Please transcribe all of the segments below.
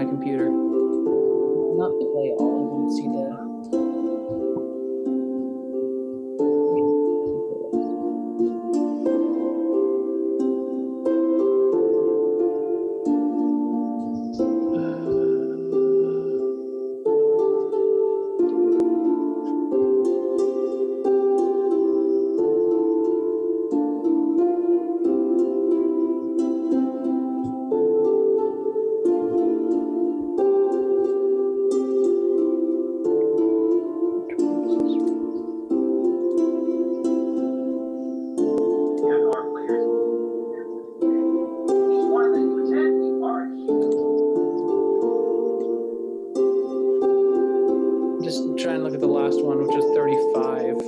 my computer. Not play all. I want to see the. Just trying to look at the last one, which was 35,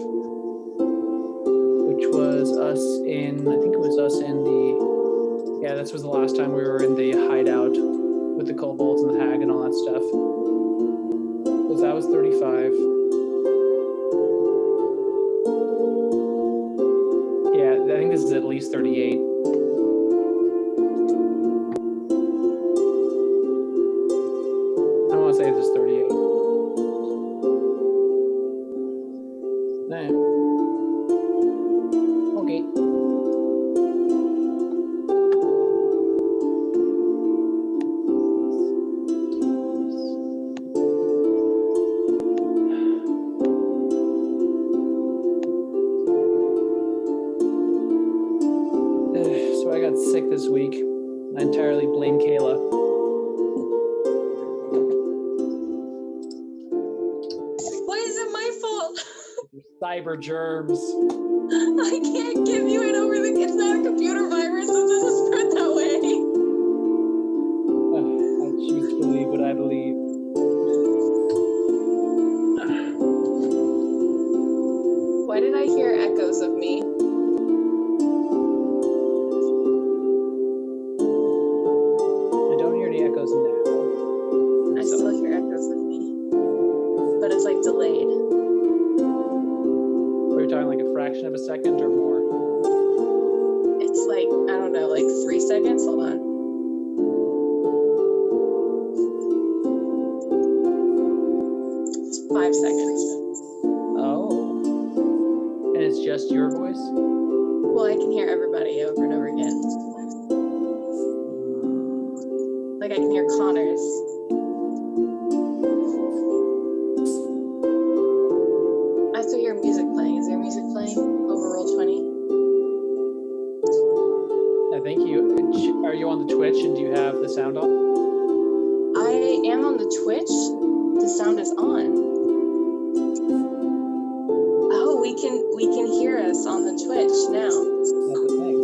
which was us in, I think it was us in the, yeah, this was the last time we were in the hideout with the kobolds and the hag and all that stuff. Because that was 35. Yeah, I think this is at least 38. I want to say this is 38. Right. Okay. So I got sick this week. I entirely blame Kayla. Why is it my fault? Cyber germs. I can't give you it over the. It's not a computer virus. It doesn't spread that way. I choose to believe what I believe. Why did I hear echoes of me? I don't hear any echoes now. I still hear echoes of me, but it's like delayed. Are we talking like a fraction of a second or more? It's like, I don't know, like 3 seconds. Hold on. It's 5 seconds. Oh. And it's just your voice? Well, I can hear everybody over and over again. Like I can hear Connor's. I still hear music playing. Is there music playing over Roll20? Thank you. Are you on the Twitch and do you have the sound on? I am on the Twitch. The sound is on. Oh, we can hear us on the Twitch now. That's the thing.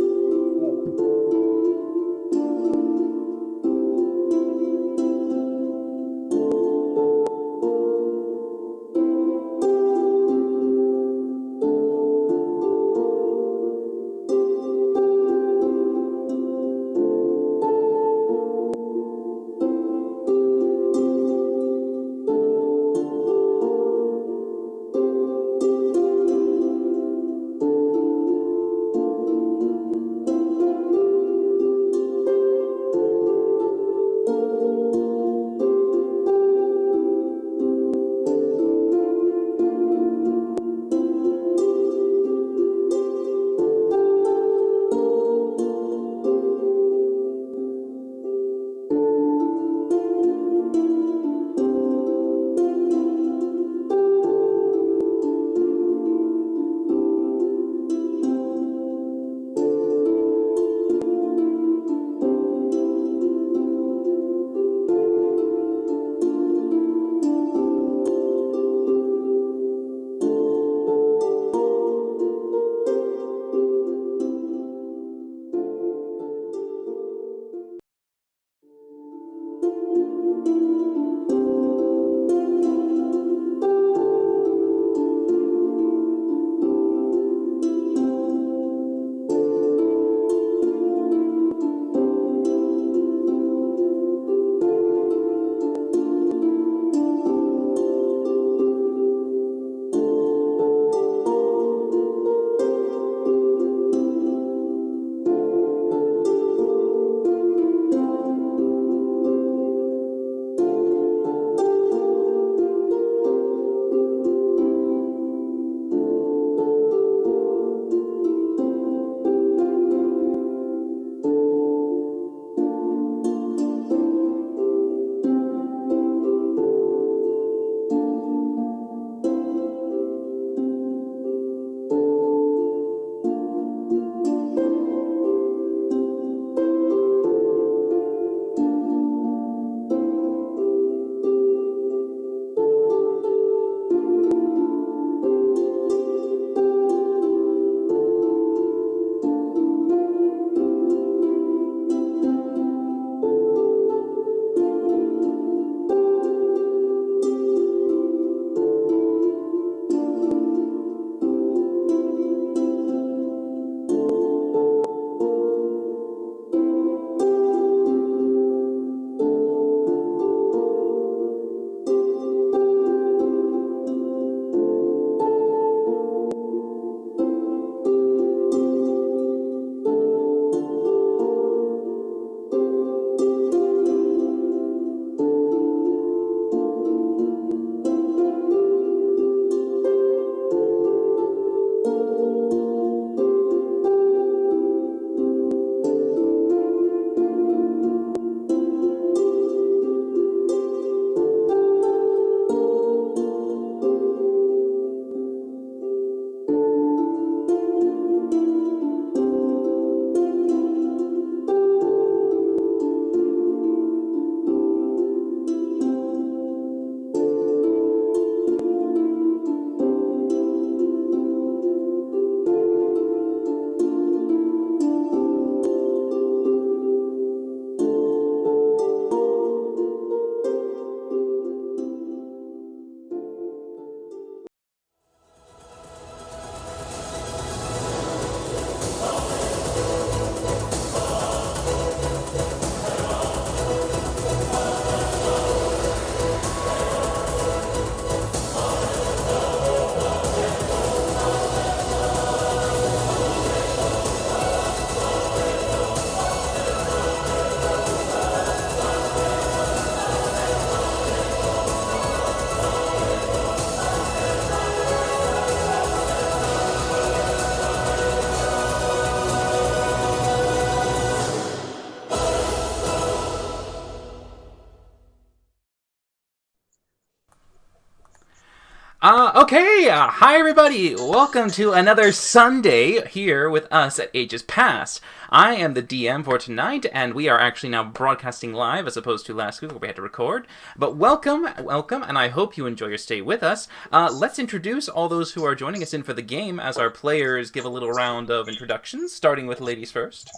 Hi everybody! Welcome to another Sunday here with us at Ages Past. I am the DM for tonight, and we are actually now broadcasting live as opposed to last week where we had to record. But welcome, and I hope you enjoy your stay with us. Let's introduce all those who are joining us in for the game as our players give a little round of introductions, starting with ladies first.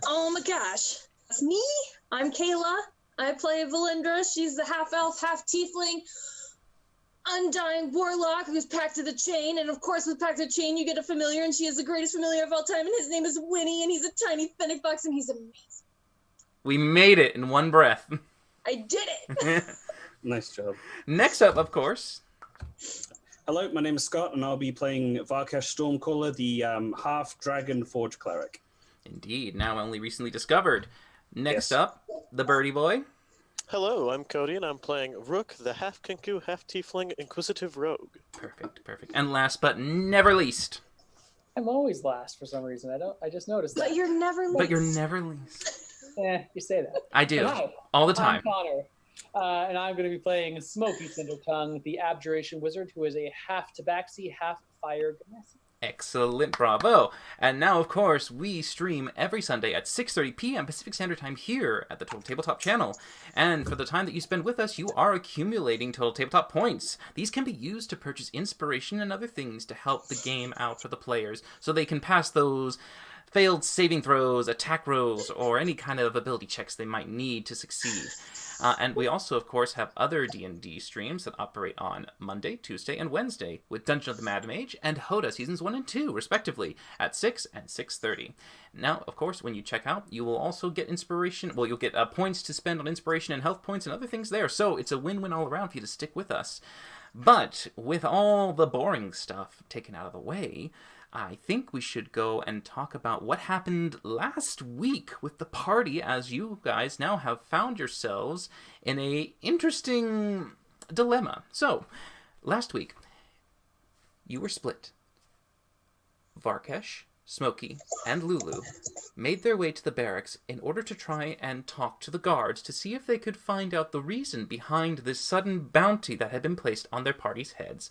Oh my gosh. It's me. I'm Kayla. I play Valindra. She's the half-elf, half-tiefling, undying warlock who's packed to the chain. And of course, with packed to the chain, you get a familiar, and she is the greatest familiar of all time, and his name is Winnie, and he's a tiny fennec fox, and he's amazing. We made it in one breath. I did it! Nice job. Next up, of course. Hello, my name is Scott, and I'll be playing Varkesh Stormcaller, the half-dragon forge cleric. Indeed, now only recently discovered. Next Yes. up, the birdie boy. Hello, I'm Cody, and I'm playing Rook, the half-Kinku, half-Tiefling, Inquisitive Rogue. Perfect. And last but never least. I'm always last for some reason. I just noticed that. But you're never late. But you're never least. You say that. I do. And hi, All the I'm time. Connor, and I'm going to be playing Smoky Cindertongue, the Abjuration Wizard, who is a half Tabaxi, half Fire Genasi. Excellent, bravo. And now, of course, we stream every Sunday at 6:30 p.m. Pacific Standard Time here at the Total Tabletop channel. And for the time that you spend with us, you are accumulating Total Tabletop points. These can be used to purchase inspiration and other things to help the game out for the players, so they can pass those failed saving throws, attack rolls, or any kind of ability checks they might need to succeed. And we also, of course, have other D&D streams that operate on Monday, Tuesday, and Wednesday with Dungeon of the Mad Mage and Hoda Seasons 1 and 2, respectively, at 6 and 6:30. Now, of course, when you check out, you will also get inspiration. Well, you'll get points to spend on inspiration and health points and other things there. So it's a win-win all around for you to stick with us. But with all the boring stuff taken out of the way, I think we should go and talk about what happened last week with the party, as you guys now have found yourselves in a interesting dilemma. So, last week, you were split. Varkesh, Smoky, and Lulu made their way to the barracks in order to try and talk to the guards to see if they could find out the reason behind this sudden bounty that had been placed on their party's heads,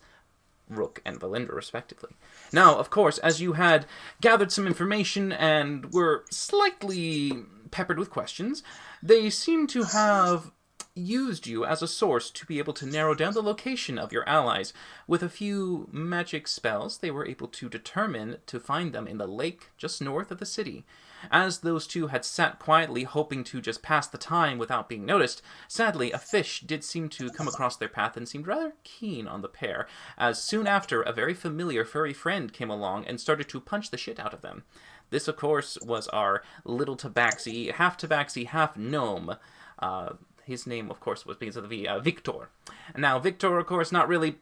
Rook and Valindra, respectively. Now, of course, as you had gathered some information and were slightly peppered with questions, they seem to have used you as a source to be able to narrow down the location of your allies. With a few magic spells, they were able to determine to find them in the lake just north of the city. As those two had sat quietly hoping to just pass the time without being noticed, sadly a fish did seem to come across their path and seemed rather keen on the pair, as soon after a very familiar furry friend came along and started to punch the shit out of them. This, of course, was our little Tabaxi, half gnome. His name, of course, was because of the Victor. Now, Victor, of course, not really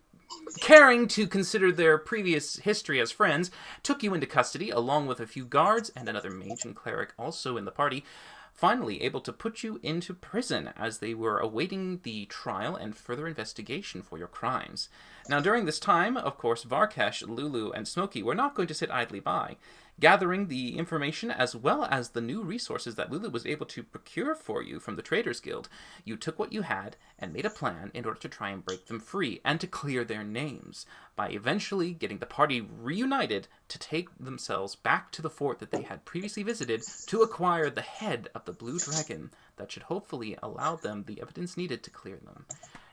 caring to consider their previous history as friends, took you into custody along with a few guards and another mage and cleric also in the party, finally able to put you into prison as they were awaiting the trial and further investigation for your crimes. Now, during this time, of course, Varkesh, Lulu, and Smoky were not going to sit idly by. Gathering the information as well as the new resources that Lulu was able to procure for you from the Traders Guild, you took what you had and made a plan in order to try and break them free and to clear their names, by eventually getting the party reunited to take themselves back to the fort that they had previously visited to acquire the head of the Blue Dragon that should hopefully allow them the evidence needed to clear them.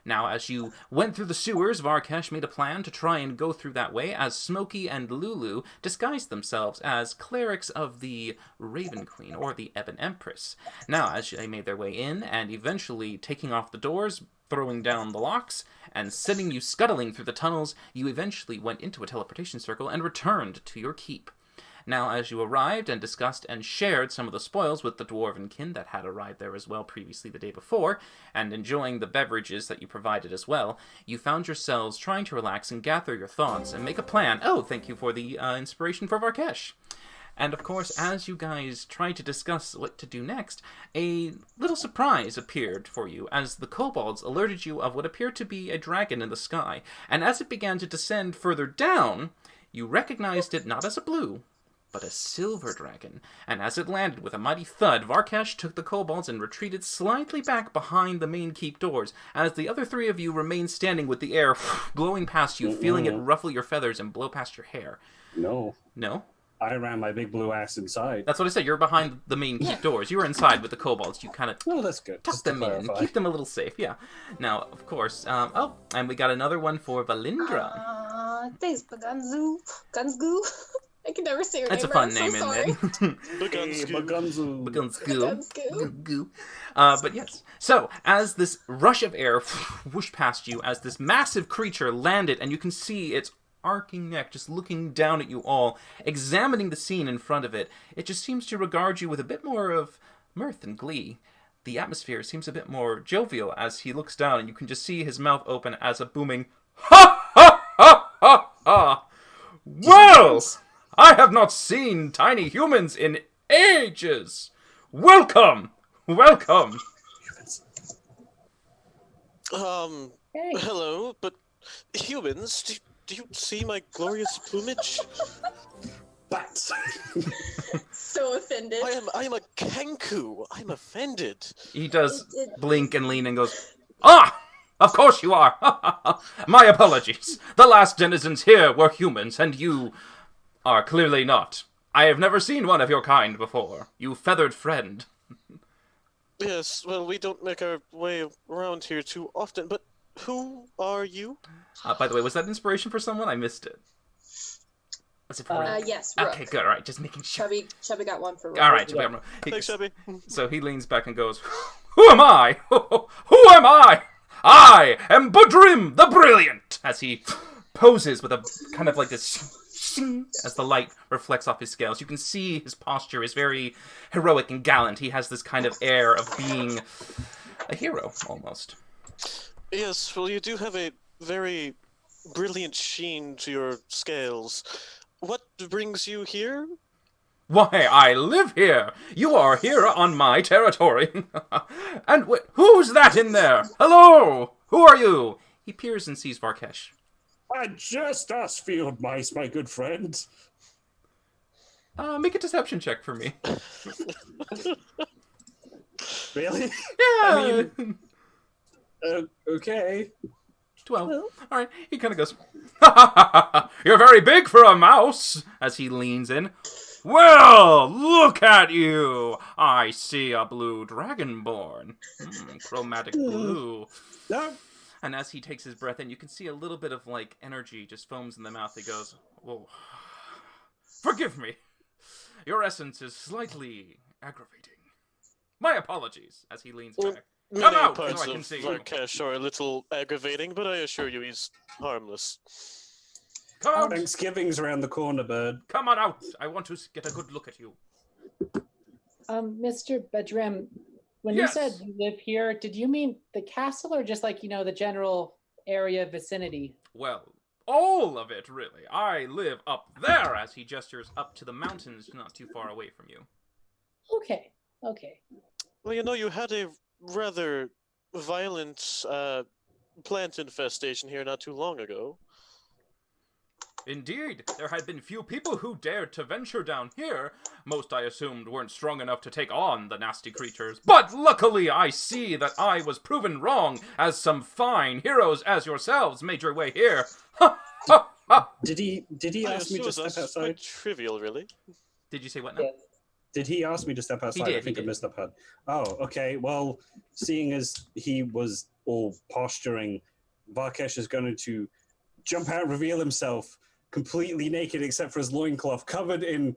Now, as you went through the sewers, Varkesh made a plan to try and go through that way, as Smoky and Lulu disguised themselves as clerics of the Raven Queen, or the Ebon Empress. Now, as they made their way in, and eventually taking off the doors, throwing down the locks, and sending you scuttling through the tunnels, you eventually went into a teleportation circle and returned to your keep. Now, as you arrived and discussed and shared some of the spoils with the dwarven kin that had arrived there as well previously the day before, and enjoying the beverages that you provided as well, you found yourselves trying to relax and gather your thoughts and make a plan. Oh, thank you for the inspiration for Varkesh. And of course, as you guys tried to discuss what to do next, a little surprise appeared for you as the kobolds alerted you of what appeared to be a dragon in the sky, and as it began to descend further down, you recognized it not as a blue, but a silver dragon. And as it landed with a mighty thud, Varkash took the kobolds and retreated slightly back behind the main keep doors, as the other three of you remained standing with the air blowing past you, feeling it ruffle your feathers and blow past your hair. No. No? I ran my big blue ass inside. That's what I said. You're behind the main keep doors. You were inside with the kobolds. You kind of Oh, that's good. tuck Just to them in, clarify. keep them a little safe, yeah. Now, of course, and we got another one for Valindra. Thanks, Bagunzu. Gunsgoo. I can never say her That's a name fun right. I'm name, so sorry. isn't it? Hey, Bagunzu. Goo. But yes. So, as this rush of air whooshed past you, as this massive creature landed, and you can see its arcing neck just looking down at you all, examining the scene in front of it, it just seems to regard you with a bit more of mirth and glee. The atmosphere seems a bit more jovial as he looks down, and you can just see his mouth open as a booming ha ha ha ha ha. Well, I have not seen tiny humans in ages. Welcome. Hey. Hello, but humans, do you see my glorious plumage? Bats. So offended. I am a Kenku. I'm offended. He does blink and lean and goes, "Ah! Of course you are! My apologies. The last denizens here were humans, and you are clearly not. I have never seen one of your kind before. You feathered friend." Yes, well, we don't make our way around here too often, but who are you? By the way, was that inspiration for someone? I missed it. Was it for Rook? Yes, Rook. Okay, good. All right, just making sure. Chubby got one for Rook. All right, Thanks, Chubby. So he leans back and goes, "Who am I? Who am I? I am Budrim the Brilliant!" As he poses with a kind of like this shing, as the light reflects off his scales. You can see his posture is very heroic and gallant. He has this kind of air of being a hero, almost. Yes, well, you do have a very brilliant sheen to your scales. What brings you here? Why, I live here. You are here on my territory. And who's that in there? Hello? Who are you? He peers and sees Varkesh. Just us field mice, my good friend. Make a deception check for me. Really? Yeah. Okay. 12. All right. He kind of goes, "You're very big for a mouse," as he leans in. "Well, look at you. I see a blue dragonborn. Chromatic blue." No. And as he takes his breath in, you can see a little bit of, like, energy just foams in the mouth. He goes, "Whoa. Forgive me. Your essence is slightly aggravating. My apologies," as he leans back. Come Many out, parts so I can of see you. Varkesh are a little aggravating, but I assure you he's harmless. Come out. Thanksgiving's around the corner, bird. Come on out. I want to get a good look at you. Mr. Bedrim, when Yes. you said you live here, did you mean the castle or just like, the general area vicinity? Well, all of it, really. I live up there, as he gestures up to the mountains not too far away from you. Okay. Well, you had a rather violent plant infestation here not too long ago. Indeed, there had been few people who dared to venture down here. Most, I assumed, weren't strong enough to take on the nasty creatures. But luckily, I see that I was proven wrong, as some fine heroes as yourselves made your way here. Ha ha ha! Did he I ask me to assume step that's outside? quite trivial, really. Did you say what now? Yes. Did he ask me to step outside? did, I think he I did. missed that part. Oh, okay. Well, seeing as he was all posturing, Varkesh is going to jump out and reveal himself completely naked except for his loincloth, covered in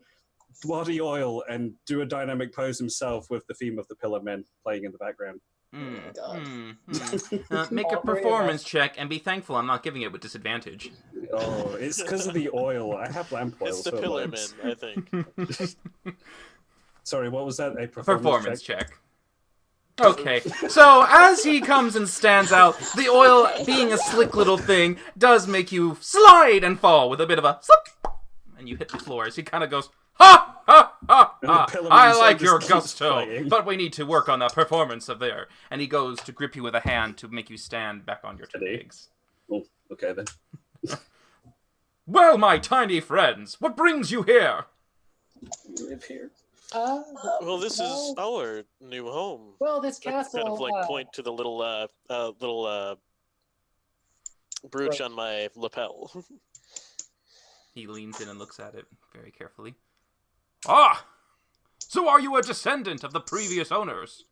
bloody oil, and do a dynamic pose himself with the theme of the Pillar Men playing in the background. Make a All three of performance check and be thankful I'm not giving it with disadvantage. Oh, it's because of the oil. I have lamp oil. It's the so it Pillar Men, works. I think. Sorry, what was that? A Performance check. Okay, so as he comes and stands out, the oil, being a slick little thing, does make you slide and fall with a bit of a slip, and you hit the floor as he kind of goes, "Ha ha ha ha! And the I pillar like man your just keeps gusto, playing. but we need to work on the performance of there." And he goes to grip you with a hand to make you stand back on your two Today? legs. Oh, okay then. "Well, my tiny friends, what brings you here?" live here. Well, this is our new home. Well, this I castle. kind of like point to the little brooch on my lapel. He leans in and looks at it very carefully. Ah! So are you a descendant of the previous owners?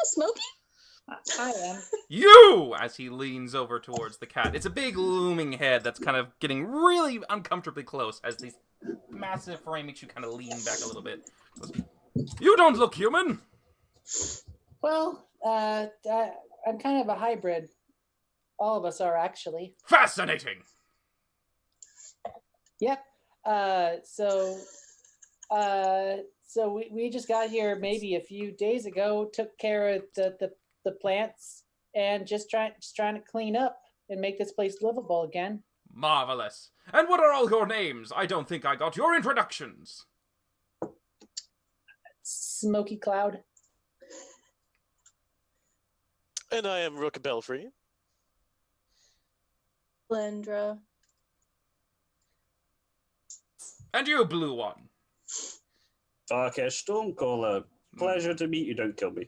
Smokey? I am. You! As he leans over towards the cat. It's a big looming head that's kind of getting really uncomfortably close as this massive frame makes you kind of lean back a little bit. Goes, you don't look human! Well, I'm kind of a hybrid. All of us are actually. Fascinating! Yep. So we just got here maybe a few days ago. Took care of the plants and just trying to clean up and make this place livable again. Marvelous. And what are all your names? I don't think I got your introductions. Smoky Cloud. And I am Rook Belfry. Lendra. And you, Blue One. Darkesh Stormcaller. Pleasure to meet you. Don't kill me.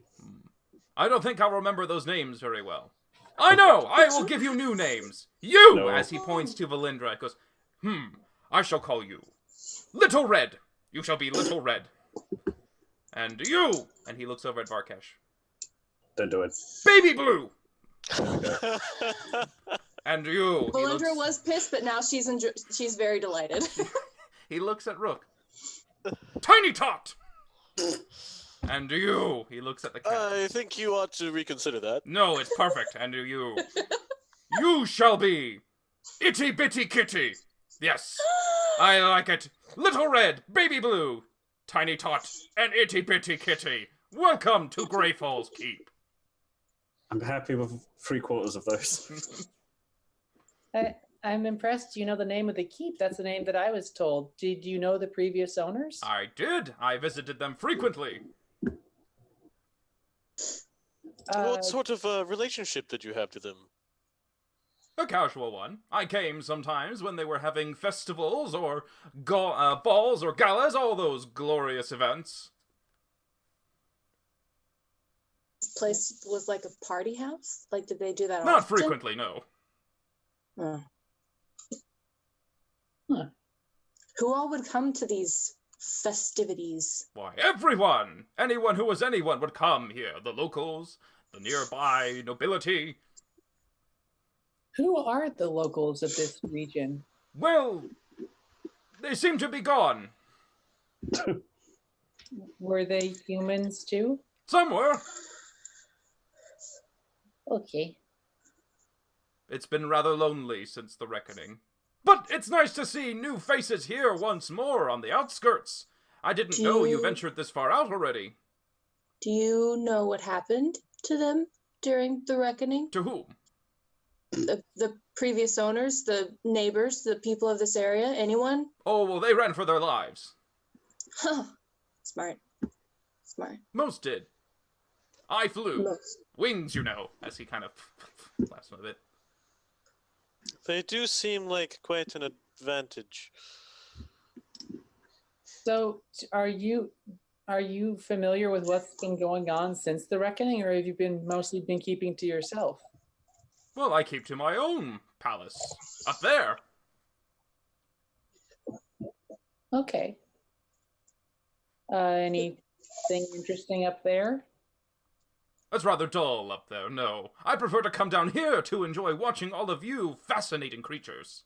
I don't think I'll remember those names very well. I know! I will give you new names. You! No. As he points to Valindra, goes, I shall call you Little Red. You shall be Little Red. And you! And he looks over at Varkesh. Don't do it. Baby Blue! And you! Valindra was pissed, but now she's very delighted. He looks at Rook. Tiny Tot! And you! He looks at the cat. I think you ought to reconsider that. No, it's perfect. And you. You shall be Itty Bitty Kitty. Yes, I like it. Little Red, Baby Blue, Tiny Tot, and Itty Bitty Kitty. Welcome to Grey Falls Keep. I'm happy with 3/4 of those. I'm impressed. You know the name of the keep. That's the name that I was told. Did you know the previous owners? I did. I visited them frequently. What sort of relationship did you have to them? A casual one. I came sometimes when they were having festivals or balls or galas, all those glorious events. This place was like a party house? Like, did they do that Not often? frequently, no. Oh. Huh. Who all would come to these festivities? Why, everyone! Anyone who was anyone would come here. The locals, the nearby nobility. Who are the locals of this region? Well, they seem to be gone. Were they humans too? Some were. Okay. It's been rather lonely since the reckoning. But it's nice to see new faces here once more on the outskirts. I didn't know you ventured this far out already. Do you know what happened to them during the reckoning? To whom? The previous owners, the neighbors, the people of this area, anyone? Oh, well, they ran for their lives. Huh. Smart. Smart. Most did. I flew. Most. Wings, you know, as he kind of laughs a bit. They do seem like quite an advantage. So, are you familiar with what's been going on since the reckoning, or have you mostly been keeping to yourself? Well, I keep to my own palace. Up there. Okay. Anything interesting up there? It's rather dull up there, no. I prefer to come down here to enjoy watching all of you fascinating creatures.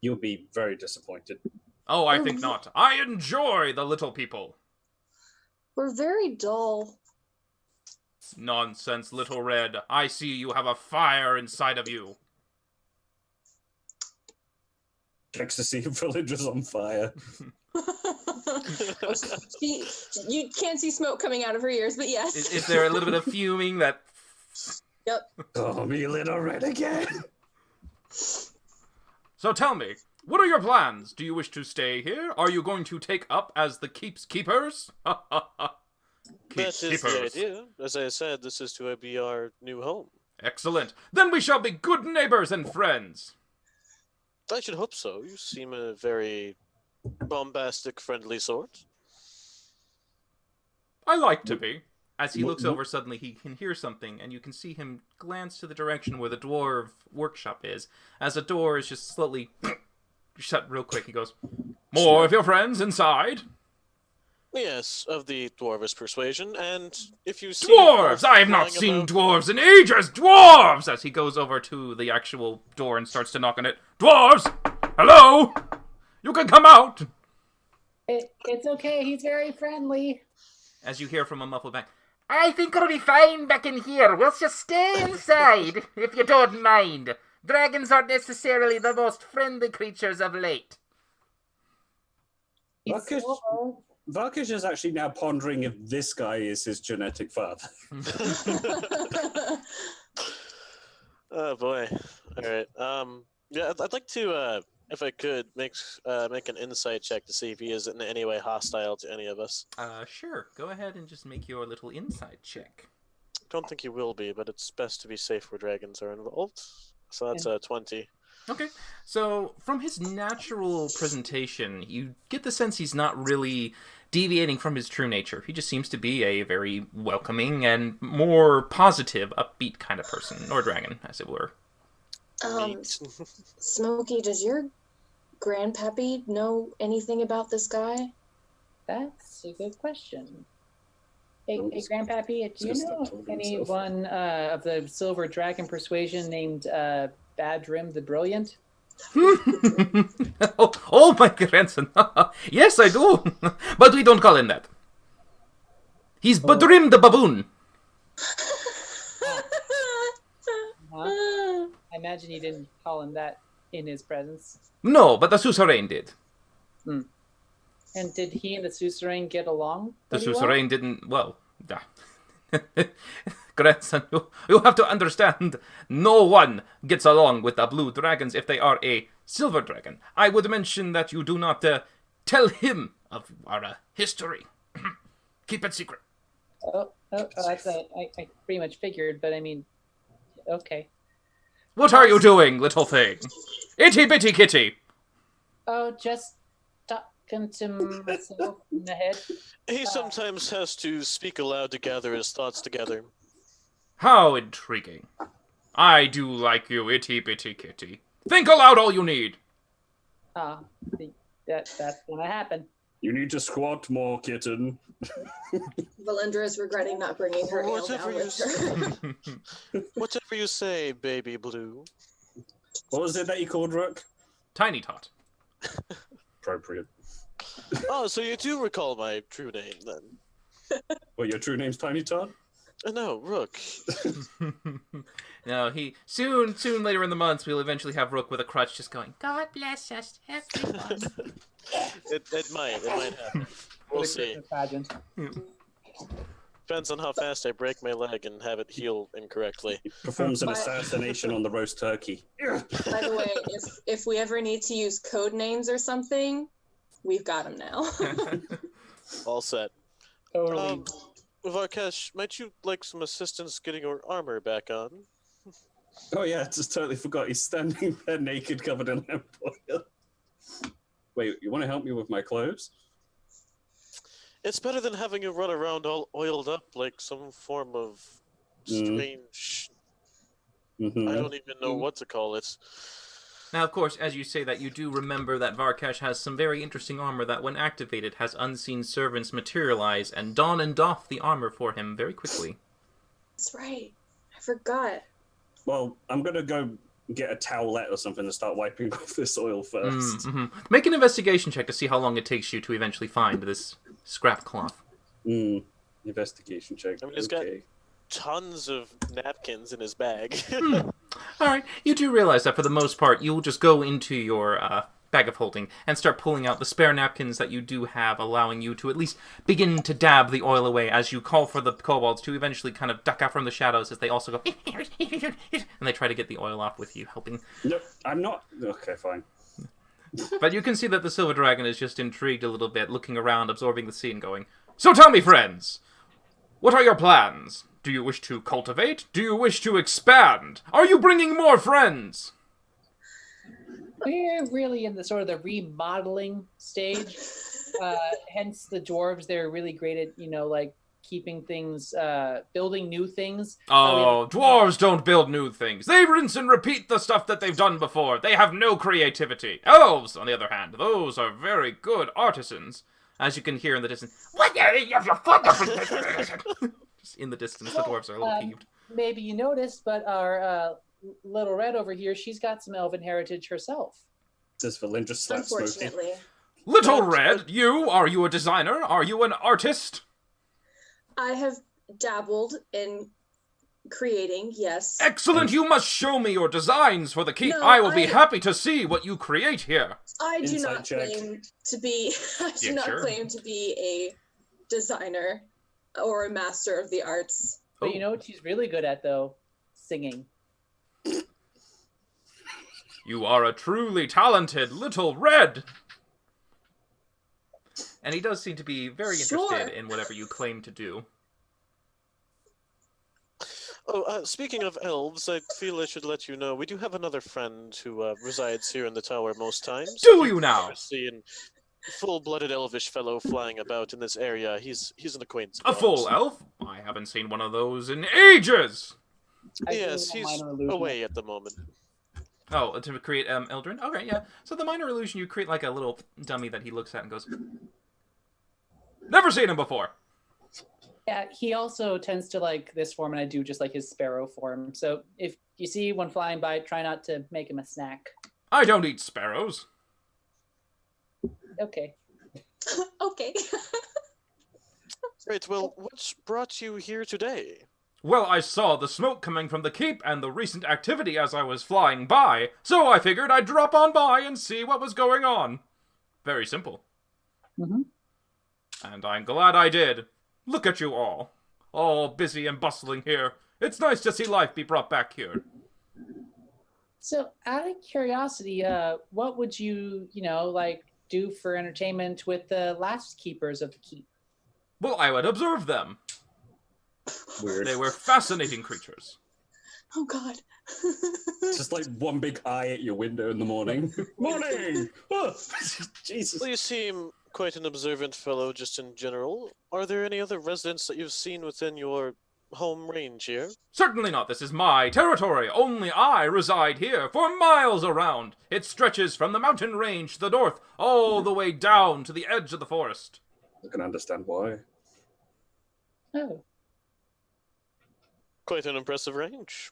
You'll be very disappointed. Oh, I think not. I enjoy the little people. We're very dull. Nonsense, Little Red. I see you have a fire inside of you. Checks to see if Villager's on fire. You can't see smoke coming out of her ears, but yes. Is there a little bit of fuming that... Yep. Oh, me Little Red again. So tell me, what are your plans? Do you wish to stay here? Are you going to take up as the Keep's keepers? Keep's That is the idea. As I said, this is to be our new home. Excellent. Then we shall be good neighbors and friends. I should hope so. You seem a very bombastic, friendly sort. I like to be. As he looks over, suddenly he can hear something, and you can see him glance to the direction where the dwarf workshop is. As the door is just slowly shut real quick, he goes, "More of your friends inside?" Yes, of the dwarvish persuasion, and if you see Dwarves! I have not seen dwarves in ages! Dwarves! As he goes over to the actual door and starts to knock on it. Dwarves! Hello! You can come out! It's okay. He's very friendly. As you hear from a muffled back, "I think it'll be fine back in here. We'll just stay inside, if you don't mind. Dragons aren't necessarily the most friendly creatures of late." Varkish is actually now pondering if this guy is his genetic father. Oh boy! All right. Yeah, I'd like to, if I could, make an insight check to see if he is in any way hostile to any of us. Sure. Go ahead and just make your little insight check. Don't think he will be, but it's best to be safe where dragons are involved. So that's 20. Okay, so from his natural presentation, you get the sense he's not really deviating from his true nature. He just seems to be a very welcoming and more positive, upbeat kind of person, or dragon, as it were. Smokey, does your grandpappy know anything about this guy? That's a good question. Hey, Grandpappy, do you know anyone of the Silver Dragon Persuasion named Badrim the Brilliant? Oh, my grandson. Yes, I do. But we don't call him that. He's Badrim the Baboon. I imagine you didn't call him that in his presence. No, but the suzerain did. And did he and the suzerain get along? The suzerain didn't, well, grandson, you have to understand, no one gets along with the blue dragons if they are a silver dragon. I would mention that you do not tell him of our history. Keep it secret. I pretty much figured, but I mean, okay. What are you doing, little thing? Itty bitty kitty. Oh, just talking to myself in the head. He sometimes has to speak aloud to gather his thoughts together. How intriguing. I do like you, itty bitty kitty. Think aloud all you need. That's gonna happen. You need to squat more, kitten. Valindra is regretting not bringing her ale down with her. Whatever you say, baby blue. What was it that you called Rook? Tiny Tot. Appropriate. Oh, so you do recall my true name, then? Well, your true name's Tiny Todd? No, Rook. No, he soon later in the months we'll eventually have Rook with a crutch just going, "God bless us, everyone." It might happen. We'll see. Pageant. Depends on how fast I break my leg and have it heal incorrectly. Performs an assassination on the roast turkey. By the way, if we ever need to use code names or something, we've got them now. All set. Totally. Varkesh, might you like some assistance getting your armor back on? Oh yeah, just totally forgot. He's standing there naked, covered in lamp oil. Wait, you want to help me with my clothes? It's better than having you run around all oiled up like some form of strange... I don't even know what to call it. Now, of course, as you say that, you do remember that Varkesh has some very interesting armor that, when activated, has unseen servants materialize and don and doff the armor for him very quickly. That's right. I forgot. Well, I'm going to go get a towelette or something to start wiping off this oil first. Make an investigation check to see how long it takes you to eventually find this scrap cloth. Investigation check. I mean, he's got tons of napkins in his bag. Alright, you do realize that for the most part, you'll just go into your bag of holding and start pulling out the spare napkins that you do have, allowing you to at least begin to dab the oil away as you call for the kobolds to eventually kind of duck out from the shadows as they also go and they try to get the oil off with you, helping. Nope, I'm not. Okay, fine. But you can see that the Silver Dragon is just intrigued a little bit, looking around, absorbing the scene, going, "So tell me, friends, what are your plans? Do you wish to cultivate? Do you wish to expand? Are you bringing more friends?" We're really in the sort of the remodeling stage. Hence the dwarves, they're really great at, like keeping things, building new things. Oh, dwarves don't build new things. They rinse and repeat the stuff that they've done before. They have no creativity. Elves, on the other hand, those are very good artisans. As you can hear in the distance. Just in the distance, the dwarves are a little peeved. Maybe you noticed, but our little red over here, she's got some elven heritage herself. Does Valindra slap Smokey? Unfortunately. Little Red, are you a designer? Are you an artist? I have dabbled in creating, yes. Excellent! You must show me your designs for the keep. No, I will be happy to see what you create here. I do Insight not check. claim to be. I do not claim to be a designer or a master of the arts. But you know what she's really good at, though? Singing. You are a truly talented Little Red. And he does seem to be very interested in whatever you claim to do. Oh, speaking of elves, I feel I should let you know we do have another friend who resides here in the tower most times. Do you now? Seeing full-blooded elvish fellow flying about in this area. He's an acquaintance. A full elf? I haven't seen one of those in ages. Yes, he's away at the moment. Oh, to create Eldrin? Okay, yeah. So the minor illusion, you create like a little dummy that he looks at and goes, never seen him before. Yeah, he also tends to like this form, and I do just like his sparrow form. So if you see one flying by, try not to make him a snack. I don't eat sparrows. Okay. Okay. Great, well, what's brought you here today? Well, I saw the smoke coming from the keep and the recent activity as I was flying by, so I figured I'd drop on by and see what was going on. Very simple. Mm-hmm. And I'm glad I did. Look at you all busy and bustling here. It's nice to see life be brought back here. So, out of curiosity, what would you, like, do for entertainment with the last keepers of the keep? Well, I would observe them. Weird. They were fascinating creatures. Oh, God. Just like one big eye at your window in the morning. Morning! Oh, Jesus. Well, you seem quite an observant fellow just in general. Are there any other residents that you've seen within your home range here? Certainly not. This is my territory. Only I reside here for miles around. It stretches from the mountain range to the north, all the way down to the edge of the forest. I can understand why. Oh. Quite an impressive range.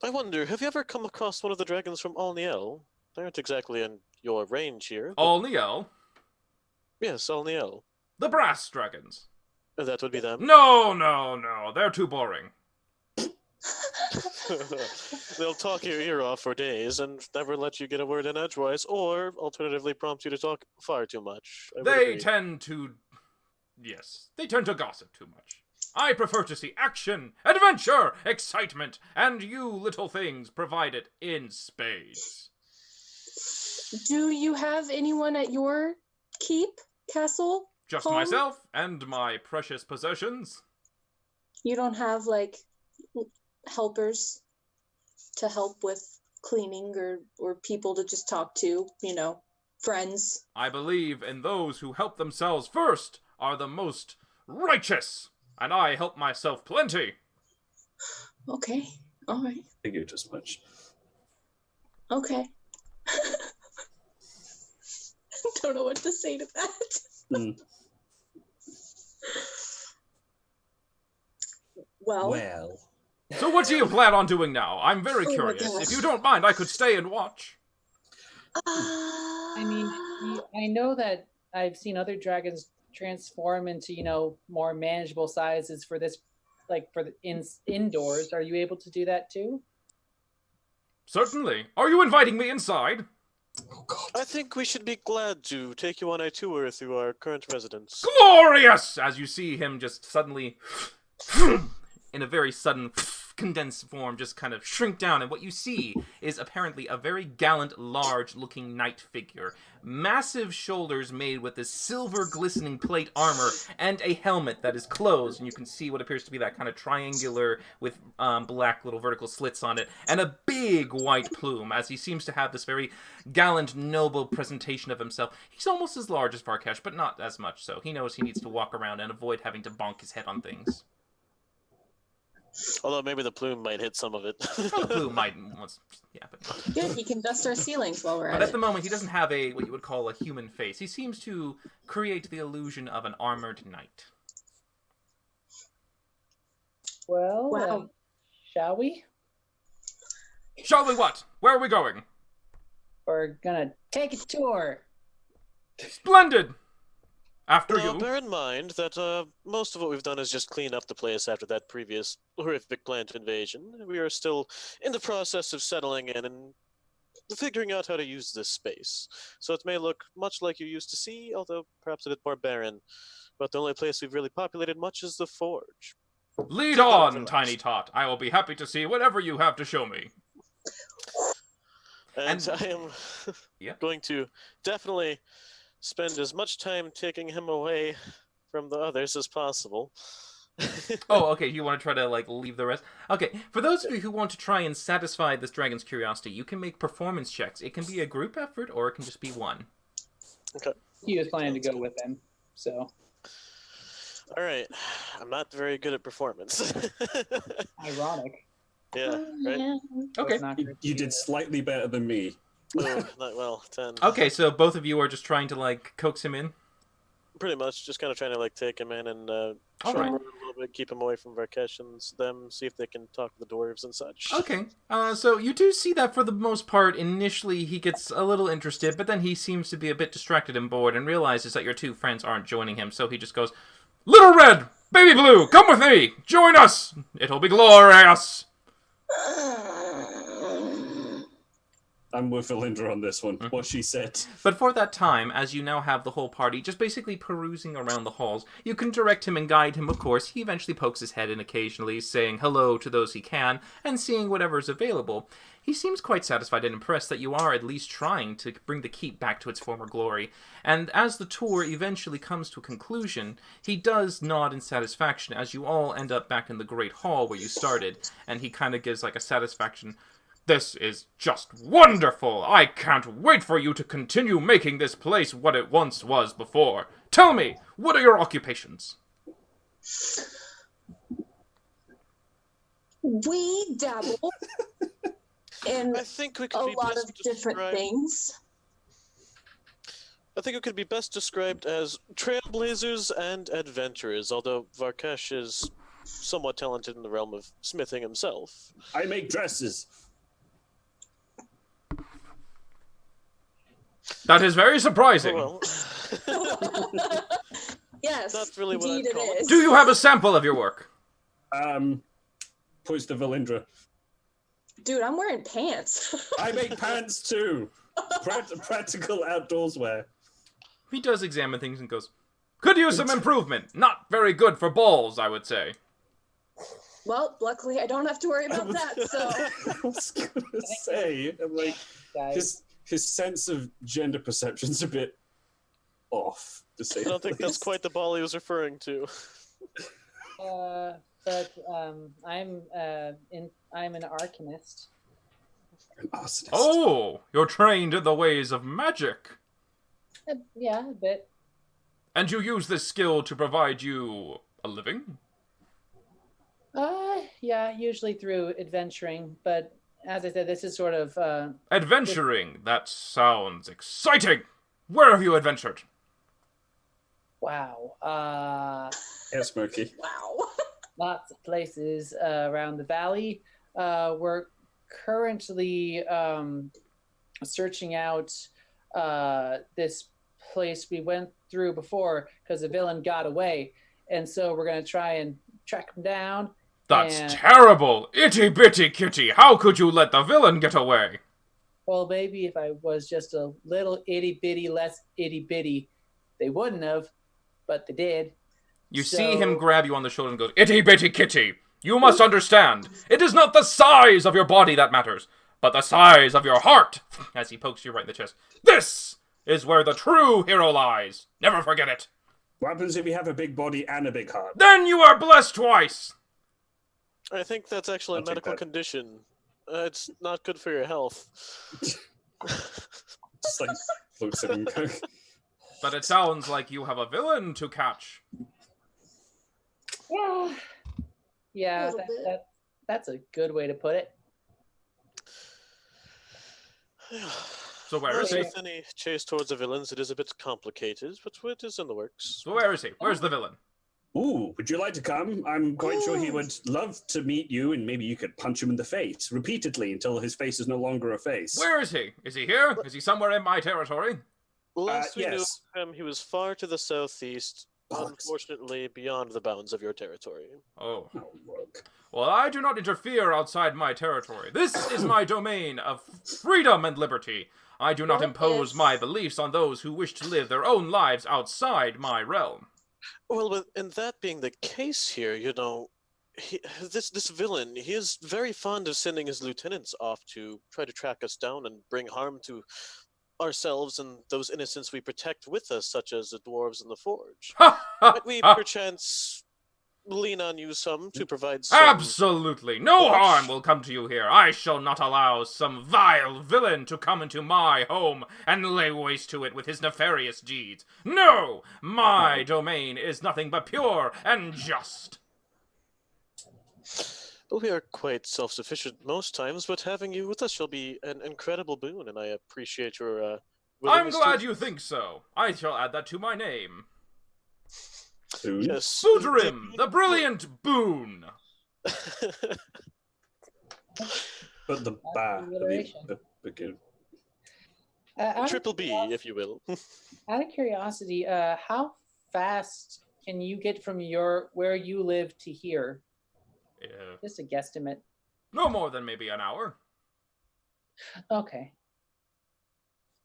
I wonder, have you ever come across one of the dragons from Alniel? They aren't exactly in your range here. Alniel? Yes, Alniel. The brass dragons. That would be them. No. They're too boring. They'll talk your ear off for days and never let you get a word in edgewise, or alternatively prompt you to talk far too much. They tend to gossip too much. I prefer to see action, adventure, excitement, and you little things provide it in spades. Do you have anyone at your keep, castle? Just home? myself and my precious possessions. You don't have, like, helpers to help with cleaning or people to just talk to, friends? I believe in those who help themselves first are the most righteous, and I help myself plenty. Okay, all right. Figured as much. Okay. Don't know what to say to that. Mm. Well. So what do you plan on doing now? I'm very Oh my curious. gosh. If you don't mind, I could stay and watch. I mean, I know that I've seen other dragons transform into, more manageable sizes for this, like for the indoors. Are you able to do that too? Certainly. Are you inviting me inside? Oh, God. I think we should be glad to take you on a tour through our current residence. Glorious! As you see him just suddenly, in a very sudden condensed form, just kind of shrink down, and what you see is apparently a very gallant, large-looking knight figure, massive shoulders made with this silver glistening plate armor, and a helmet that is closed, and you can see what appears to be that kind of triangular with black little vertical slits on it, and a big white plume, as he seems to have this very gallant, noble presentation of himself. He's almost as large as Varkesh, but not as much so. He knows he needs to walk around and avoid having to bonk his head on things. Although maybe the plume might hit some of it. Well, the plume might once, yeah, but... Good, he can dust our ceilings while we're But at at it. the moment, he doesn't have what you would call a human face. He seems to create the illusion of an armored knight. Well, Wow. shall we? Shall we what? Where are we going? We're gonna take a tour. Splendid! After Now, you. bear in mind that most of what we've done is just clean up the place after that previous horrific plant invasion. We are still in the process of settling in and figuring out how to use this space. So it may look much like you used to see, although perhaps a bit more barren. But the only place we've really populated much is the Forge. Lead Sit down on, and Tiny relax. Tot. I will be happy to see whatever you have to show me. And And- I am Yeah. going to definitely spend as much time taking him away from the others as possible. Oh, okay, you want to try to, leave the rest? Okay, for those of you who want to try and satisfy this dragon's curiosity, you can make performance checks. It can be a group effort, or it can just be one. He was planning to go with them, so All right, I'm not very good at performance. ironic. Yeah, right. Okay. It's not You, great you to did see slightly better than me. Oh, not well. 10. Okay, so both of you are just trying to, coax him in? Pretty much, just kind of trying to take him in and show All right. him around a little bit, keep him away from Varkesh and them, see if they can talk to the dwarves and such. Okay, so you do see that for the most part, initially he gets a little interested, but then he seems to be a bit distracted and bored and realizes that your two friends aren't joining him, so he just goes, Little Red! Baby Blue! Come with me! Join us! It'll be glorious! I'm with Valindra on this one. What she said. But for that time, as you now have the whole party just basically perusing around the halls, you can direct him and guide him, of course. He eventually pokes his head in occasionally, saying hello to those he can, and seeing whatever is available. He seems quite satisfied and impressed that you are at least trying to bring the keep back to its former glory. And as the tour eventually comes to a conclusion, he does nod in satisfaction as you all end up back in the Great Hall where you started, and he kind of gives a satisfaction. This is just wonderful! I can't wait for you to continue making this place what it once was before. Tell me, what are your occupations? We dabble in I think we could a be lot best of different described- things. I think it could be best described as trailblazers and adventurers, although Varkesh is somewhat talented in the realm of smithing himself. I make dresses. That is very surprising. Oh, well. Yes, That's really what I'd indeed call it it. is. Do you have a sample of your work? Points to Valindra. Dude, I'm wearing pants. I make pants too. Practical outdoors wear. He does examine things and goes, could use some improvement. Not very good for balls, I would say. Well, luckily I don't have to worry about that, so I was gonna say, I'm like, guys. his sense of gender perception's a bit off. To say I don't think the that's least. quite the ball he was referring to. But I'm an alchemist. An arsonist. Oh, you're trained in the ways of magic. Yeah, a bit. And you use this skill to provide you a living? Yeah, usually through adventuring, but as I said, this is sort of Adventuring, that sounds exciting. Where have you adventured? wow. Yeah, Smoky. wow. Lots of places around the valley. We're currently searching out this place we went through before because the villain got away, and so we're gonna try and track him down. That's And- terrible! Itty bitty kitty, how could you let the villain get away? Well, maybe if I was just a little itty bitty less itty bitty, they wouldn't have, but they did. You see him So- grab you on the shoulder and goes, Itty bitty kitty, you must understand, it is not the size of your body that matters, but the size of your heart, as he pokes you right in the chest. This is where the true hero lies. Never forget it. What happens if you have a big body and a big heart? Then you are blessed twice. I think that's actually I'll a take medical that. condition. It's not good for your health. Just like looks at him. But it sounds like you have a villain to catch. Yeah, yeah, little bit. that's a good way to put it. So where is he? With any chase towards the villains, it is a bit complicated, but it is in the works. So where is he? Where's the villain? Ooh, would you like to come? I'm quite sure he would love to meet you, and maybe you could punch him in the face repeatedly until his face is no longer a face. Where is he? Is he here? Is he somewhere in my territory? Last we knew yes. of him, he was far to the southeast, Bollocks. unfortunately beyond the bounds of your territory. Oh. Oh, look. Well, I do not interfere outside my territory. This is my domain of freedom and liberty. I do not What impose if- my beliefs on those who wish to live their own lives outside my realm. Well, but in that being the case here, this villain, he is very fond of sending his lieutenants off to try to track us down and bring harm to ourselves and those innocents we protect with us, such as the dwarves in the forge. Ha, ha, Might we ha. perchance lean on you some to provide some... Absolutely. No harm will come to you here. I shall not allow some vile villain to come into my home and lay waste to it with his nefarious deeds. No! My domain is nothing but pure and just. Well, we are quite self-sufficient most times, but having you with us shall be an incredible boon, and I appreciate your I'm willingness glad to... you think so. I shall add that to my name. Soon. Yes. Booterim, the brilliant boon. But the ba. alliteration. Okay. Triple B, if you will. Out of curiosity, how fast can you get from where you live to here? Just a guesstimate. No more than maybe an hour. Okay.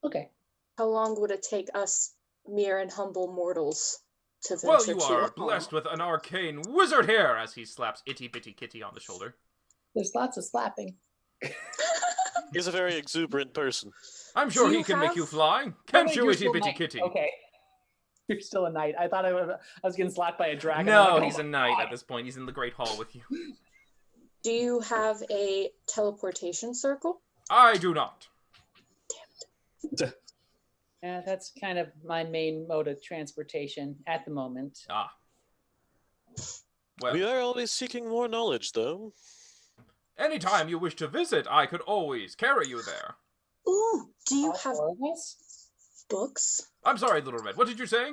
Okay. How long would it take us, mere and humble mortals, to venture Well, you to are your blessed home? with an arcane wizard here, as he slaps Itty Bitty Kitty on the shoulder. There's lots of slapping. He's a very exuberant person. I'm sure Do he you can make have- you fly. Oh, Can't wait, you, you're Itty still Bitty knight. Kitty? Okay. You're still a knight. I thought I was getting slapped by a dragon. I'm No, like, oh he's a my knight God. at this point. He's in the Great Hall with you. Do you have a teleportation circle? I do not. Yeah, that's kind of my main mode of transportation at the moment. Ah. Well, We are always seeking more knowledge, though. anytime you wish to visit, I could always carry you there. Ooh, do you All have four of us? books? I'm sorry, Little Red. What did you say?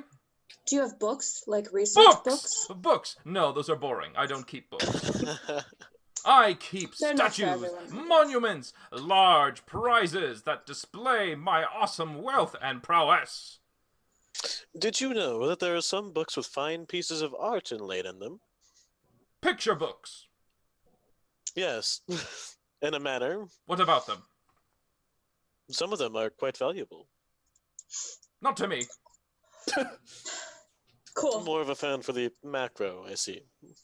Do you have books, like research books? Books! No, those are boring. I don't keep books. I keep They're not for statues, everyone. monuments, large prizes that display my awesome wealth and prowess. Did you know that there are some books with fine pieces of art inlaid in them? Picture books. Yes, in a manner. What about them? Some of them are quite valuable. Not to me. Cool. More of a fan for the macro, I see.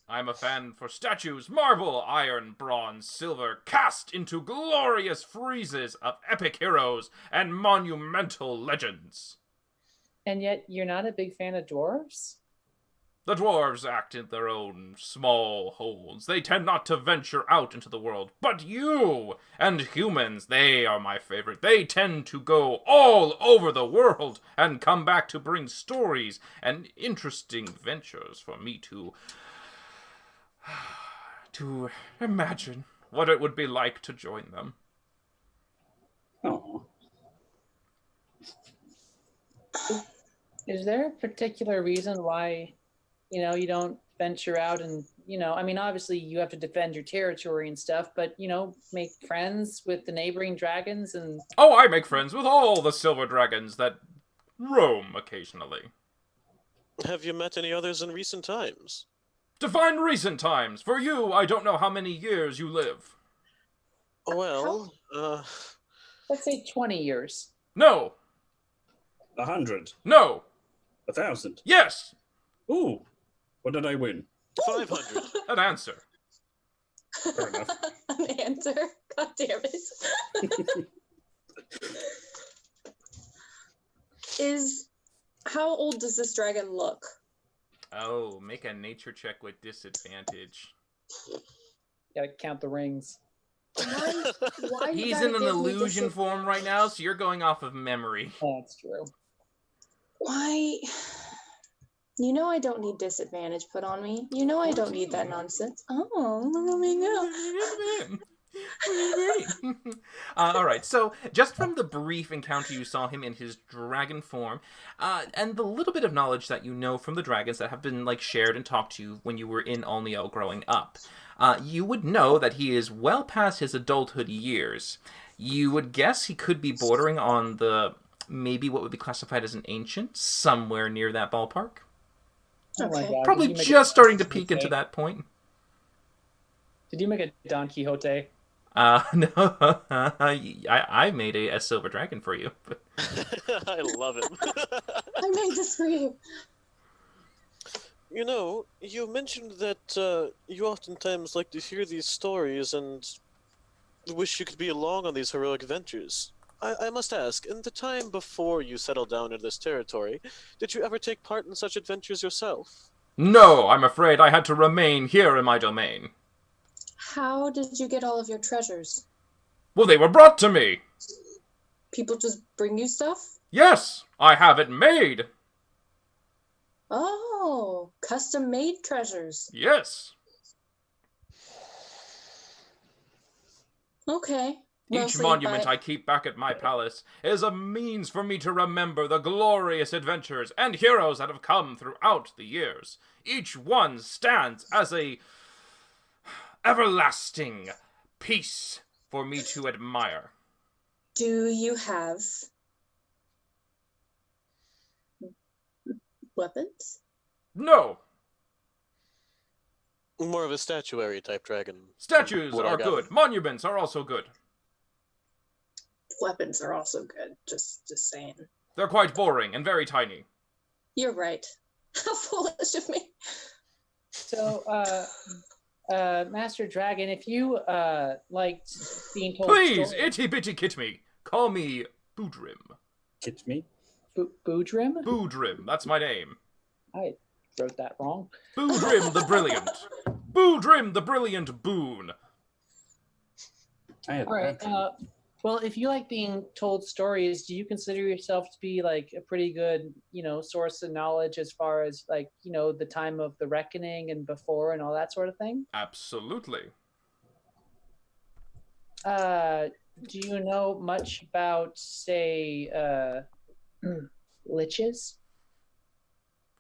I'm a fan for statues, marble, iron, bronze, silver, cast into glorious friezes of epic heroes and monumental legends. And yet you're not a big fan of dwarves? The dwarves act in their own small holes. They tend not to venture out into the world. But you and humans, they are my favorite. They tend to go all over the world and come back to bring stories and interesting ventures for me to imagine what it would be like to join them. Oh. Is there a particular reason why, you don't venture out and, I mean, obviously you have to defend your territory and stuff, but, make friends with the neighboring dragons and... Oh, I make friends with all the silver dragons that roam occasionally. Have you met any others in recent times? Define recent times. For you, I don't know how many years you live. Well, Let's say 20 years. No. 100. No. 1,000. Yes. Ooh. What did I win? 500. An answer. Fair enough. An answer. God damn it. How old does this dragon look? Oh, make a nature check with disadvantage. Gotta count the rings. Why you He's gotta in an give me illusion form right now, so you're going off of memory. Oh, that's true. Why? You know I don't need disadvantage put on me. You know I don't need that nonsense. Oh, let me go. All right, so just from the brief encounter you saw him in his dragon form, and the little bit of knowledge that you know from the dragons that have been like shared and talked to you when you were in Olneo growing up, you would know that he is well past his adulthood years. You would guess he could be bordering on the maybe what would be classified as an ancient, somewhere near that ballpark. Oh my Okay. God. Probably Did you make just a starting to Don peek Quixote? into that point. Did you make a Don Quixote? No, I made a silver dragon for you. I love it. I made this for you. You know, you mentioned that you oftentimes like to hear these stories and wish you could be along on these heroic ventures. I must ask, in the time before you settled down in this territory, did you ever take part in such adventures yourself? No, I'm afraid I had to remain here in my domain. How did you get all of your treasures? Well, they were brought to me. People just bring you stuff? Yes, I have it made. Oh, custom made treasures. Yes. Okay. Each Mostly monument by- I keep back at my palace is a means for me to remember the glorious adventures and heroes that have come throughout the years. Each one stands as a everlasting piece for me to admire. Do you have weapons? No, More of a statuary type dragon. statues What I are gather. good. Monuments are also good. Weapons are also good. Just saying. They're quite boring and very tiny. You're right. How foolish of me. So, Master Dragon, if you liked being told Please, stories- itty bitty kit me. Call me Boodrim. Kids me. Boodrim? Boodrim, that's my name. I wrote that wrong. Boodrim the Brilliant. Boodrim the Brilliant Boon. I had All right. that. Well, if you like being told stories, do you consider yourself to be like a pretty good, source of knowledge as far as like, the time of the reckoning and before and all that sort of thing? Absolutely. Do you know much about, say, liches?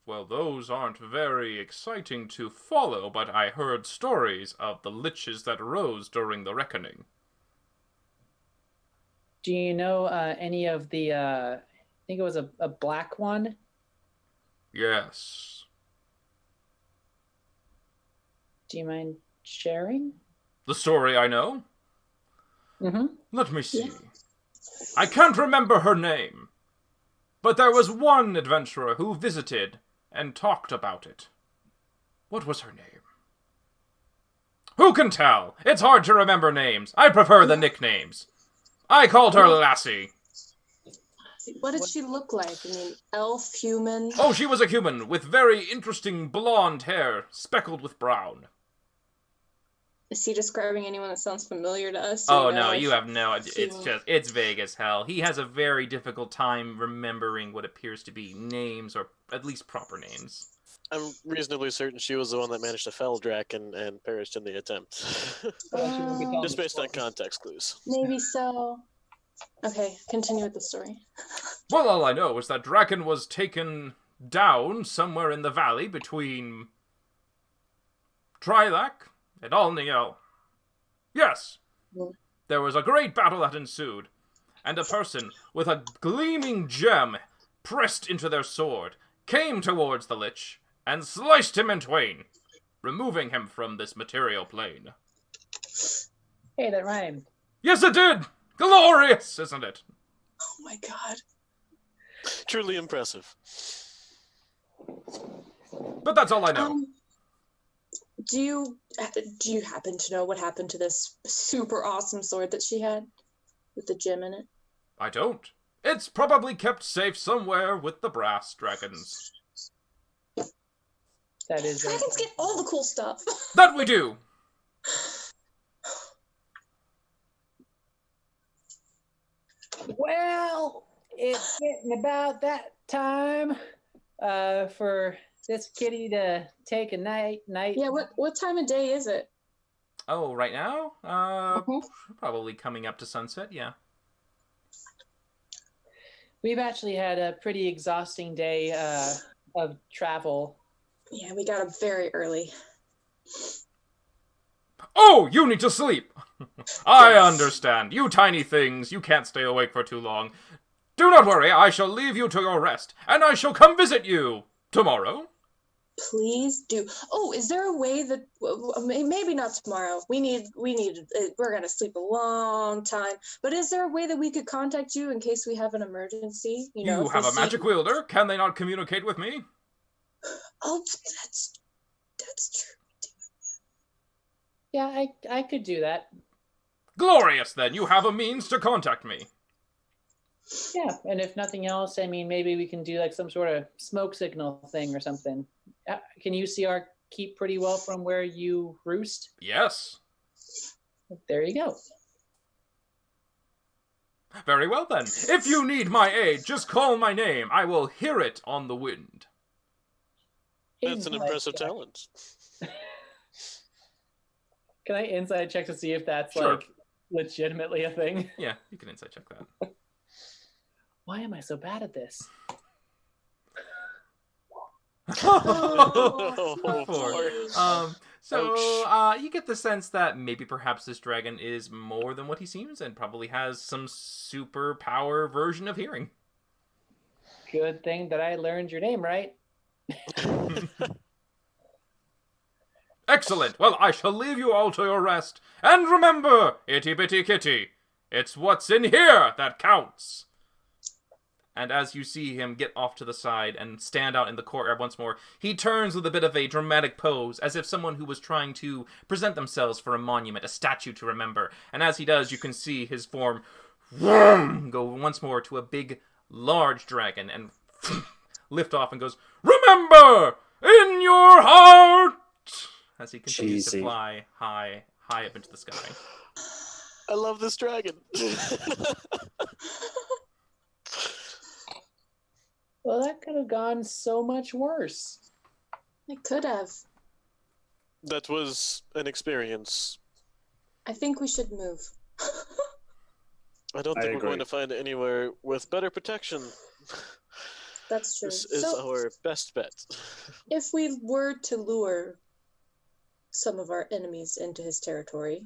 Well, those aren't very exciting to follow, but I heard stories of the liches that rose during the reckoning. Do you know any of the, I think it was a black one? Yes. Do you mind sharing? The story I know? Mm-hmm. Let me see. Yes. I can't remember her name, but there was one adventurer who visited and talked about it. What was her name? Who can tell? It's hard to remember names. I prefer the nicknames. I called her Lassie. What did she look like? I mean, elf, human? Oh, she was a human with very interesting blonde hair, speckled with brown. Is he describing anyone that sounds familiar to us? Oh, no, you have no... human. It's vague as hell. He has a very difficult time remembering what appears to be names, or at least proper names. I'm reasonably certain she was the one that managed to fell Draken and perished in the attempt. Just based on context clues. Maybe so. Okay, continue with the story. Well, all I know is that Draken was taken down somewhere in the valley between Trilak and Olneo. Yes, there was a great battle that ensued, and a person with a gleaming gem pressed into their sword came towards the Lich and sliced him in twain, removing him from this material plane. Hey, that rhymed. Yes, it did! Glorious, isn't it? Oh my god. Truly impressive. But that's all I know. Do you happen to know what happened to this super awesome sword that she had with the gem in it? I don't. It's probably kept safe somewhere with the brass dragons. That is it. Dragons get all the cool stuff. That we do! Well, it's getting about that time for this kitty to take a night. Yeah, what time of day is it? Oh, right now? Probably coming up to sunset, yeah. We've actually had a pretty exhausting day of travel. Yeah, we got up very early. Oh, you need to sleep! I understand. You tiny things, you can't stay awake for too long. Do not worry, I shall leave you to your rest, and I shall come visit you tomorrow. Please do. Oh, is there a way that maybe not tomorrow? We're gonna sleep a long time. But is there a way that we could contact you in case we have an emergency? You if have we a magic see- wielder. Can they not communicate with me? Oh, that's true. Yeah, I could do that. Glorious, then. You have a means to contact me. Yeah, and if nothing else, I mean, maybe we can do like some sort of smoke signal thing or something. Can you see our keep pretty well from where you roost? Yes. There you go. Very well, then. If you need my aid, just call my name. I will hear it on the wind. That's an Inside impressive check. talent. Can I inside check to see if that's Sure. like legitimately a thing? Yeah, you can insight check that. Why am I so bad at this? Oh, Poor. So, Ouch. you get the sense that maybe perhaps this dragon is more than what he seems and probably has some superpower version of hearing. Good thing that I learned your name right. Excellent. Well, I shall leave you all to your rest. And remember, itty bitty kitty, it's what's in here that counts. And as you see him get off to the side and stand out in the courtyard once more, he turns with a bit of a dramatic pose, as if someone who was trying to present themselves for a monument, a statue to remember. And as he does, you can see his form go once more to a big, large dragon and lift off and goes, "Remember, in your heart!" As he continues to Cheesy. fly high up into the sky. I love this dragon. Well, that could have gone so much worse. It could have. That was an experience. I think we should move. I don't I think we're agree. going to find anywhere with better protection. That's true. This is So, our best bet. if we were to lure some of our enemies into his territory,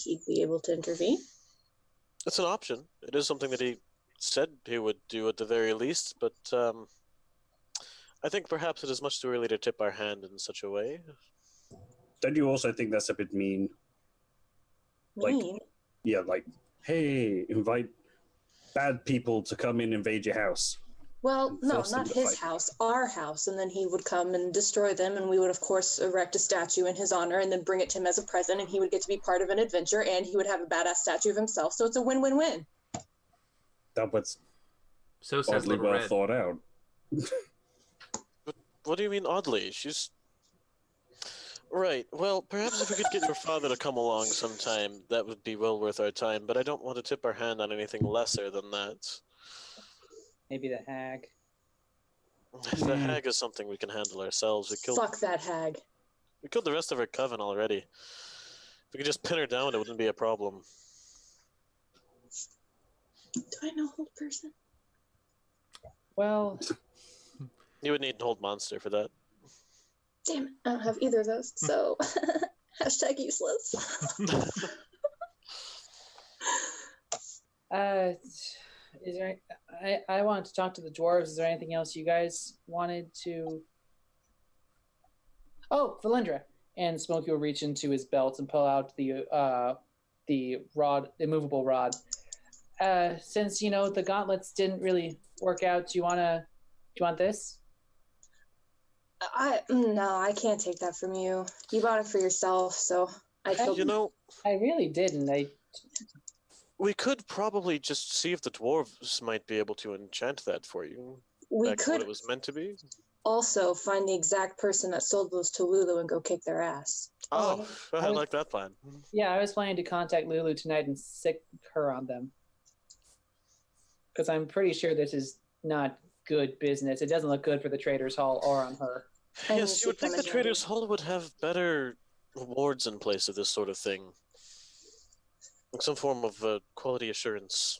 he'd be able to intervene. It's an option. It is something that he said he would do at the very least, but I think perhaps it is much too early to tip our hand in such a way. Don't you also think that's a bit mean? Like- Mean. Yeah, like, hey, invite bad people to come in and invade your house. Well, and no, force them not to his fight. house, our house, and then he would come and destroy them, and we would, of course, erect a statue in his honor and then bring it to him as a present, and he would get to be part of an adventure, and he would have a badass statue of himself, so it's a win-win-win. That was So says oddly Little well Red. thought out. What do you mean oddly? She's... Right, well, perhaps if we could get your father to come along sometime, that would be well worth our time, but I don't want to tip our hand on anything lesser than that. Maybe the hag. The hag is something we can handle ourselves. We Fuck that hag. killed the rest of her coven already. If we could just pin her down, it wouldn't be a problem. Do I know old person? Well, You would need an old monster for that. Damn it, I don't have either of those, so hashtag useless. is there? I wanted to talk to the dwarves. Is there anything else you guys wanted to? Oh, Valindra. And Smokey will reach into his belt and pull out the rod, the immovable rod. Since the gauntlets didn't really work out, do you want this? No, I can't take that from you. You bought it for yourself, so I feel. You know, I really didn't. We could probably just see if the dwarves might be able to enchant that for you. We Back to what could it was meant to be. also find the exact person that sold those to Lulu and go kick their ass. Oh, I I was- like that plan. Yeah, I was planning to contact Lulu tonight and sick her on them. Because I'm pretty sure this is not good business. It doesn't look good for the Traders Hall or on her. And Yes, she you would think come the in Traders' Hall would have better rewards in place of this sort of thing. Like some form of quality assurance.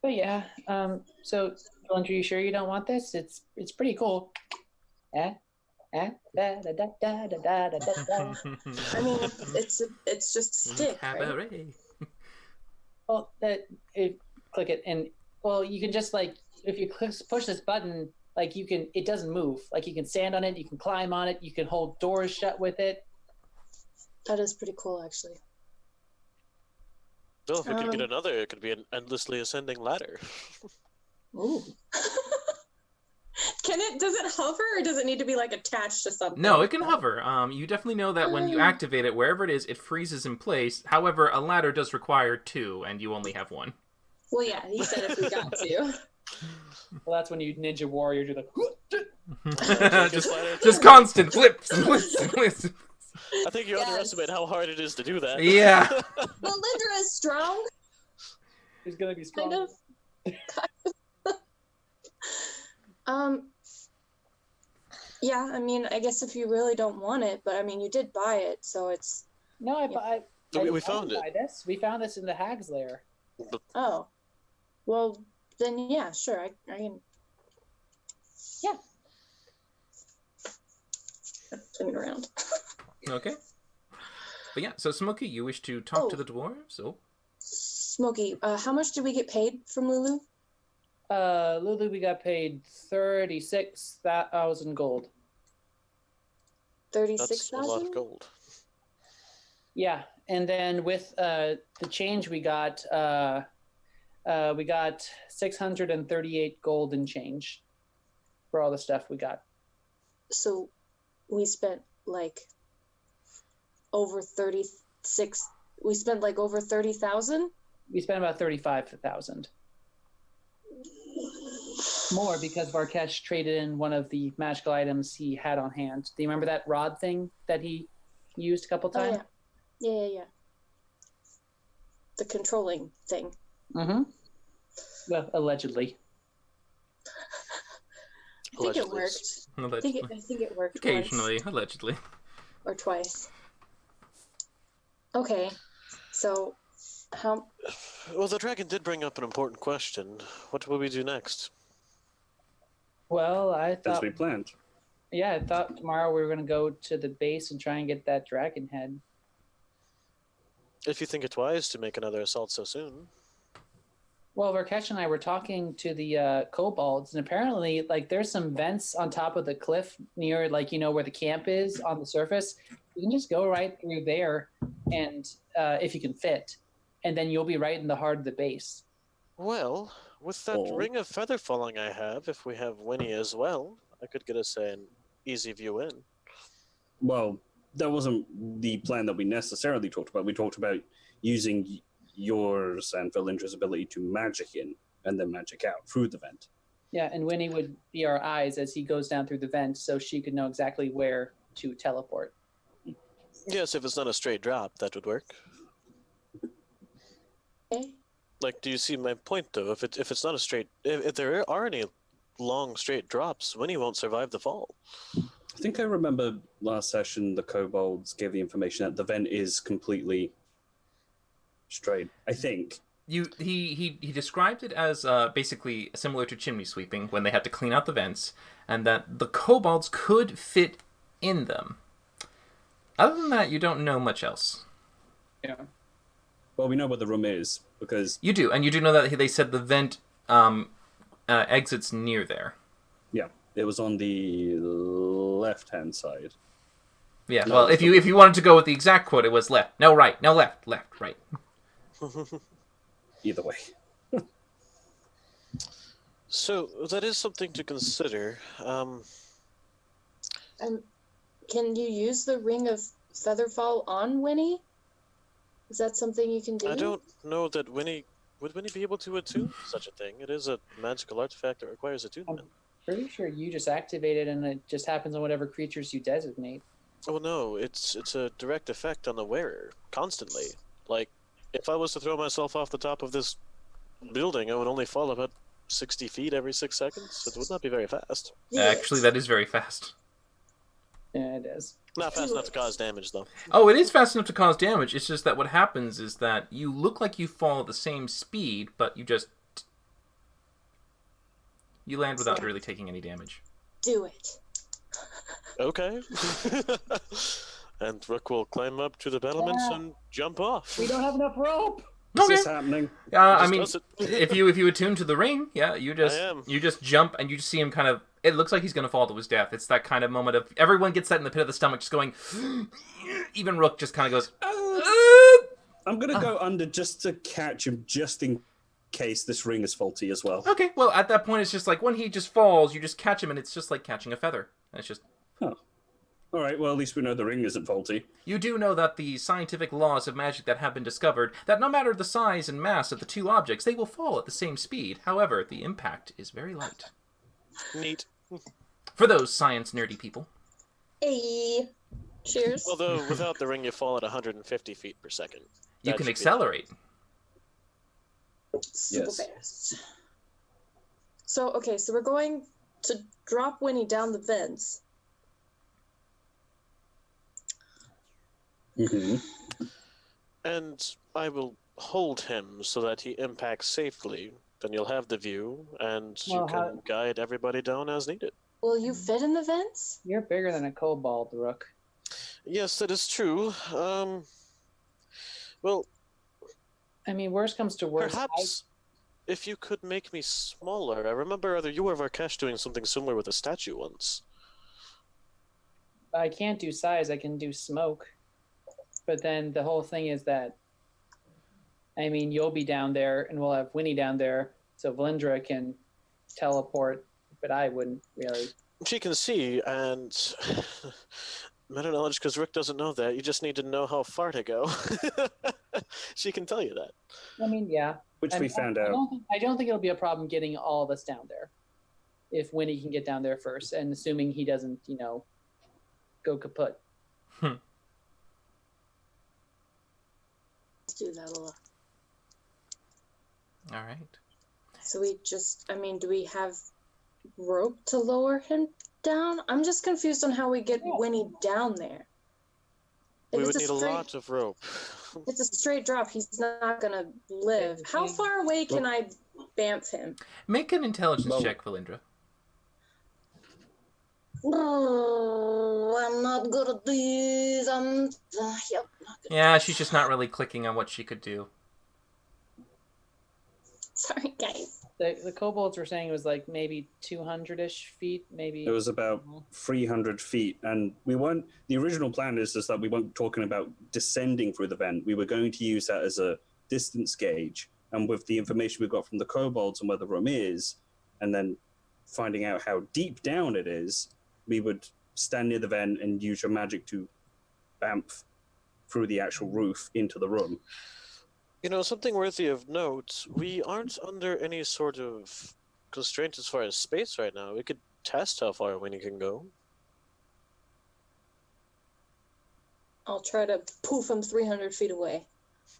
But yeah, so Andrew, you sure you don't want this? It's pretty cool. Da, da, da, da, da, da, da, da, da. I mean, it's just a stick, right? Cabaret. Well, click it, and well, you can just like if you push this button, like you can, it doesn't move. Like you can stand on it, you can climb on it, you can hold doors shut with it. That is pretty cool, actually. Well, if we could get Um, another, it could be an endlessly ascending ladder. Ooh. Does it hover or does it need to be like attached to something? No, it can hover. You definitely know that when you activate it, wherever it is, it freezes in place. However, a ladder does require 2, and you only have 1. Well, yeah, he said if we got to. Well, that's when you Ninja Warrior do the. just constant flips and flips and flips. I think you Yes. underestimate how hard it is to do that. Yeah. Well, Lindra is strong, He's gonna be strong. kind of. Yeah, I mean, I guess if you really don't want it, but I mean, you did buy it, so it's. No, I We found it. This. We found this in the Hag's Lair. Oh. Well, then, yeah, sure. I can. Yeah. Turn it around. Okay. But yeah, so Smokey, you wish to talk to Oh. the dwarves? Oh. Smokey, how much did we get paid from Lulu? Lulu, we got paid 36,000 gold. That's a lot 36,000? of gold. Yeah, and then with the change we got 638 gold in change for all the stuff we got. So we spent like over 36. We spent like over 30,000. We spent about 35,000 more because Varkesh traded in one of the magical items he had on hand. Do you remember that rod thing that he used a couple Oh times? yeah, yeah. The controlling thing. Mm-hmm. Well, allegedly. I think it Allegedly. worked. Allegedly. I think it worked Occasionally, allegedly. once or twice. Okay, so how? Well, the dragon did bring up an important question. What will we do next? Well, I As thought, we planned. yeah, I thought tomorrow we were going to go to the base and try and get that dragon head. If you think it wise to make another assault so soon. Well, Varkesh and I were talking to the kobolds, and apparently, like, there's some vents on top of the cliff near, like, where the camp is on the surface. You can just go right through there, and if you can fit, and then you'll be right in the heart of the base. Well, with that Oh. ring of feather falling I have, if we have Winnie as well, I could get us an easy view in. Well, that wasn't the plan that we necessarily talked about. We talked about using yours and Valindra's ability to magic in and then magic out through the vent. Yeah, and Winnie would be our eyes as he goes down through the vent, so she could know exactly where to teleport. Yes, if it's not a straight drop, that would work. Okay. Like, do you see my point though? If it's not a straight, if there are any long straight drops, Winnie won't survive the fall. I think I remember last session the kobolds gave the information that the vent is completely straight. I think. He described it as basically similar to chimney sweeping when they had to clean out the vents, and that the kobolds could fit in them. Other than that, you don't know much else. Yeah. Well, we know where the room is because You do, and you do know that they said the vent exits near there. it was on the left-hand side. Yeah, No, well, if you wanted to go with the exact quote, it was left, no right, no left, left, right. Either way. So that is something to consider. Can you use the ring of Featherfall on Winnie? Is that something you can do? I don't know that Winnie would Winnie be able to attune such a thing. It is a magical artifact that requires attunement. Pretty sure you just activate it and it just happens on whatever creatures you designate. Oh no, it's a direct effect on the wearer constantly. Like, if I was to throw myself off the top of this building, I would only fall about 60 feet every 6 seconds. It would not be very fast. Actually, that is very fast. Yeah, it is. Not fast enough to cause damage, though. Oh, it is fast enough to cause damage. It's just that what happens is that you look like you fall at the same speed, but you land without really taking any damage. Do it. Okay. And Rook will climb up to the battlements and jump off. We don't have enough rope. Is Okay. this happening? I Just mean, does it. if you attune to the ring, yeah, you just jump and you just see him kind of. It looks like he's gonna fall to his death. It's that kind of moment of everyone gets that in the pit of the stomach, just going. Even Rook just kind of goes. I'm gonna go under just to catch him, just in case this ring is faulty as well. Okay, well at that point it's just like when he just falls, you just catch him, and it's just like catching a feather. It's just. Oh. All right. Well, at least we know the ring isn't faulty. You do know that the scientific laws of magic that have been discovered, that no matter the size and mass of the two objects, they will fall at the same speed. However, the impact is very light. Neat. For those science nerdy people. Hey. Cheers. Although, without the ring, you fall at 150 feet per second. You That can should be- accelerate. Super Yes. fast. So, okay, so we're going to drop Winnie down the vents. Mm-hmm. And I will hold him so that he impacts safely. Then you'll have the view, and you Well, can guide everybody down as needed. Will you fit in the vents? You're bigger than a kobold, Rook. Yes, that is true. Well, I mean, worst comes to worst. perhaps if you could make me smaller. I remember either you or Varkesh doing something similar with a statue once. I can't do size. I can do smoke. But then the whole thing is that, I mean, you'll be down there, and we'll have Winnie down there, so Valindra can teleport, but I wouldn't really. She can see, and meta knowledge, because Rick doesn't know that. You just need to know how far to go. She can tell you that. I mean, yeah. Which we found I out. don't think it'll be a problem getting all of us down there, if Winnie can get down there first, and assuming he doesn't, go kaput. Let's do that, Ola. All right. So do we have rope to lower him down? I'm just confused on how we get Winnie down there. We If would it's need a lot of rope. If it's a straight drop, he's not gonna live. How far away can I bamf him? Make an intelligence Well- check, Valindra. Oh, I'm not good at these. Yep. Not good. Yeah, she's just not really clicking on what she could do. Sorry, guys. The kobolds were saying it was like maybe 200-ish feet, maybe. It was about 300 feet, and we weren't. The original plan is that we weren't talking about descending through the vent. We were going to use that as a distance gauge, and with the information we got from the kobolds and where the room is, and then finding out how deep down it is, we would stand near the vent and use your magic to bamf through the actual roof into the room. Something worthy of note, we aren't under any sort of constraint as far as space right now. We could test how far Winnie can go. I'll try to poof him 300 feet away.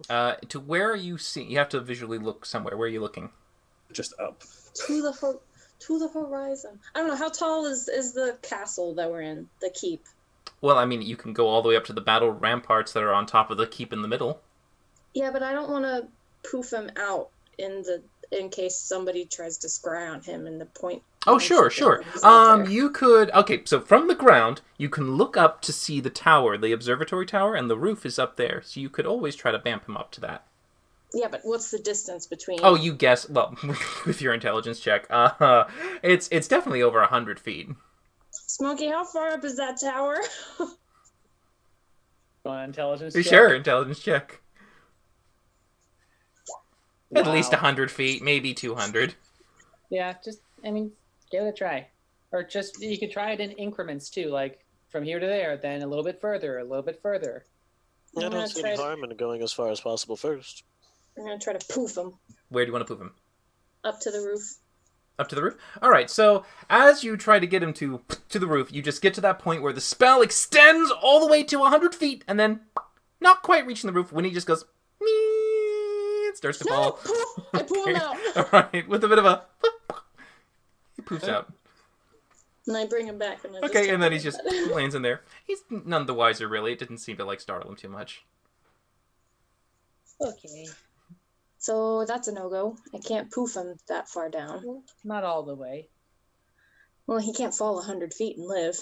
To where are you seeing? You have to visually look somewhere. Where are you looking? Just up. To the horizon. I don't know, how tall is the castle that we're in, the keep? Well, I mean, you can go all the way up to the battle ramparts that are on top of the keep in the middle. Yeah, but I don't want to poof him out in case somebody tries to scry on him in the point. Oh, sure. You could. Okay, so from the ground, you can look up to see the tower, the observatory tower, and the roof is up there. So you could always try to bamf him up to that. Yeah, but what's the distance between? Oh, you guess. Well, with your intelligence check, it's definitely over 100 feet. Smokey, how far up is that tower? Going intelligence. Sure, intelligence check. At Wow. least 100 feet, maybe 200. Yeah, give it a try. Or just, you could try it in increments too, like from here to there, then a little bit further, a little bit further. I I'm don't gonna see any try. harm in going as far as possible first. I'm gonna try to poof him Where do you want to poof him? up to the roof. Up to the roof? Alright, so as you try to get him to the roof, you just get to that point where the spell extends all the way to 100 feet, and then, not quite reaching the roof, Winnie just goes, me, and starts to No, fall. poof! I pull him out, Alright, with a bit of a, he poofs out. and I bring him back. And I just Okay, take and then him he just inside. lands in there. He's none the wiser, really. It didn't seem to, startle him too much. Okay. So that's a no-go. I can't poof him that far down. Not all the way. Well, he can't fall 100 feet and live.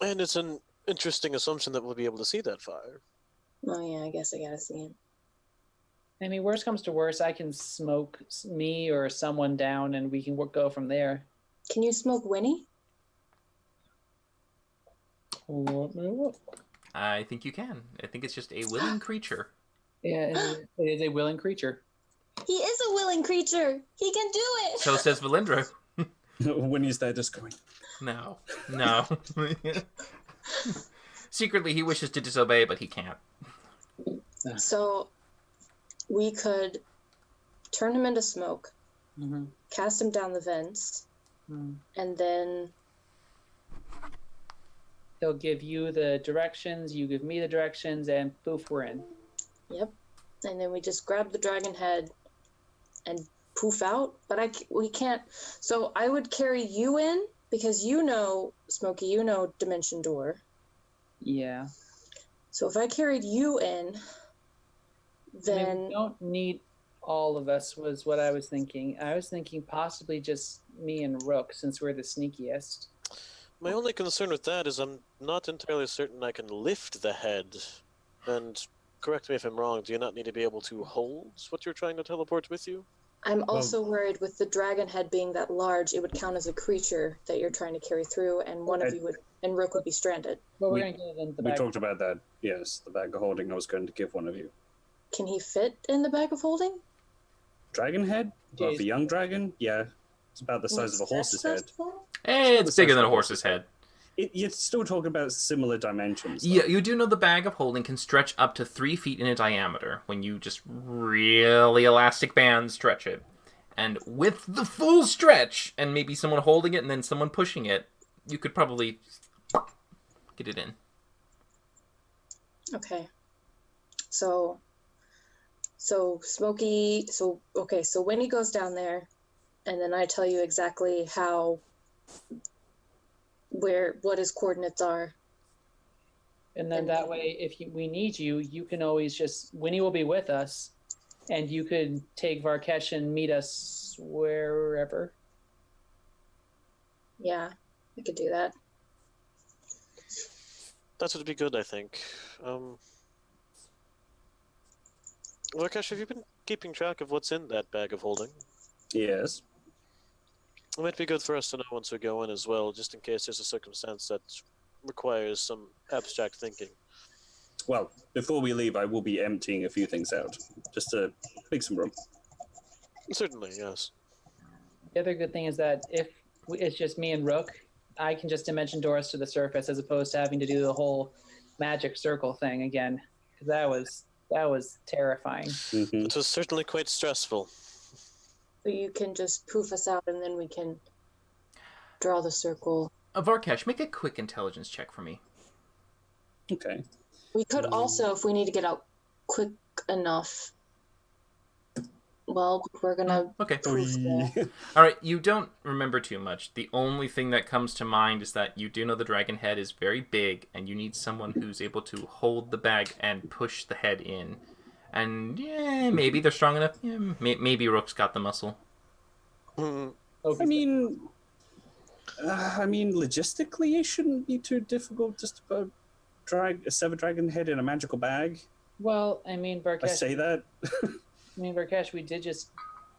And it's an interesting assumption that we'll be able to see that far. Oh yeah, I guess I gotta see him. I mean, worst comes to worst, I can smoke me or someone down, and we can go from there. Can you smoke Winnie? I think you can. I think it's just a willing creature. Yeah, it is a willing creature. He is a willing creature. He can do it. So says Valindra. Winnie's there just going, No. Secretly, he wishes to disobey, but he can't. So we could turn him into smoke, Mm-hmm. cast him down the vents, and then He'll give you the directions, you give me the directions, and poof, we're in. and then we just grab the dragon head and poof out. But we can't. So I would carry you in because you know, Smokey, you know Dimension Door. Yeah. So if I carried you in, I mean, then we don't need all of us, was what I was thinking. I was thinking possibly just me and Rook, since we're the sneakiest. My only concern with that is I'm not entirely certain I can lift the head. And correct me if I'm wrong, do you not need to be able to hold what you're trying to teleport with you? I'm also worried with the dragon head being that large, it would count as a creature that you're trying to carry through, and one of you would, and Rook would be stranded. But we're We- going to get it in the we back. talked about that. Yes, the bag of holding I was going to give one of you. Can he fit in the bag of holding? Dragon head? Well, Jeez. the young dragon? Yeah. It's about the size of a horse's head. It's bigger than a horse's head. You're still talking about similar dimensions. though. Yeah, you do know the bag of holding can stretch up to 3 feet in a diameter when you just really elastic band stretch it. And with the full stretch, and maybe someone holding it and then someone pushing it, you could probably get it in. Okay. So Smokey, so Winnie goes down there, and then I tell you exactly what his coordinates are. And then that way, if we need you, you can always just, Winnie will be with us, and you could take Varkesh and meet us wherever. Yeah, I could do that. That would be good, I think. Rakesh, have you been keeping track of what's in that bag of holding? Yes. It might be good for us to know once we go in as well, just in case there's a circumstance that requires some abstract thinking. Well, before we leave, I will be emptying a few things out, just to make some room. Certainly, yes. The other good thing is that if it's just me and Rook, I can just dimension door us to the surface as opposed to having to do the whole magic circle thing again. 'Cause that was terrifying. Mhm. It was certainly quite stressful. So you can just poof us out, and then we can draw the circle. Varkesh, make a quick intelligence check for me. Okay. We could also, if we need to get out quick enough. Well, we're gonna Okay. poof the Alright, you don't remember too much. The only thing that comes to mind is that you do know the dragon head is very big, and you need someone who's able to hold the bag and push the head in. And, yeah, maybe they're strong enough. Yeah, maybe Rook's got the muscle. Hmm. Okay. I mean, logistically, it shouldn't be too difficult just to put a severed dragon head in a magical bag. Well, I mean, I Varkesh, say that. Varkesh, we did just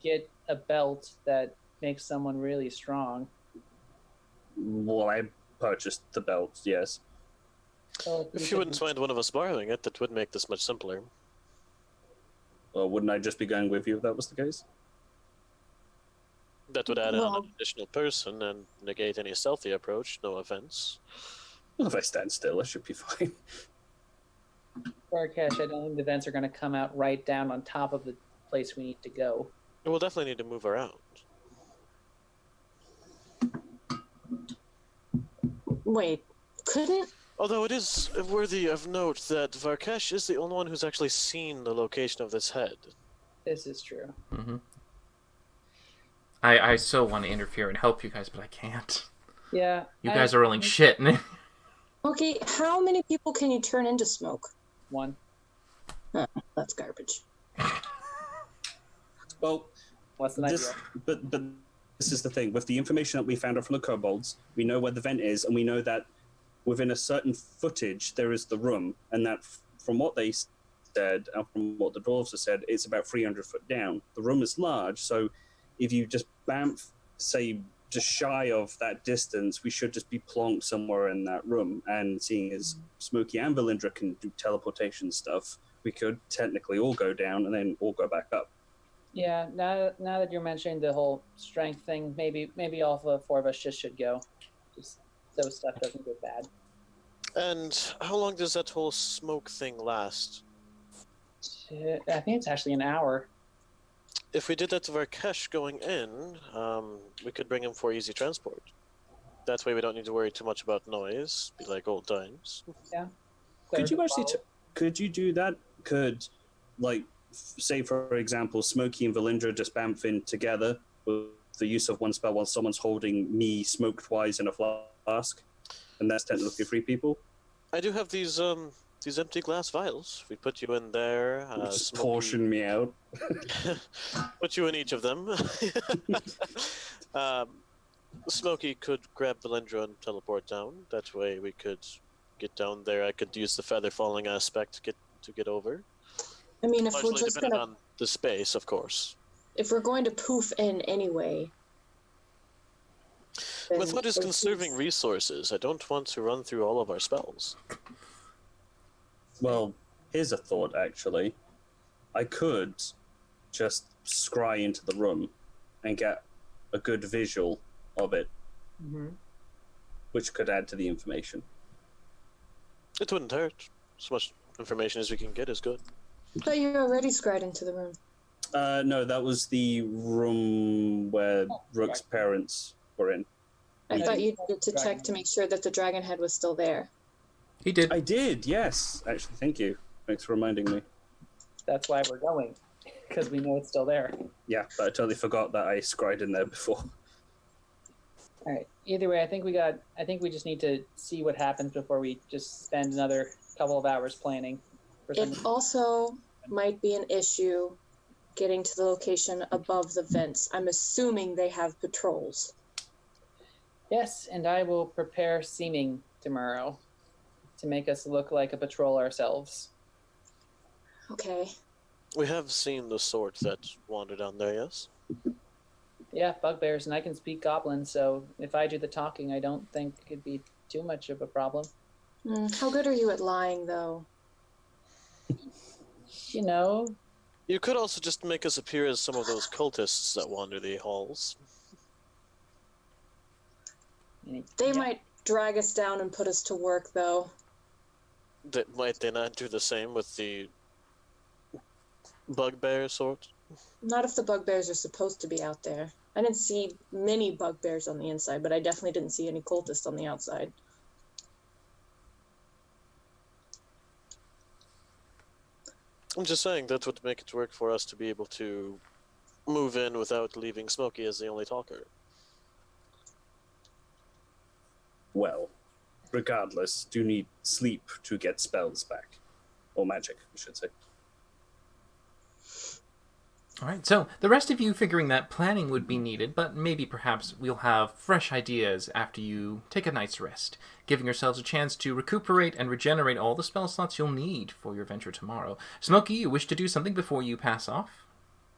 get a belt that makes someone really strong. Well, I purchased the belt, yes. So If you wouldn't mind one of us borrowing it, that would make this much simpler. Well, wouldn't I just be going with you if that was the case? That would add on Well- an additional person and negate any stealthy approach, no offense. Well, if I stand still, I should be fine. Barkesh, I don't think the vents are going to come out right down on top of the place we need to go. We'll definitely need to move around. Wait, couldn't? Although it is worthy of note that Varkesh is the only one who's actually seen the location of this head. This is true. Mm-hmm. I so want to interfere and help you guys, but I can't. Yeah. You guys are rolling shit. Okay, how many people can you turn into smoke? One. Huh, that's garbage. Well, What's the idea? but this is the thing. With the information that we found out from the kobolds, we know where the vent is, and we know that within a certain footage there is the room, and that from what they said and from what the dwarves have said, it's about 300 foot down. The room is large, so if you just bamf, say, just shy of that distance, we should just be plonked somewhere in that room. And seeing as Smokey and Valindra can do teleportation stuff, we could technically all go down and then all go back up. Yeah, now that you're mentioning the whole strength thing, maybe all the four of us just should go. Just so stuff doesn't get bad. And how long does that whole smoke thing last? I think it's actually an hour. If we did that to Varkesh going in, we could bring him for easy transport. That way we don't need to worry too much about noise, be like old times. Yeah. Could you actually could you do that? Could, like, say for example, Smokey and Valindra just bamf in together with the use of one spell while someone's holding me smoke-wise in a flask, and that's technically 3 people. I do have these empty glass vials. We put you in there. Just portion me out. Put you in each of them. Smokey could grab Valindra and teleport down. That way we could get down there. I could use the feather falling aspect to get over. I mean, if Largely we're just dependent gonna, on the space, of course. if we're going to poof in anyway. With what is conserving resources, I don't want to run through all of our spells. Well, here's a thought, actually. I could just scry into the room and get a good visual of it, Mm-hmm. which could add to the information. It wouldn't hurt. As much information as we can get is good. I thought you already scried into the room. No, that was the room where Rook's parents were in. I Yeah, thought you you needed to check to make sure that the dragon head was still there. He did. I did, yes. Actually, thank you. Thanks for reminding me. That's why we're going, because we know it's still there. Yeah, but I totally forgot that I scried in there before. All right. Either way, I think we just need to see what happens before we just spend another couple of hours planning. For It also might be an issue getting to the location above the vents. I'm assuming they have patrols. Yes, and I will prepare seeming tomorrow to make us look like a patrol ourselves. Okay. We have seen the sort that wander down there, yes? Yeah, bugbears, and I can speak goblin, so if I do the talking, I don't think it'd be too much of a problem. How good are you at lying, though? You know, You could also just make us appear as some of those cultists that wander the halls. They yeah. might drag us down and put us to work, though. Might they not do the same with the bugbear sort? Not if the bugbears are supposed to be out there. I didn't see many bugbears on the inside, but I definitely didn't see any cultists on the outside. I'm just saying that would make it work for us to be able to move in without leaving Smokey as the only talker. Well, regardless, do need sleep to get spells back. Or magic, I should say. All right, so the rest of you figuring that planning would be needed, but maybe perhaps we'll have fresh ideas after you take a night's rest, giving yourselves a chance to recuperate and regenerate all the spell slots you'll need for your venture tomorrow. Smokey, you wish to do something before you pass off?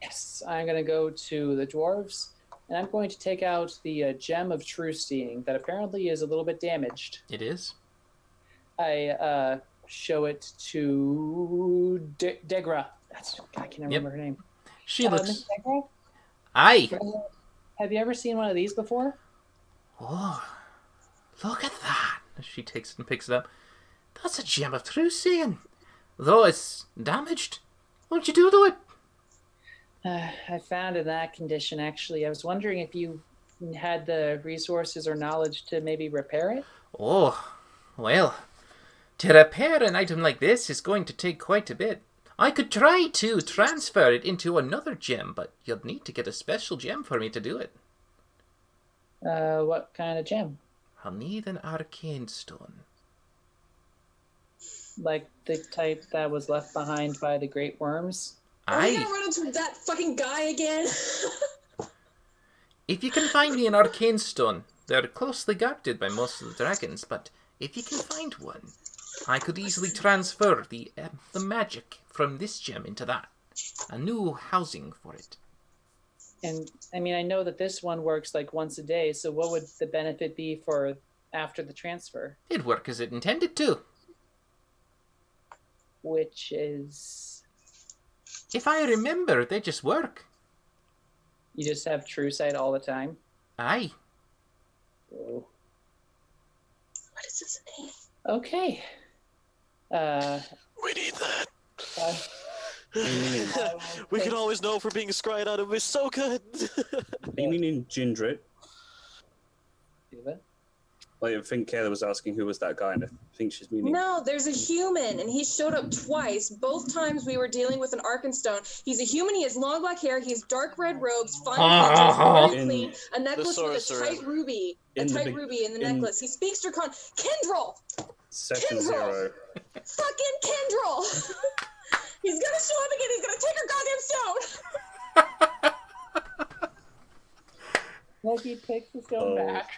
Yes, I'm going to go to the dwarves, and I'm going to take out the Gem of True Seeing that apparently is a little bit damaged. It is. I show it to Degra. I can't remember her name. She looks... Miss Degra? Aye! Have you ever seen one of these before? Oh, look at that! She takes it and picks it up. That's a Gem of True Seeing. though it's damaged. What'd you do to it? I found in that condition, actually. I was wondering if you had the resources or knowledge to maybe repair it? Oh, well, to repair an item like this is going to take quite a bit. I could try to transfer it into another gem, but you'll need to get a special gem for me to do it. What kind of gem? I'll need an arcane stone. Like the type that was left behind by the great worms? Are we Aye. gonna run into that fucking guy again? If you can find me an arcane stone, they're closely guarded by most of the dragons, but if you can find one, I could easily transfer the magic from this gem into that. A new housing for it. And I mean, I know that this one works like once a day, so what would the benefit be for after the transfer? It'd work as it intended to. Which is. If I remember, they just work. You just have true sight all the time? Aye. Oh. What is his name? Okay. We need that. Uh, We can always know if we're being scryed out. It was so good. Are you meaning Gindrit? do that. Like, I think Kayla was asking who was that guy, and I think she's meaning. No, there's a human, and he showed up twice. Both times we were dealing with an Arkenstone. He's a human. He has long black hair. He has dark red robes, fine features, very In- clean, a necklace with a sorcerer. tight ruby, In the big- ruby in the in- necklace. He speaks Dracon. Kendrel, Session Kindle! 0. fucking Kendrel. He's gonna show up again. He's gonna take our goddamn stone. Loki takes the stone Oh. back.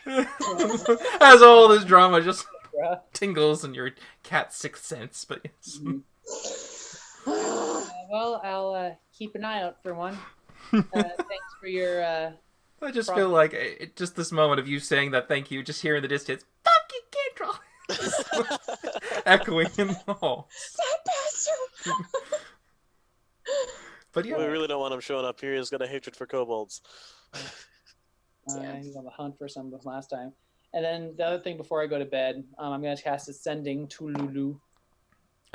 As all this drama just Bruh. tingles in your cat's sixth sense, but yes. Well, I'll keep an eye out for one. Thanks for your. I just feel like just this moment of you saying that thank you, just hearing the distance, fucking Kendra, echoing in the hall. That bastard. But We yeah, really don't want him showing up here. He's got a hatred for kobolds. He's on the hunt for some last time. And then the other thing before I go to bed, I'm going to cast Ascending to Lulu.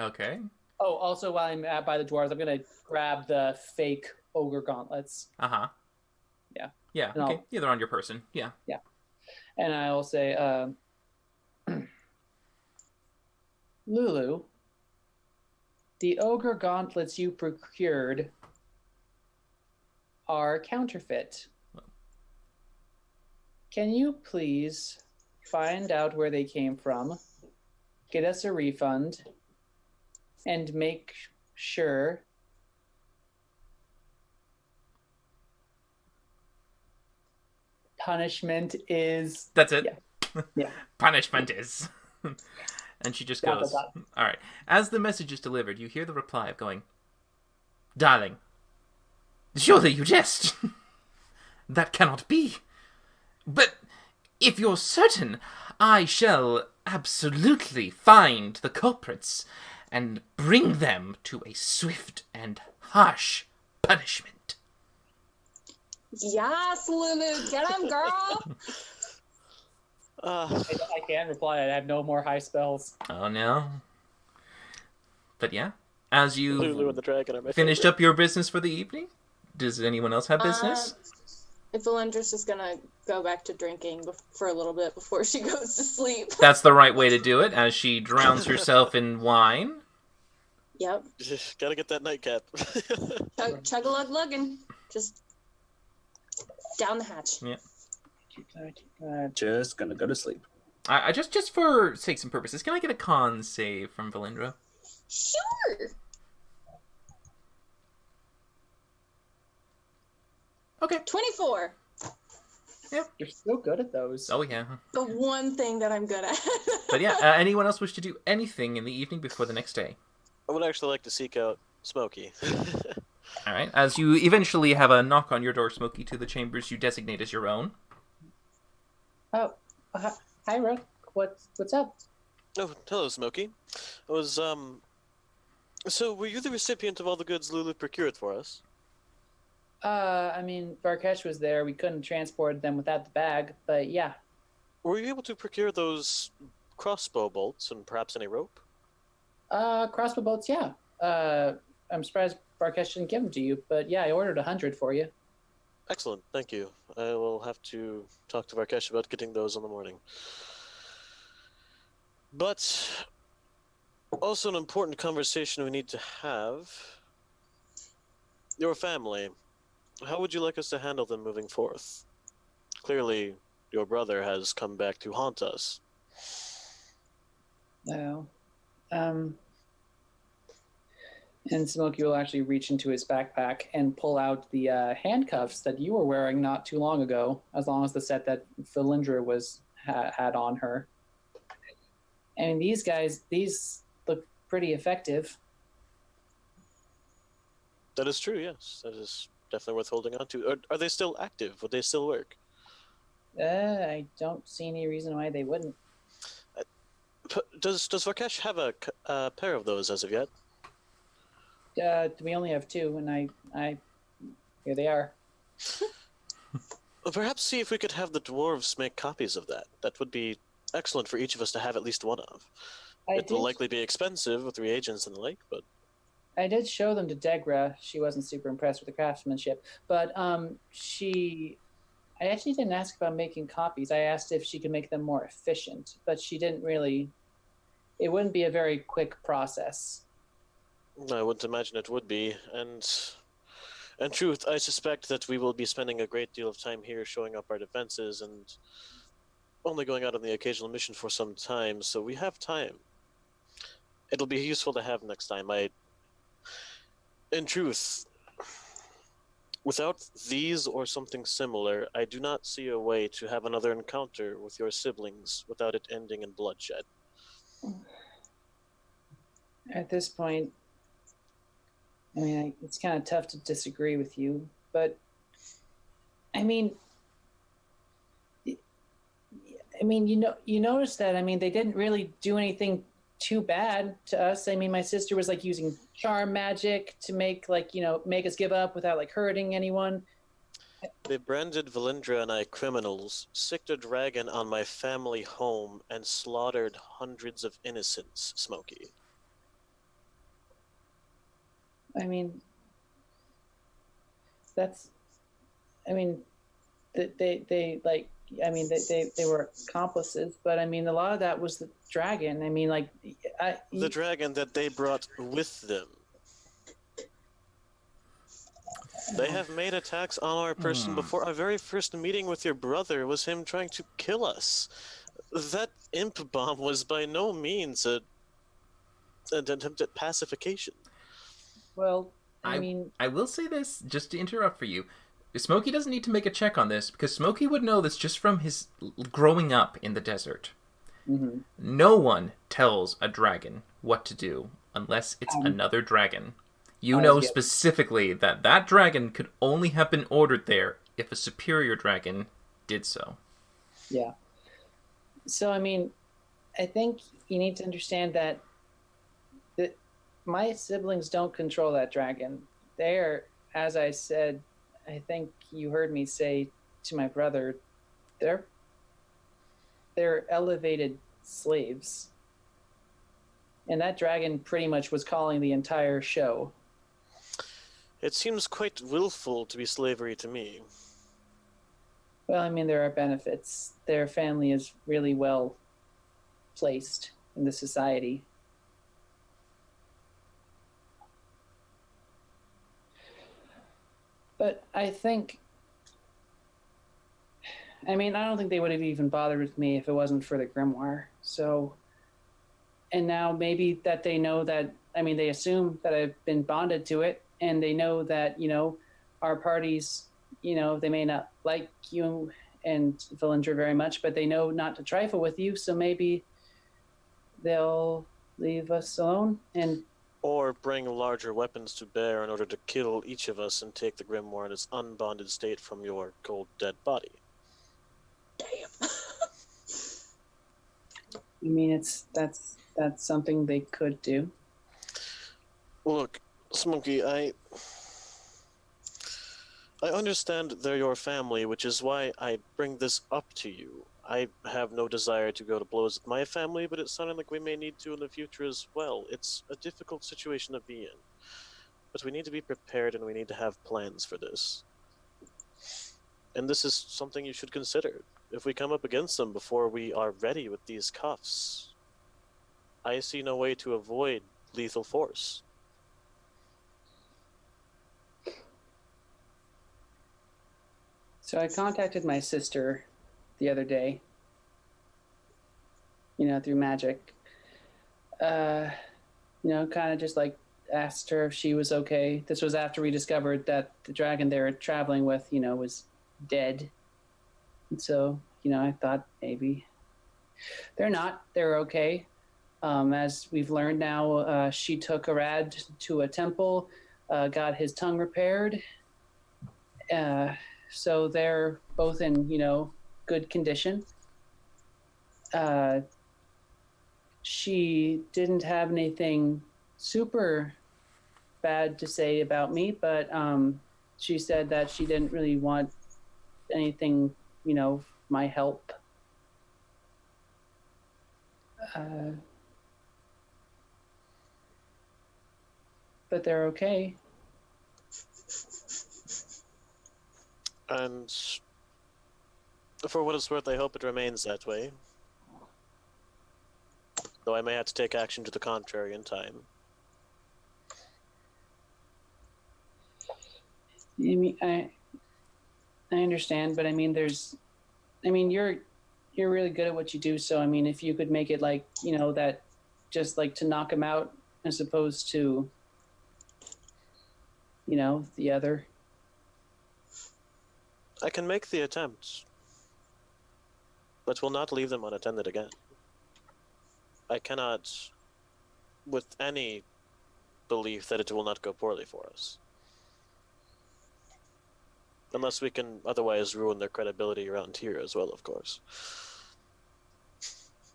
okay, Oh, also while I'm by the dwarves, I'm going to grab the fake ogre gauntlets. yeah, And okay, I'll- yeah, they're on your person, yeah. And I will say, Lulu, the ogre gauntlets you procured are counterfeit. Can you please find out where they came from, get us a refund, and make sure punishment is That's it. Yeah. Punishment is. And she just Dot, goes, dot, all right. As the message is delivered, you hear the reply of going, darling, surely you jest. That cannot be. But if you're certain, I shall absolutely find the culprits and bring them to a swift and harsh punishment. Yes, Lulu, get him, girl. I can't reply. I have no more high spells. Oh no. But yeah, as Lulu you and the dragon are my finished favorite. up your business for the evening, does anyone else have business? If Valendris is gonna go back to drinking for a little bit before she goes to sleep. That's the right way to do it, as she drowns herself in wine. Yep. Gotta get that nightcap. Chug a lug lugging. Just down the hatch. Just gonna go to sleep. I just for sakes and purposes, can I get a con save from Valindra? Sure. Okay. 24. You're so good at those. Oh yeah. The one thing that I'm good at. But yeah, anyone else wish to do anything in the evening before the next day? I would actually like to seek out Smokey. All right. As you eventually have a knock on your door, Smokey, to the chambers you designate as your own. Oh, hi, Rook. What's up? Oh, hello, Smokey. I was, So, were you the recipient of all the goods Lulu procured for us? I mean, Varkesh was there. We couldn't transport them without the bag, but yeah. Were you able to procure those crossbow bolts and perhaps any rope? Crossbow bolts, yeah. I'm surprised Barkesh didn't give them to you, but yeah, I ordered 100 for you. Excellent, thank you. I will have to talk to Varkesh about getting those in the morning. But also an important conversation we need to have. Your family. How would you like us to handle them moving forth? Clearly, your brother has come back to haunt us. No. And Smokey will actually reach into his backpack and pull out the handcuffs that you were wearing not too long ago, as long as the set that Philindra had on her. And these look pretty effective. That is true, yes. That is definitely worth holding on to. Are they still active? Would they still work? I don't see any reason why they wouldn't. Does Varkesh have a pair of those as of yet? We only have 2, and I here they are. Well, perhaps see if we could have the dwarves make copies of that. That would be excellent for each of us to have at least one of. It will likely be expensive with reagents and the like, but I did show them to Degra. She wasn't super impressed with the craftsmanship, but I actually didn't ask about making copies. I asked if she could make them more efficient, but she didn't really. It wouldn't be a very quick process. I wouldn't imagine it would be. And in truth, I suspect that we will be spending a great deal of time here showing up our defenses and only going out on the occasional mission for some time, so we have time. It'll be useful to have next time. In truth, without these or something similar, I do not see a way to have another encounter with your siblings without it ending in bloodshed. At this point, I mean, it's kind of tough to disagree with you, but I mean, you notice that. I mean, they didn't really do anything too bad to us. I mean, my sister was like using charm magic to make us give up without like hurting anyone. They branded Valindra and I criminals, sicked a dragon on my family home, and slaughtered hundreds of innocents, Smokey. I mean, they were accomplices, but I mean, a lot of that was the dragon. I mean, the dragon that they brought with them. They have made attacks on our person before. Our very first meeting with your brother was him trying to kill us. That imp bomb was by no means an attempt at pacification. Well, I will say this, just to interrupt for you. Smokey doesn't need to make a check on this, because Smokey would know this just from his growing up in the desert. Mm-hmm. No one tells a dragon what to do, unless it's another dragon. You know specifically that dragon could only have been ordered there if a superior dragon did so. Yeah. So, I mean, I think you need to understand that my siblings don't control that dragon. They're, as I said, I think you heard me say to my brother, they're elevated slaves. And that dragon pretty much was calling the entire show. It seems quite willful to be slavery to me. Well, I mean, there are benefits. Their family is really well placed in the society. But I don't think they would have even bothered with me if it wasn't for the grimoire. So, and now maybe that they know that, I mean, they assume that I've been bonded to it, and they know that, our parties, they may not like you and Valindra very much, but they know not to trifle with you, so maybe they'll leave us alone and... Or bring larger weapons to bear in order to kill each of us and take the grimoire in its unbonded state from your cold, dead body. Damn. I mean, that's something they could do. Look, Smokey, I understand they're your family, which is why I bring this up to you. I have no desire to go to blows with my family, but it's sounding like we may need to in the future as well. It's a difficult situation to be in. But we need to be prepared and we need to have plans for this. And this is something you should consider. If we come up against them before we are ready with these cuffs, I see no way to avoid lethal force. So I contacted my sister the other day, through magic. Kind of just like asked her if she was okay. This was after we discovered that the dragon they were traveling with, was dead. And so, I thought maybe they're not. They're okay. As we've learned now, she took Arad to a temple, got his tongue repaired. So they're both in, good condition. She didn't have anything super bad to say about me, but she said that she didn't really want anything, my help. But they're okay. And for what it's worth, I hope it remains that way. Though I may have to take action to the contrary in time. I understand, but you're really good at what you do. So if you could make it like that, just like to knock him out as opposed to the other. I can make the attempt, but will not leave them unattended again. I cannot, with any belief that it will not go poorly for us. Unless we can otherwise ruin their credibility around here as well, of course.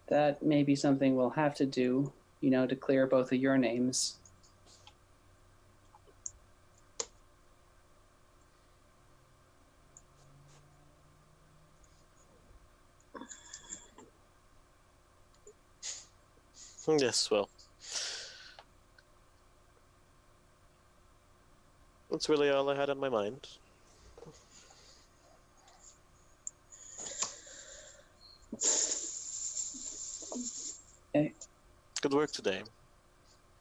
That may be something we'll have to do, to clear both of your names. Yes, well. That's really all I had on my mind. Okay. Good work today.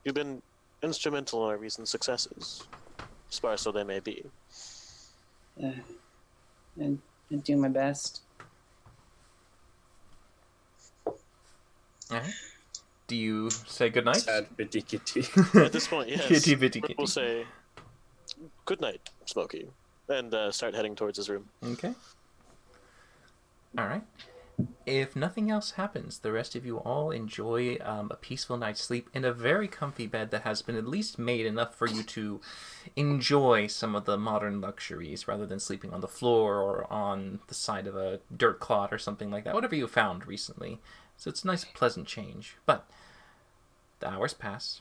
You've been instrumental in our recent successes, sparse though they may be. And do my best. All right. Do you say goodnight? Sad bitty kitty. At this point, yes. Kitty bitty kitty. We'll say good night, Smokey, and start heading towards his room. Okay. All right. If nothing else happens, the rest of you all enjoy a peaceful night's sleep in a very comfy bed that has been at least made enough for you to enjoy some of the modern luxuries rather than sleeping on the floor or on the side of a dirt clod or something like that, whatever you found recently. So it's a nice, pleasant change. But the hours pass,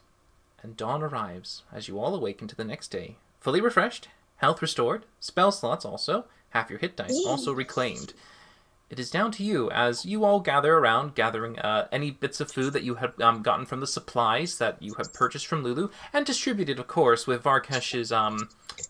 and dawn arrives as you all awaken to the next day, fully refreshed, health restored, spell slots also, half your hit dice also reclaimed. It is down to you as you all gather around, gathering any bits of food that you have gotten from the supplies that you have purchased from Lulu, and distributed, of course, with Varkesh's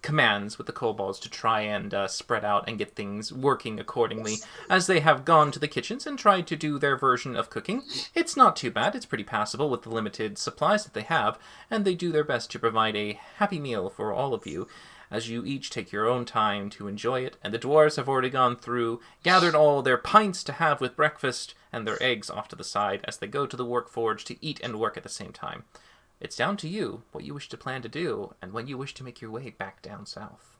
commands with the kobolds to try and spread out and get things working accordingly as they have gone to the kitchens and tried to do their version of cooking. It's not too bad. It's pretty passable with the limited supplies that they have, and they do their best to provide a happy meal for all of you, as you each take your own time to enjoy it, and the dwarves have already gone through, gathered all their pints to have with breakfast, and their eggs off to the side as they go to the work forge to eat and work at the same time. It's down to you what you wish to plan to do, and when you wish to make your way back down south.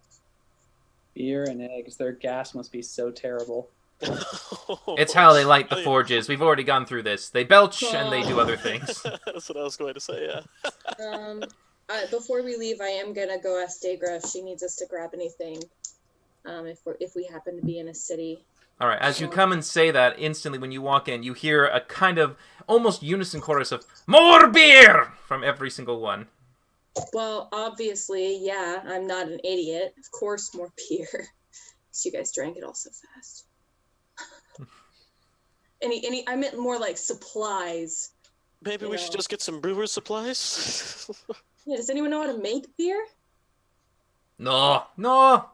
Beer and eggs, their gas must be so terrible. It's how they light the forges. We've already gone through this. They belch and they do other things. That's what I was going to say, yeah. Before we leave, I am gonna go ask Dagra if she needs us to grab anything. If we happen to be in a city. All right. As you come and say that, instantly when you walk in, you hear a kind of almost unison chorus of "More beer!" from every single one. Well, obviously, yeah. I'm not an idiot. Of course, more beer. So you guys drank it all so fast. Any? I meant more like supplies. Maybe we should just get some brewer's supplies. Yeah, does anyone know how to make beer? No. Know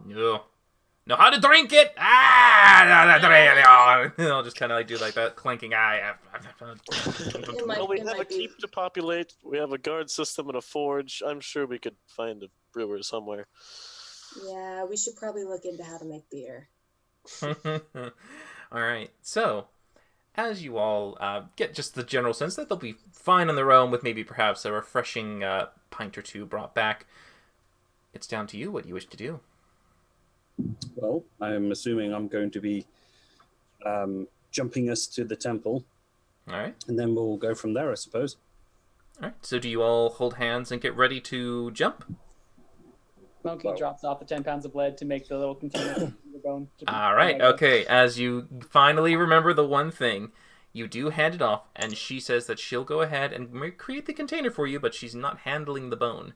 how to drink it. I'll just kind of like do like that clanking eye. Well, we It have a might be. keep to populate. We have a guard system and a forge. I'm sure we could find a brewer somewhere. Yeah, we should probably look into how to make beer. All right. So, as you all get just the general sense that they'll be fine on their own with maybe perhaps a refreshing pint or two brought back, it's down to you what you wish to do. Well, I'm assuming I'm going to be jumping us to the temple, All right. and then we'll go from there, I suppose. All right. So, do you all hold hands and get ready to jump? Smokey Well- drops off the 10 pounds of lead to make the little container for the bone. All right. Okay. As you finally remember the one thing, you do hand it off, and she says that she'll go ahead and create the container for you, but she's not handling the bone.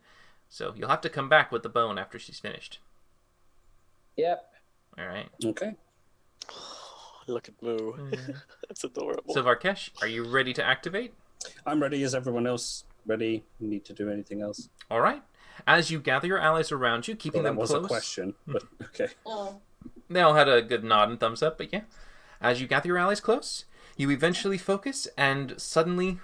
So you'll have to come back with the bone after she's finished. Yep. All right. Okay. Look at Moo. That's adorable. So Varkesh, are you ready to activate? I'm ready. Is everyone else ready? Need to do anything else? All right. As you gather your allies around you, keeping Well, that them was close. a question, but okay. Oh. They all had a good nod and thumbs up, but yeah. As you gather your allies close, you eventually focus and suddenly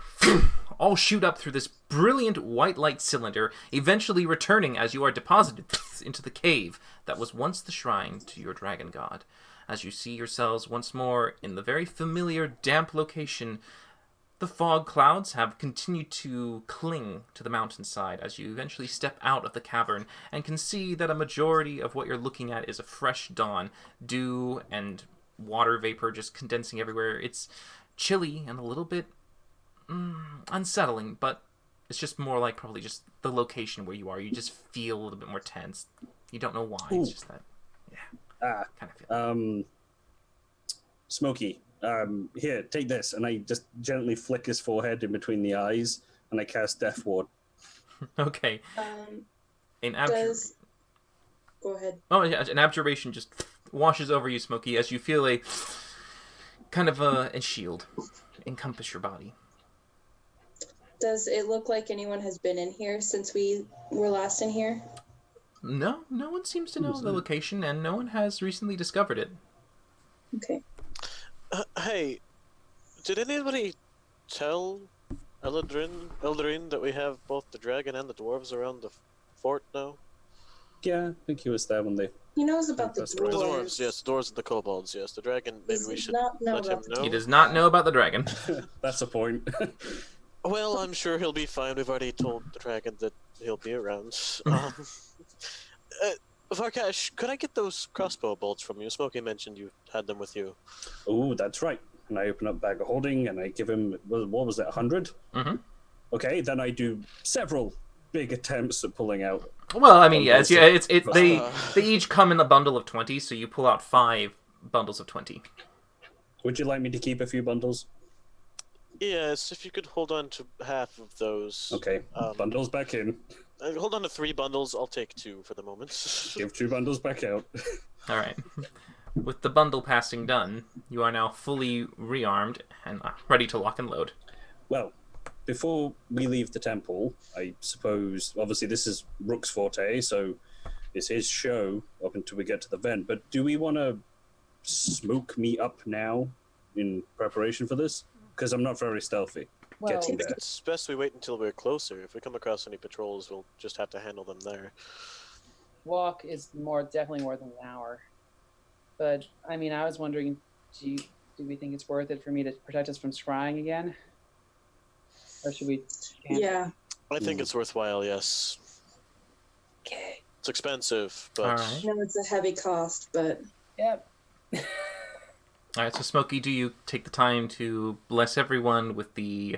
all shoot up through this brilliant white light cylinder, eventually returning as you are deposited into the cave that was once the shrine to your dragon god. As you see yourselves once more in the very familiar damp location, the fog clouds have continued to cling to the mountainside as you eventually step out of the cavern and can see that a majority of what you're looking at is a fresh dawn, dew and water vapor just condensing everywhere. It's chilly and a little bit unsettling, but it's just more like probably just the location where you are. You just feel a little bit more tense. You don't know why. It's just that, kind of feeling. Smoky, here, take this. And I just gently flick his forehead in between the eyes, and I cast Death Ward. Okay. An Does... Go ahead. Oh yeah, an abjuration just washes over you, Smokey, as you feel a kind of a shield encompass your body. Does it look like anyone has been in here since we were last in here? No one seems to know the location, and no one has recently discovered it. Okay. Hey, did anybody tell Eldarin that we have both the dragon and the dwarves around the fort now? Yeah, I think he was there when they... He knows about the That's right. The dwarves. dwarves, yes, the dwarves and the kobolds, yes. The dragon, maybe Does we he should not know let him about the know. He does not know about the dragon. That's a point. Well, I'm sure he'll be fine. We've already told the dragon that he'll be around. Varkesh, could I get those crossbow bolts from you? Smokey mentioned you had them with you. Oh, that's right. And I open up bag of holding, and I give him, what was it, 100? Mm-hmm. Okay, then I do several big attempts at pulling out. Well, I mean, yeah, Bundles they each come in a bundle of 20, so you pull out 5 bundles of 20. Would you like me to keep a few bundles? Yes, if you could hold on to half of those. Okay, bundles back in. Hold on to 3 bundles. I'll take 2 for the moment. Give 2 bundles back out. All right. With the bundle passing done, you are now fully rearmed and ready to lock and load. Well, before we leave the temple, I suppose, obviously this is Rook's forte, so it's his show up until we get to the vent, but do we want to smoke me up now in preparation for this? Because I'm not very stealthy. Well, Getting there. It's best we wait until we're closer. If we come across any patrols, we'll just have to handle them there. walk is definitely more than an hour. But I mean, I was wondering, do we think it's worth it for me to protect us from scrying again, or should we? Yeah. I think it's worthwhile. Yes. Okay. It's expensive, but All right. No, it's a heavy cost, but Yep. All right, so Smokey, do you take the time to bless everyone with the...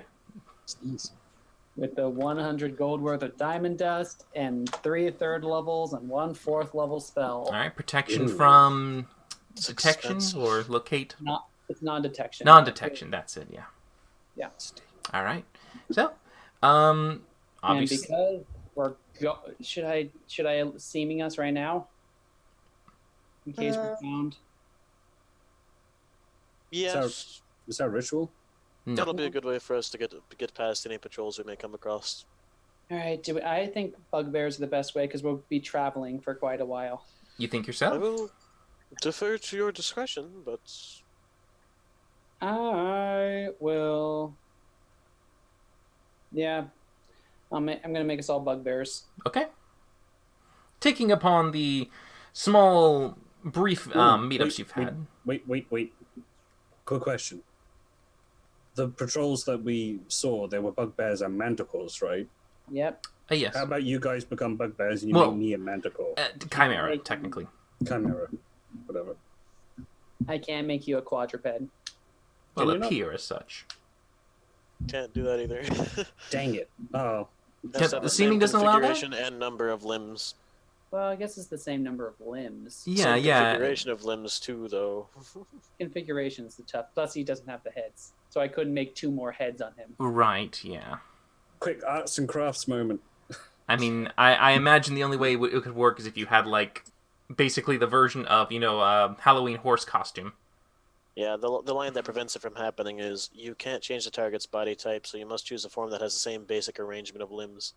With the 100 gold worth of diamond dust and 3 third levels and 1 4th level spell. All right, protection Ooh. from it's detection expensive. or locate? It's non-detection. Non-detection, that's it, yeah. Yeah. All right. So, And obviously... because should I seaming us right now? In case we're found. Yes. Is that a ritual? No. That'll be a good way for us to get past any patrols we may come across. All right. I think bugbears are the best way because we'll be traveling for quite a while. You think I yourself? will defer to your discretion, but I will. Yeah, I'm gonna make us all bugbears. Okay. Taking upon the small, brief meetups you've had. Wait. Quick question. The patrols that we saw, they were bugbears and manticores, right? Yep. Yes. How about you guys become bugbears and you Well, make me a manticore? Chimera, technically. Chimera. Whatever. I can't make you a quadruped. Well, you not? appear as such. can't do that either. Dang it. Oh. Has to have the the seeming same doesn't allow that? configuration and number of limbs. Well, I guess it's the same number of limbs. Yeah, Same yeah. configuration of limbs too, though. Configuration's the tough. Plus, he doesn't have the heads, so I couldn't make 2 more heads on him. Right, yeah. Quick arts and crafts moment. I mean, I imagine the only way it could work is if you had, like, basically the version of, Halloween horse costume. Yeah, the line that prevents it from happening is you can't change the target's body type, so you must choose a form that has the same basic arrangement of limbs.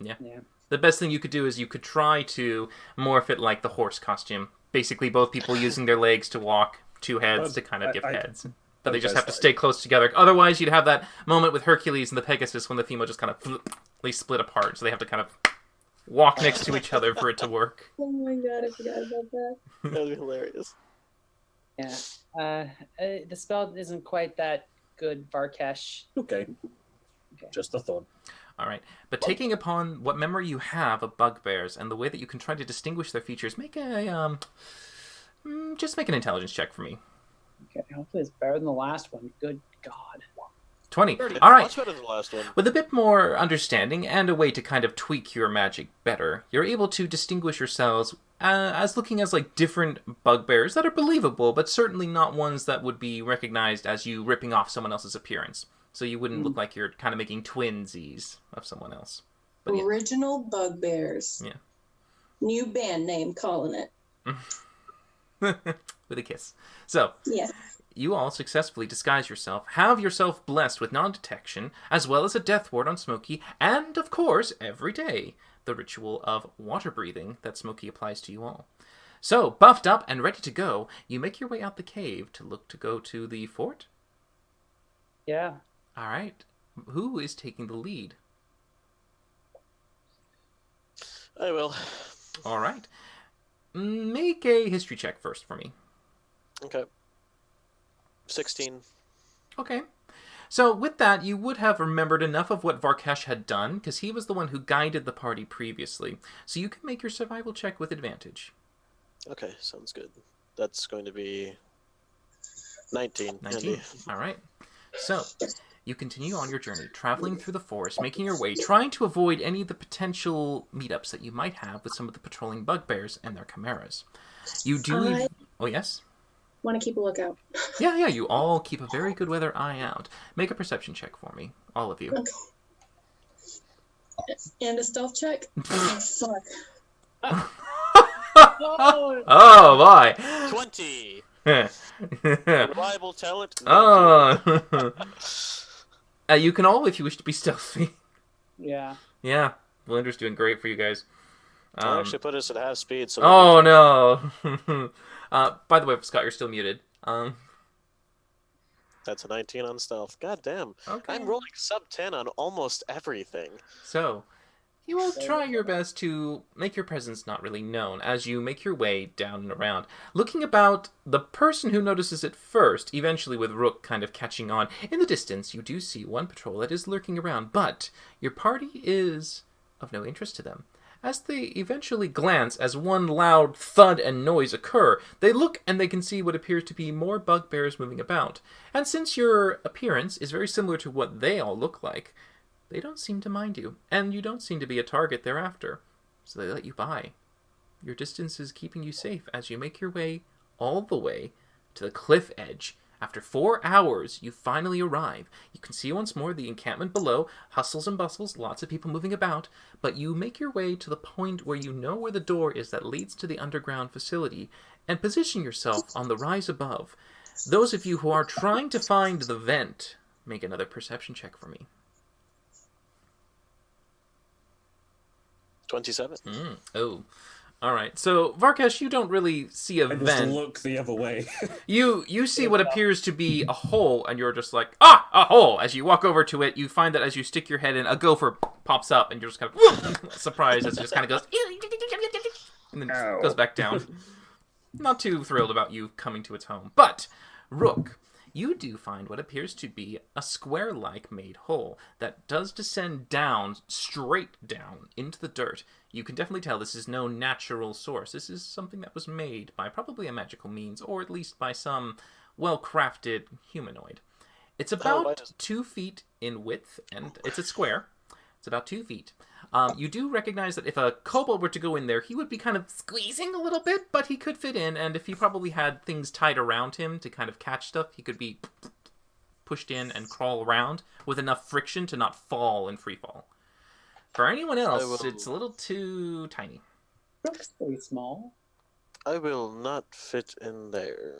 Yeah. Yeah. The best thing you could do is you could try to morph it like the horse costume. Basically, both people using their legs to walk, 2 heads to kind of give heads. But they just have to stay close together. Otherwise, you'd have that moment with Hercules and the Pegasus when the female just kind of they split apart. So they have to kind of walk next to each other for it to work. Oh my god, I forgot about that. That would be hilarious. Yeah. The spell isn't quite that good, Varkesh. Okay. Just a thought. All right. But taking upon what memory you have of bugbears and the way that you can try to distinguish their features, make a just make an intelligence check for me. Okay, hopefully it's better than the last one. Good God. 20. 30. All right. Much better than the last one. With a bit more understanding and a way to kind of tweak your magic better, you're able to distinguish yourselves as looking as like different bugbears that are believable, but certainly not ones that would be recognized as you ripping off someone else's appearance. So you wouldn't look like you're kind of making twinsies of someone else. But yeah. Original Bugbears. Yeah. New band name, calling it. With a kiss. So, Yeah. you all successfully disguise yourself, have yourself blessed with non-detection, as well as a death ward on Smokey, and, of course, every day, the ritual of water breathing that Smokey applies to you all. So, buffed up and ready to go, you make your way out the cave to look to go to the fort? Yeah. All right. Who is taking the lead? I will. All right. Make a history check first for me. Okay. 16. Okay. So with that, you would have remembered enough of what Varkesh had done, because he was the one who guided the party previously. So you can make your survival check with advantage. Okay, sounds good. That's going to be 19. 19. Handy. All right. So you continue on your journey, traveling through the forest, making your way, trying to avoid any of the potential meetups that you might have with some of the patrolling bugbears and their chimeras. You do... Oh, yes? Want to keep a lookout. Yeah, you all keep a very good weather eye out. Make a perception check for me, all of you. Okay. And a stealth check? Oh, fuck. Oh, boy! 20! Oh. Reliable talent? You can all, if you wish to be stealthy. Yeah. Yeah, Belinda's doing great for you guys. I'll actually put us at half speed. So Oh, no! By the way, Scott, you're still muted. That's a 19 on stealth. God damn. Okay. I'm rolling sub 10 on almost everything. So, you will try your best to make your presence not really known as you make your way down and around. Looking about, the person who notices it first, eventually with Rook kind of catching on. In the distance, you do see one patrol that is lurking around, but your party is of no interest to them. As they eventually glance as one loud thud and noise occur, they look and they can see what appears to be more bugbears moving about. And since your appearance is very similar to what they all look like, they don't seem to mind you, and you don't seem to be a target thereafter, so they let you by. Your distance is keeping you safe as you make your way all the way to the cliff edge. After 4 hours, you finally arrive. You can see once more the encampment below, hustles and bustles, lots of people moving about, but you make your way to the point where you know where the door is that leads to the underground facility, and position yourself on the rise above. Those of you who are trying to find the vent, make another perception check for me. 27. Oh. All right. So, Varkesh, you don't really see a I just vent. look the other way. You see what appears to be a hole, and you're just like, ah, a hole! As you walk over to it, you find that as you stick your head in, a gopher pops up, and you're just kind of surprised as it just kind of goes, and then goes back down. Not too thrilled about you coming to its home. But, Rook, you do find what appears to be a square-like made hole that does descend down, straight down, into the dirt. You can definitely tell this is no natural source. This is something that was made by probably a magical means, or at least by some well-crafted humanoid. It's about 2 feet in width, and it's a square. It's about 2 feet. You do recognize that if a kobold were to go in there, he would be kind of squeezing a little bit, but he could fit in, and if he probably had things tied around him to kind of catch stuff, he could be pushed in and crawl around with enough friction to not fall in free fall. For anyone else, it's a little too tiny. Looks pretty small. I will not fit in there.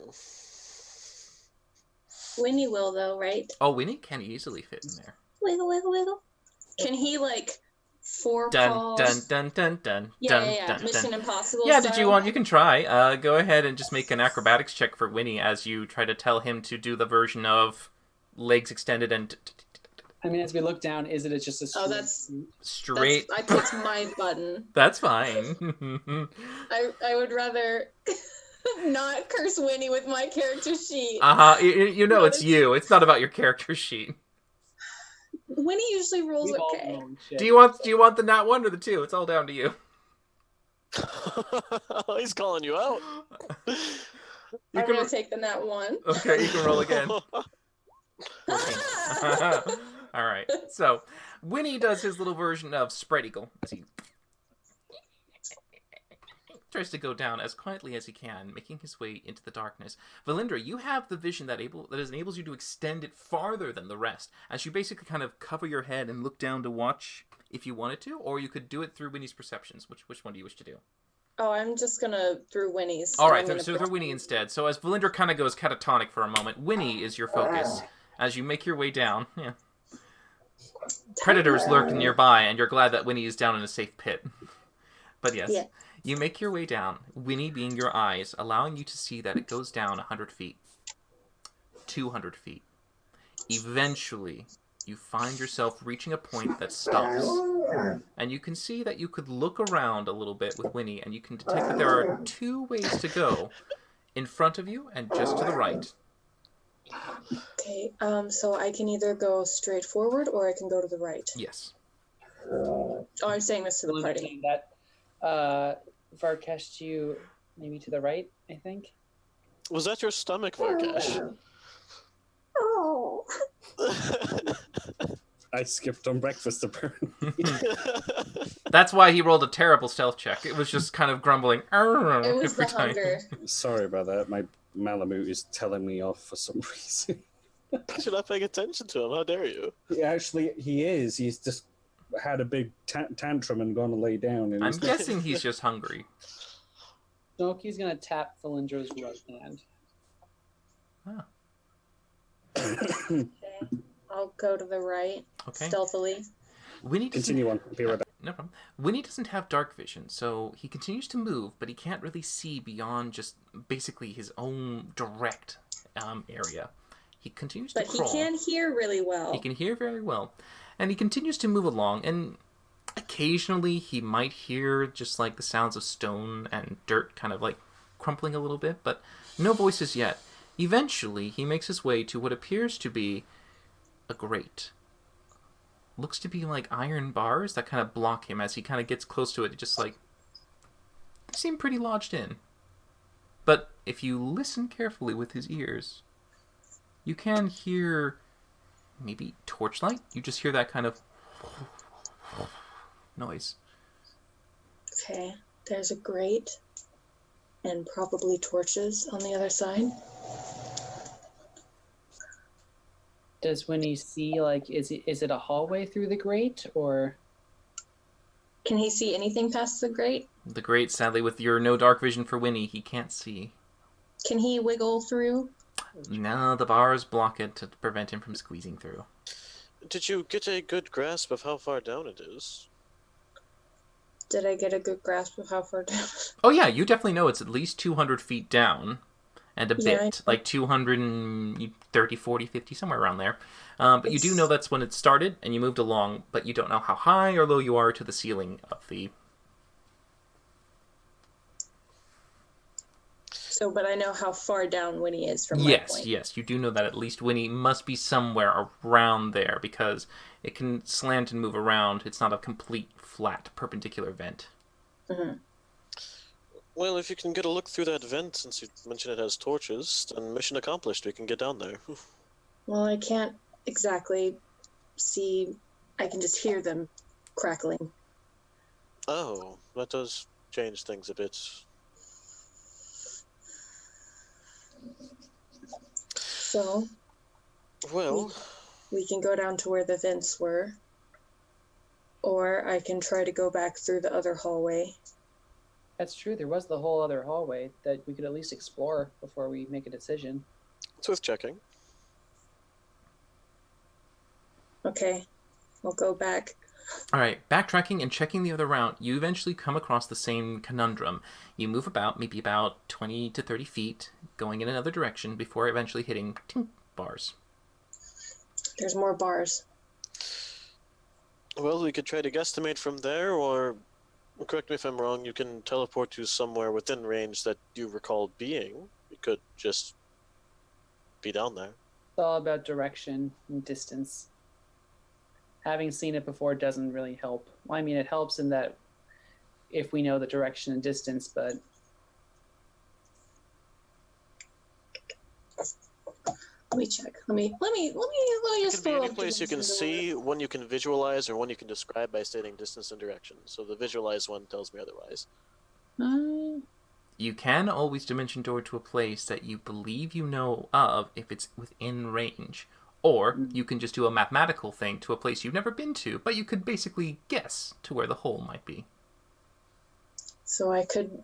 Winnie will, though, right? Oh, Winnie can easily fit in there. Wiggle, wiggle, wiggle. Can he, like, four Dun, paws? dun, dun, dun, dun, Yeah, dun, yeah, yeah. dun, Mission dun. Impossible Yeah, style. did you want? You can try. Go ahead and just make an acrobatics check for Winnie as you try to tell him to do the version of legs extended and I mean, as we look down, is it just a Oh, that's straight. I picked my button. That's fine. I would rather not curse Winnie with my character sheet. You know it's you. It's not about your character sheet. Winnie usually rolls We've all okay. known shit. Do you want the nat 1 or the 2? It's all down to you. He's calling you out. I'm gonna take the nat 1. Okay, you can roll again. All right. So, Winnie does his little version of spread eagle as he tries to go down as quietly as he can, making his way into the darkness. Valindra, you have the vision that enables you to extend it farther than the rest, as you basically kind of cover your head and look down to watch if you wanted to, or you could do it through Winnie's perceptions. Which one do you wish to do? Oh, I'm just gonna through Winnie's. All right, so through Winnie instead. So as Valindra kind of goes catatonic for a moment, Winnie is your focus. As you make your way down, predators lurk nearby, and you're glad that Winnie is down in a safe pit. But yes, you make your way down, Winnie being your eyes, allowing you to see that it goes down 100 feet, 200 feet. Eventually, you find yourself reaching a point that stops. And you can see that you could look around a little bit with Winnie, and you can detect that there are 2 ways to go, in front of you and just to the right. Okay, so I can either go straight forward or I can go to the right. Yes. Oh, I'm saying this to the party. That Varkesh to you, maybe to the right, I think. Was that your stomach, Varkesh? Oh. I skipped on breakfast, apparently. That's why he rolled a terrible stealth check. It was just kind of grumbling. It was the hunger. Sorry about that. My Malamute is telling me off for some reason. You're not paying attention to him. How dare you? He is. He's just had a big tantrum and gone to lay down. And I'm guessing he's just hungry. Snowky's gonna tap Valindra's right hand. Okay, I'll go to the right stealthily. Winnie Continue on. Be right back. No problem. Winnie doesn't have dark vision, so he continues to move, but he can't really see beyond just basically his own direct area. He continues to crawl. But he can hear really well. He can hear very well. And he continues to move along, and occasionally he might hear just like the sounds of stone and dirt kind of like crumpling a little bit, but no voices yet. Eventually, he makes his way to what appears to be a grate. Looks to be like iron bars that kind of block him as he kind of gets close to it. Just like, they seem pretty lodged in. But if you listen carefully with his ears, you can hear maybe torchlight. You just hear that kind of noise. Okay, there's a grate and probably torches on the other side. Does Winnie see, like, is it a hallway through the grate, or? Can he see anything past the grate? The grate, sadly, with your no dark vision for Winnie, he can't see. Can he wiggle through? No, the bars block it to prevent him from squeezing through. Did you get a good grasp of how far down it is? Did I get a good grasp of how far down? Oh yeah, you definitely know it's at least 200 feet down. And a Yeah, bit, like 230, 40, 50, somewhere around there. But you do know that's when it started, and you moved along, but you don't know how high or low you are to the ceiling of the... So, but I know how far down Winnie is from my Yes, point. yes, you do know that at least Winnie must be somewhere around there, because it can slant and move around. It's not a complete, flat, perpendicular vent. Mm-hmm. Well, if you can get a look through that vent, since you mentioned it has torches, then mission accomplished. We can get down there. Well, I can't exactly see. I can just hear them crackling. Oh, that does change things a bit. So, Well, we can go down to where the vents were. Or I can try to go back through the other hallway. That's true. There was the whole other hallway that we could at least explore before we make a decision. it's worth checking. Okay, I'll go back. Alright, backtracking and checking the other route, you eventually come across the same conundrum. You move about, maybe about 20 to 30 feet, going in another direction before eventually hitting bars. There's more bars. Well, we could try to guesstimate from there, or correct me if I'm wrong, you can teleport to somewhere within range that you recall being. You could just be down there. It's all about direction and distance. Having seen it before doesn't really help. Well, I mean, it helps in that if we know the direction and distance, but Let me check. Let me It just can be throw any up place you can dimensions into see, one you can visualize, or one you can describe by stating distance and direction. So the visualized one tells me otherwise. it. You can always dimension door to a place that you believe you know of if it's within range. Or you can just do a mathematical thing to a place you've never been to, but you could basically guess to where the hole might be. So I could.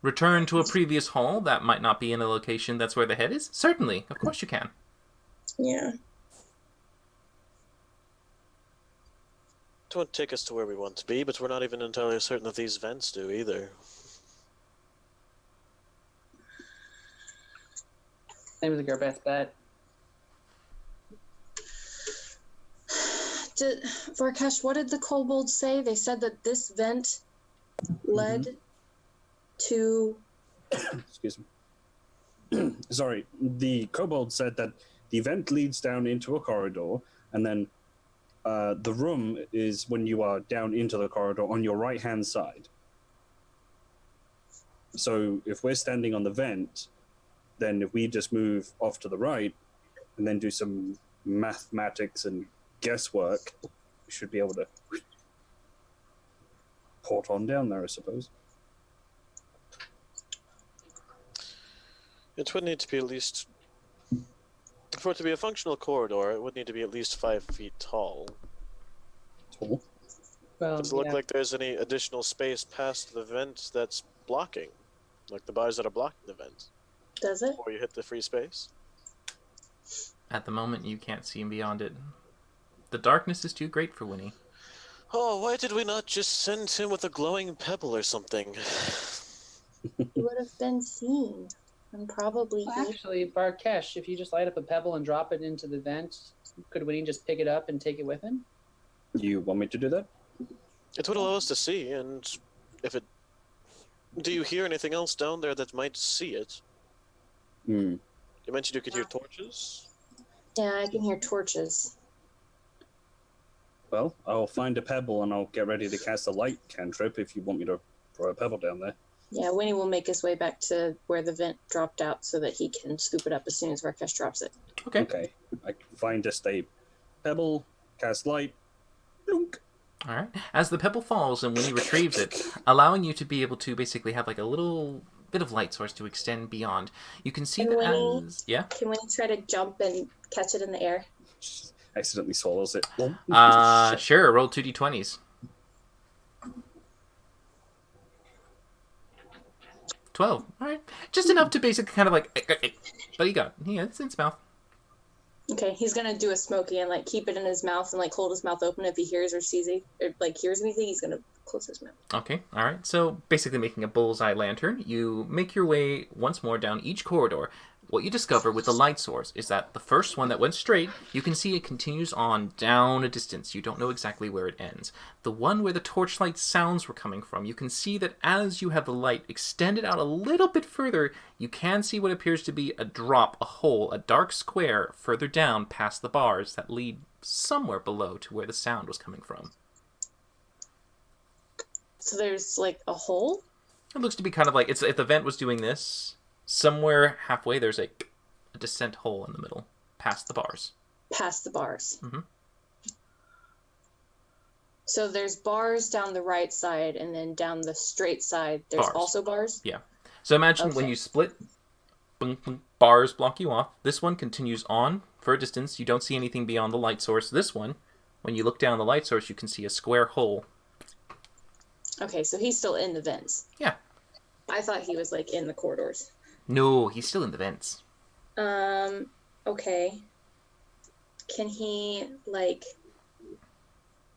Return to a previous hole that might not be in a location that's where the head is? Certainly, of course you can. Yeah. It won't take us to where we want to be, but we're not even entirely certain that these vents do either. seems like our best bet. Varkesh, what did the kobolds say? They said that this vent led to. Excuse me. Sorry, the kobold said that the vent leads down into a corridor, and then the room is when you are down into the corridor on your right-hand side. So if we're standing on the vent, then if we just move off to the right and then do some mathematics and guesswork, we should be able to port on down there, I suppose. It would need to be at least, for it to be a functional corridor, it would need to be at least 5 feet tall. Tall. Well, Does it look yeah. like there's any additional space past the vent that's blocking? Like the bars that are blocking the vent? Does it? Before you hit the free space? At the moment, you can't see beyond it. The darkness is too great for Winnie. Oh, why did we not just send him with a glowing pebble or something? He would have been seen. And probably Well, actually, Varkesh, if you just light up a pebble and drop it into the vent, could Winnie just pick it up and take it with him? You want me to do that? It would allow us to see, and if it... Do you hear anything else down there that might see it? Hmm. You mentioned you could hear torches? Yeah, I can hear torches. Well, I'll find a pebble and I'll get ready to cast a light cantrip if you want me to throw a pebble down there. Yeah, Winnie will make his way back to where the vent dropped out so that he can scoop it up as soon as Varkesh drops it. Okay. Okay. I find just a pebble, cast light, blunk. Alright. As the pebble falls and Winnie retrieves it, allowing you to be able to basically have like a little bit of light source to extend beyond, you can see And that Winnie- as... Yeah? Can Winnie try to jump and catch it in the air? Accidentally swallows it. Shit. Sure, roll 2d20s. 12. All right. Just enough to basically kind of like... But it's in his mouth. Okay, he's gonna do a smoky and like keep it in his mouth and like hold his mouth open if he hears or sees it or like hears anything. He's gonna close his mouth. Okay, all right. So basically making a bullseye lantern, you make your way once more down each corridor. What you discover with the light source is that the first one that went straight, you can see it continues on down a distance. You don't know exactly where it ends. The one where the torchlight sounds were coming from, you can see that as you have the light extended out a little bit further, you can see what appears to be a drop, a hole, a dark square further down past the bars that lead somewhere below to where the sound was coming from. So there's like a hole? It looks to be kind of like, if the vent was doing this, somewhere halfway there's a descent hole in the middle, past the bars. Past the bars. Mm-hmm. So there's bars down the right side, and then down the straight side, there's Bars. also bars? Yeah. So imagine when you split, boom, boom, bars block you off. This one continues on for a distance. You don't see anything beyond the light source. This one, when you look down the light source, you can see a square hole. Okay, so he's still in the vents. Yeah. I thought he was like in the corridors. No, he's still in the vents. Okay. Can he like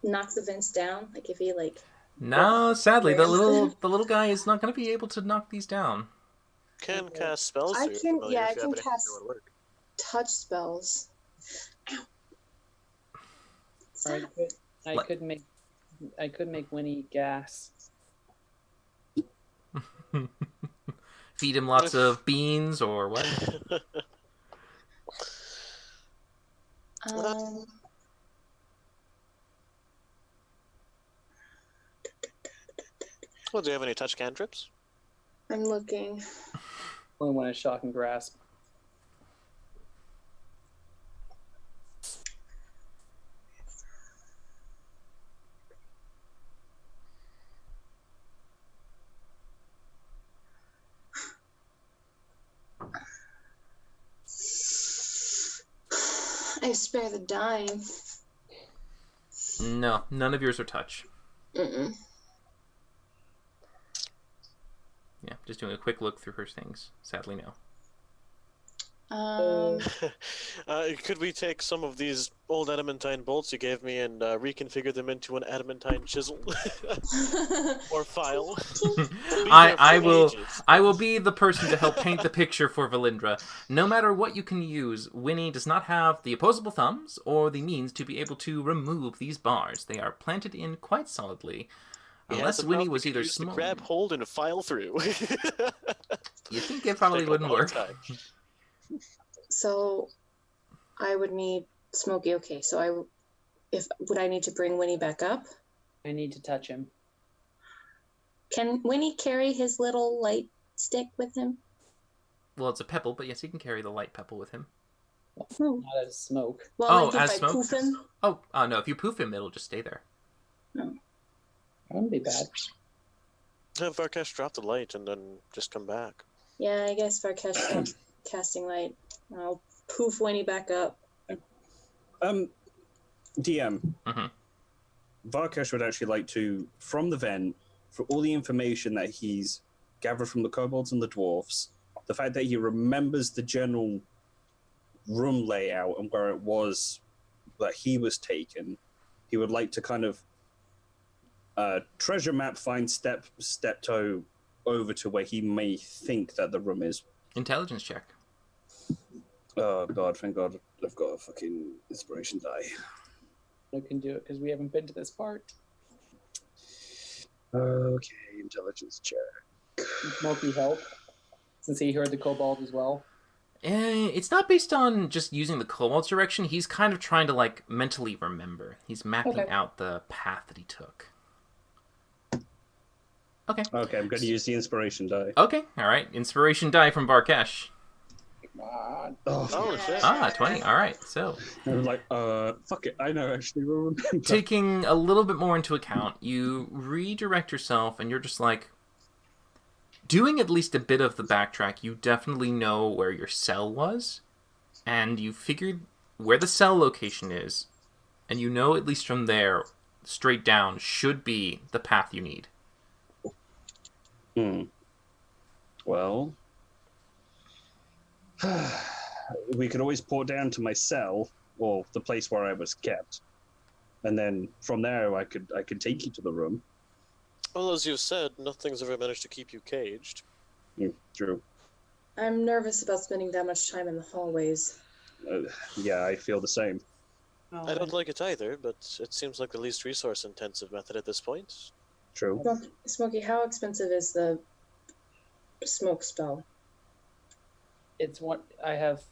knock the vents down? Like if he like... No, sadly, the little guy is not going to be able to knock these down. Can cast spells. I so you're can- familiar yeah, if I you can have anything cast- that would work. touch spells. Or I could make Winnie gas. Feed him lots of beans or what? Well, do you have any touch cantrips? I'm looking. Only one is shock and grasp. I spare the dying. No, none of yours are touch. Mm-mm. Yeah, just doing a quick look through her things. Sadly, no. Could we take some of these old adamantine bolts you gave me and reconfigure them into an adamantine chisel or file? I will be the person to help paint the picture for Valindra. No matter what you can use, Winnie does not have the opposable thumbs or the means to be able to remove these bars. They are planted in quite solidly. Unless Winnie was either small. Grab, hold, and file through. You think it probably wouldn't work. So, I would need Smokey. Okay, so would I need to bring Winnie back up? I need to touch him. Can Winnie carry his little light stick with him? Well, it's a pebble, but yes, he can carry the light pebble with him. No. Not as smoke. Well, like if as I smoke? poof him. Oh, no, if you poof him, it'll just stay there. That wouldn't be bad. Have Varkesh drop the light and then just come back. Yeah, I guess Varkesh casting light. I'll poof Winnie back up. DM. Mhm. Varkesh would actually like to, from the vent, for all the information that he's gathered from the kobolds and the dwarfs, the fact that he remembers the general room layout and where it was that he was taken, he would like to kind of treasure map find steptoe over to where he may think that the room is. Intelligence check. Oh god, thank god I've got a fucking inspiration die. I can do it because we haven't been to this part. Okay, intelligence check. Smokey help, since he heard the kobold as well. It's not based on just using the kobold's direction. He's kind of trying to, like, mentally remember. He's mapping out the path that he took. Okay. Okay, I'm going to use the inspiration die. Okay, alright. Inspiration die from Varkesh. God. Oh, shit. 20. Alright, so. I'm like, fuck it, I know actually. Remember. Taking a little bit more into account, you redirect yourself and you're just like, doing at least a bit of the backtrack, you definitely know where your cell was, and you figured where the cell location is, and you know at least from there, straight down, should be the path you need. Well, we could always port down to my cell or the place where I was kept, and then from there I could take you to the room. Well, as you've said, nothing's ever managed to keep you caged. True. I'm nervous about spending that much time in the hallways. Yeah, I feel the same. I don't like it either, but it seems like the least resource-intensive method at this point. True. Smokey, how expensive is the smoke spell? It's one. I have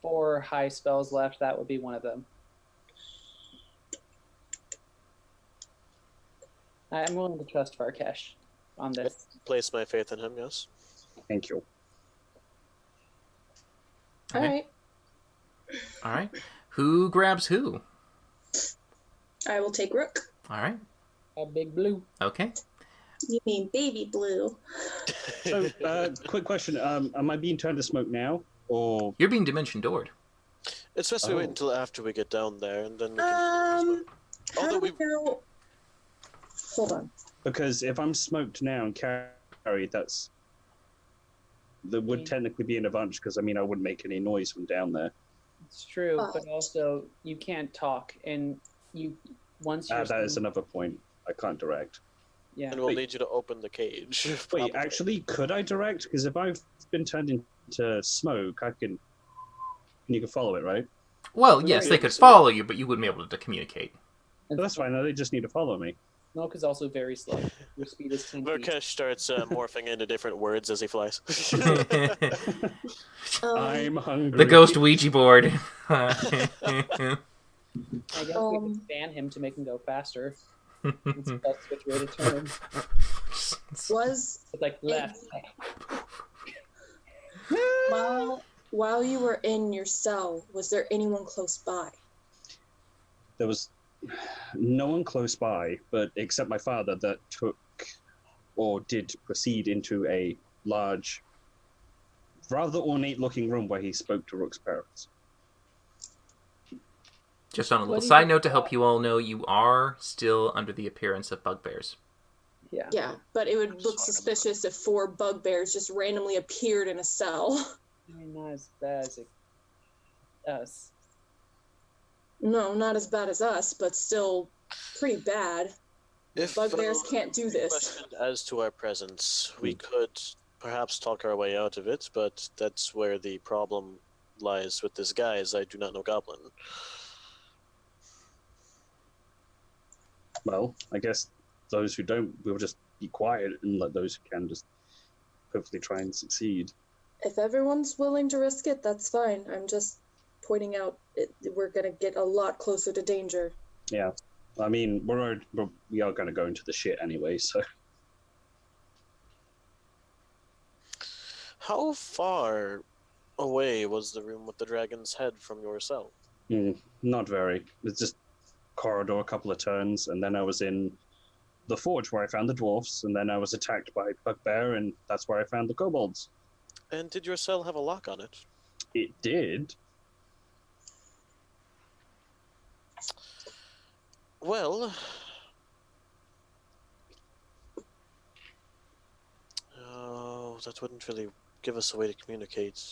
4 high spells left. That would be one of them. I'm willing to trust Varkesh on this. Place my faith in him, yes. Thank you. All right. All right. Who grabs who? I will take Rook. All right. A big blue. Okay. You mean baby blue? So, quick question: am I being turned to smoke now, or You're being dimension doored. It's best we wait Oh. until after we get down there, and then we can... How Although do we know? Hold on. because if I'm smoked now and carried, that would technically be an advantage because I mean I wouldn't make any noise from down there. It's true, Oh. but also you can't talk, and you once you're That is another point. I can't direct. yeah. And we'll Wait. need you to open the cage. Wait, probably. actually, could I direct? Because if I've been turned into smoke, I can. You can follow it, right? Well, yes, Right. they could follow you, but you wouldn't be able to communicate. And That's fine. They just need to follow me. Smoke is also very slow. Your speed is 10 feet. Varkesh starts morphing into different words as he flies. The I'm hungry. ghost Ouija board. I guess we Um, could ban him to make him go faster. That's which way to turn. Was It's like left. while you were in your cell, was there anyone close by? There was no one close by, but except my father, that took or did proceed into a large, rather ornate-looking room where he spoke to Rook's parents. Just on a What little do you side think note to help about- you all know, you are still under the appearance of bugbears. Yeah. Yeah, but it would look suspicious if 4 bugbears just randomly appeared in a cell. I mean, not as bad as us. No, not as bad as us, but still pretty bad. If Bugbears can't do this. question as to our presence, we could perhaps talk our way out of it, but that's where the problem lies with this guy, as I do not know Goblin. Well, I guess those who don't will just be quiet and let those who can just hopefully try and succeed. If everyone's willing to risk it, that's fine. I'm just pointing out we're gonna get a lot closer to danger. Yeah. I mean, we are going to go into the shit anyway, so. How far away was the room with the dragon's head from your cell? Not very. It's just corridor, a couple of turns, and then I was in the forge where I found the dwarfs, and then I was attacked by Bugbear, and that's where I found the kobolds. And did your cell have a lock on it? It did. Well, that wouldn't really give us a way to communicate.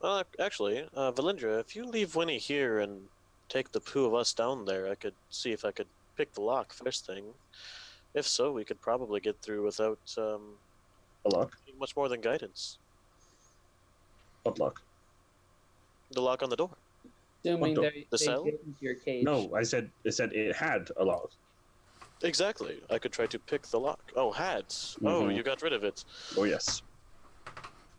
Well, actually, Valindra, if you leave Winnie here and take the 2 of us down there, I could see if I could pick the lock first thing. If so, we could probably get through without A lock. much more than guidance. What lock? The lock on the door. Assuming What they cell? get into your cage. No, I said it had a lock. Exactly. I could try to pick the lock. Oh, had. Oh, Mhm. you got rid of it. Oh, yes.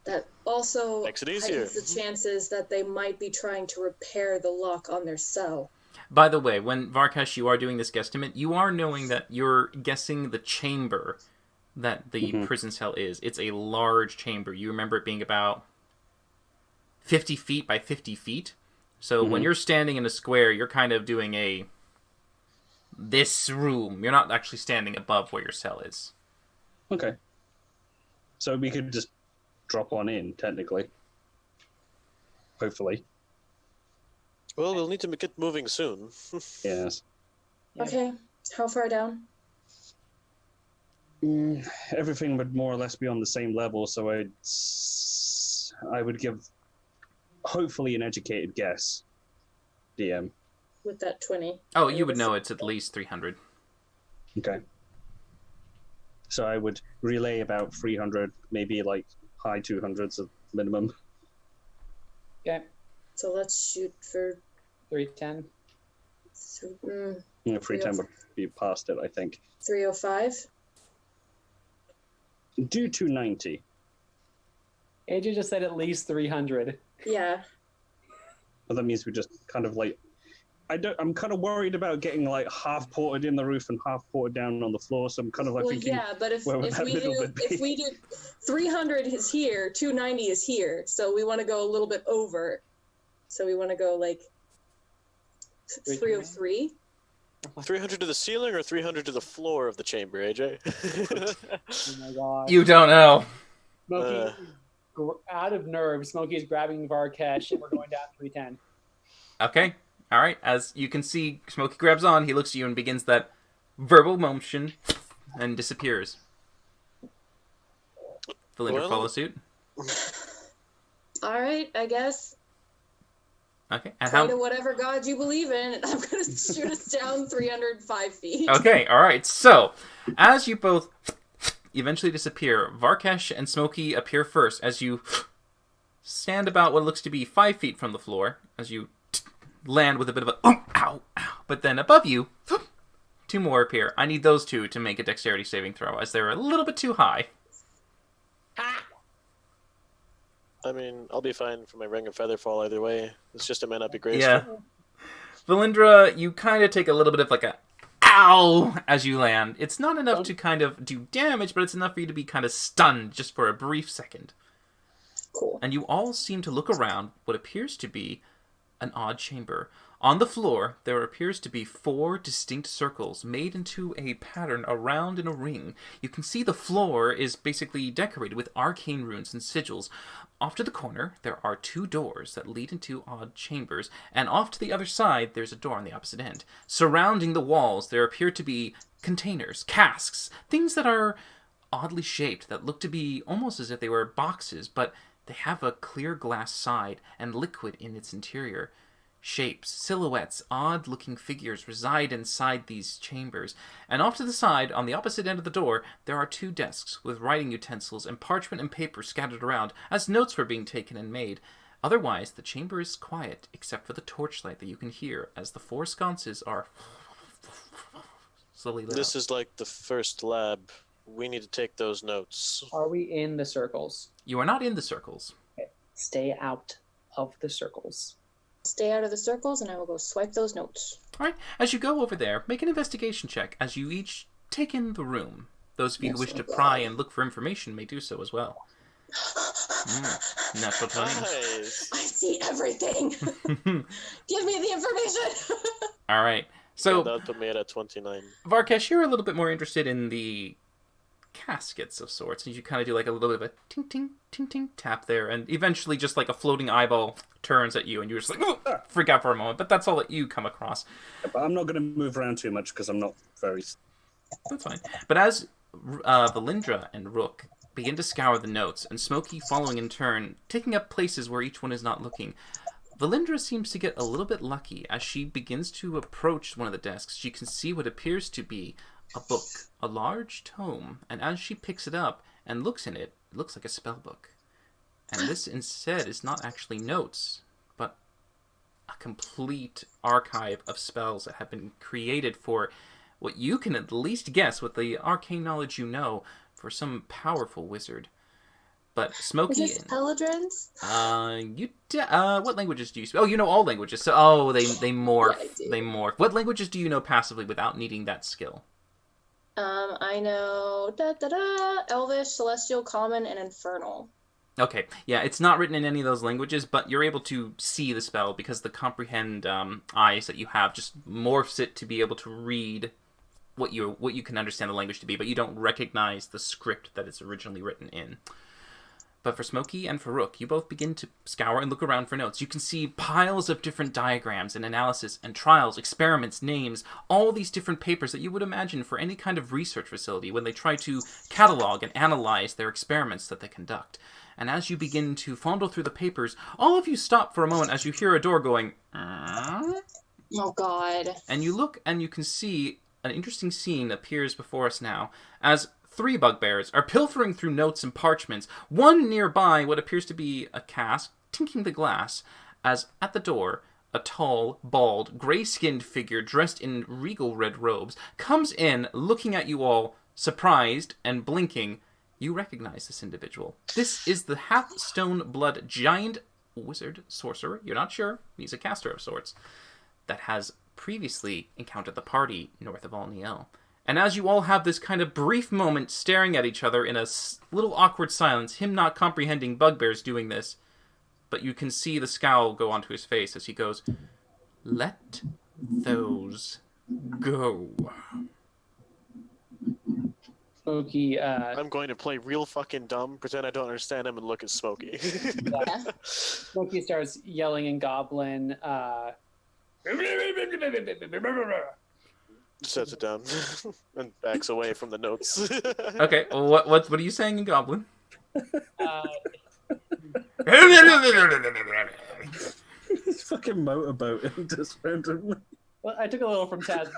That also Makes it easier. heightens the chances that they might be trying to repair the lock on their cell. By the way, when Varkesh, you are doing this guesstimate, you are knowing that you're guessing the chamber that the Mhm. prison cell is. It's a large chamber. You remember it being about 50 feet by 50 feet. So when Mhm. you're standing in a square, you're kind of doing this room. You're not actually standing above where your cell is. Okay. So we could just drop on in, technically. Hopefully. Well, we'll need to get moving soon. Yes. Yeah. Okay, how far down? Everything would more or less be on the same level, so I would give, hopefully, an educated guess. DM. With that 20. Oh, you would know it's at least 300. Okay. So I would relay about 300, maybe like high 200s of minimum. Okay. So let's shoot for 310. 310 would be past it, I think. 305. Do 290. AJ just said at least 300. Yeah. Well, that means we just kind of like... I'm kind of worried about getting like half ported in the roof and half ported down on the floor, so I'm kind of like thinking... yeah, but if where would that middle bit be? if we do 300 is here, 290 is here, so we want to go a little bit over. So we want to go like 303. 300 to the ceiling or 300 to the floor of the chamber, AJ? Oh my god. You don't know. Smokey, out of nerves, Smokey is grabbing Varkesh, and we're going down 310. Okay. All right. As you can see, Smokey grabs on. He looks at you and begins that verbal motion and disappears. Valindra follows suit. All right, I guess. Okay. And Pray to whatever god you believe in, and I'm going to shoot us down 305 feet. Okay. All right. So, as you both eventually disappear, Varkesh and Smokey appear first as you stand about what looks to be 5 feet from the floor, as you land with a bit of a ow. But then above you, 2 more appear. I need those 2 to make a dexterity saving throw, as they're a little bit too high. I mean, I'll be fine for my Ring of Featherfall either way. It's just it might not be graceful. Yeah. Valindra, you kind of take a little bit of like a ow as you land. It's not enough to kind of do damage, but it's enough for you to be kind of stunned just for a brief second. Cool. And you all seem to look around what appears to be an odd chamber. On the floor, there appears to be 4 distinct circles made into a pattern around in a ring. You can see the floor is basically decorated with arcane runes and sigils. Off to the corner, there are 2 doors that lead into odd chambers, and off to the other side, there's a door on the opposite end. Surrounding the walls, there appear to be containers, casks, things that are oddly shaped, that look to be almost as if they were boxes, but they have a clear glass side and liquid in its interior. Shapes, silhouettes, odd-looking figures reside inside these chambers. And off to the side, on the opposite end of the door, there are 2 desks with writing utensils and parchment and paper scattered around as notes were being taken and made. Otherwise, the chamber is quiet, except for the torchlight that you can hear as the 4 sconces are slowly lit This up. is like the first lab. We need to take those notes. Are we in the circles? You are not in the circles. Stay out of the circles. Stay out of the circles, and I will go swipe those notes. All right, as you go over there, make an investigation check as you each take in the room. Those of you who wish to pry and look for information may do so as well. Natural 20. Nice. I see everything. Give me the information. All right. Yeah, So, that would put me at a 29. Varkesh, you're a little bit more interested in the caskets of sorts, and you kind of do like a little bit of a ting ting ting ting tap there, and eventually just like a floating eyeball turns at you, and you're just like, oh, freak out for a moment, but that's all that you come across. But I'm not going to move around too much because I'm not very... That's fine. But as Valindra and Rook begin to scour the notes, and Smokey following in turn, taking up places where each one is not looking, Valindra seems to get a little bit lucky. As she begins to approach one of the desks, she can see what appears to be a book, a large tome, and as she picks it up and looks in it, it looks like a spell book. And this instead is not actually notes, but a complete archive of spells that have been created for what you can at least guess with the arcane knowledge you know for some powerful wizard. But Smokey... Is this Eldrin's? What languages do you speak? Oh, you know all languages. So, they morph. Yeah, I do. They morph. What languages do you know passively without needing that skill? I know Elvish, Celestial, Common, and Infernal. Okay, yeah, it's not written in any of those languages, but you're able to see the spell because the comprehend eyes that you have just morphs it to be able to read what you can understand the language to be, but you don't recognize the script that it's originally written in. But for Smokey and for Rook, you both begin to scour and look around for notes. You can see piles of different diagrams and analysis and trials, experiments, names, all these different papers that you would imagine for any kind of research facility when they try to catalog and analyze their experiments that they conduct. And as you begin to fondle through the papers, all of you stop for a moment as you hear a door going, Oh, God. and you look and you can see an interesting scene appears before us now, as 3 bugbears are pilfering through notes and parchments, one nearby what appears to be a cask, tinking the glass, as at the door, a tall, bald, gray-skinned figure dressed in regal red robes comes in, looking at you all, surprised and blinking. You recognize this individual. This is the half-stone blood giant wizard sorcerer. You're not sure. He's a caster of sorts. That has previously encountered the party north of Alniel. And as you all have this kind of brief moment staring at each other in a little awkward silence, him not comprehending bugbears doing this, but you can see the scowl go onto his face as he goes, "Let those go." Smokey, I'm going to play real fucking dumb, pretend I don't understand him, and look at Smokey. Smokey starts yelling in Goblin, Sets it down and backs away from the notes. Okay, well, what are you saying in Goblin? This fucking motorboat just randomly. well, I took a little from Taz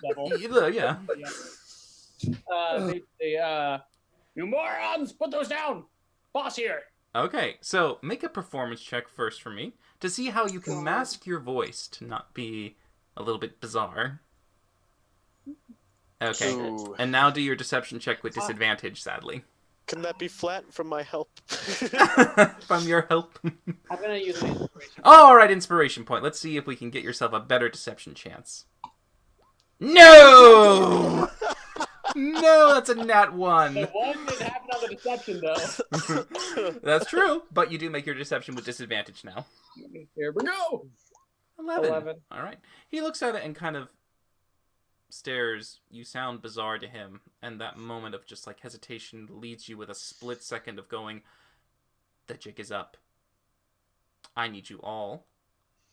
Devil. Yeah. You morons, put those down! Boss here! Okay, so make a performance check first for me to see how you can mask your voice to not be a little bit bizarre. Okay, Ooh. and now do your deception check with disadvantage, sadly. Can that be flat from my help? From your help. I'm gonna use an inspiration. Alright, inspiration point. Let's see if we can get yourself a better deception chance. No! No, that's a nat 1. The one didn't happen on the deception, though. That's true, but you do make your deception with disadvantage now. Here we go! 11. Alright. He looks at it and kind of stares. You sound bizarre to him, and that moment of just like hesitation leads you with a split second of going, the jig is up. I need you all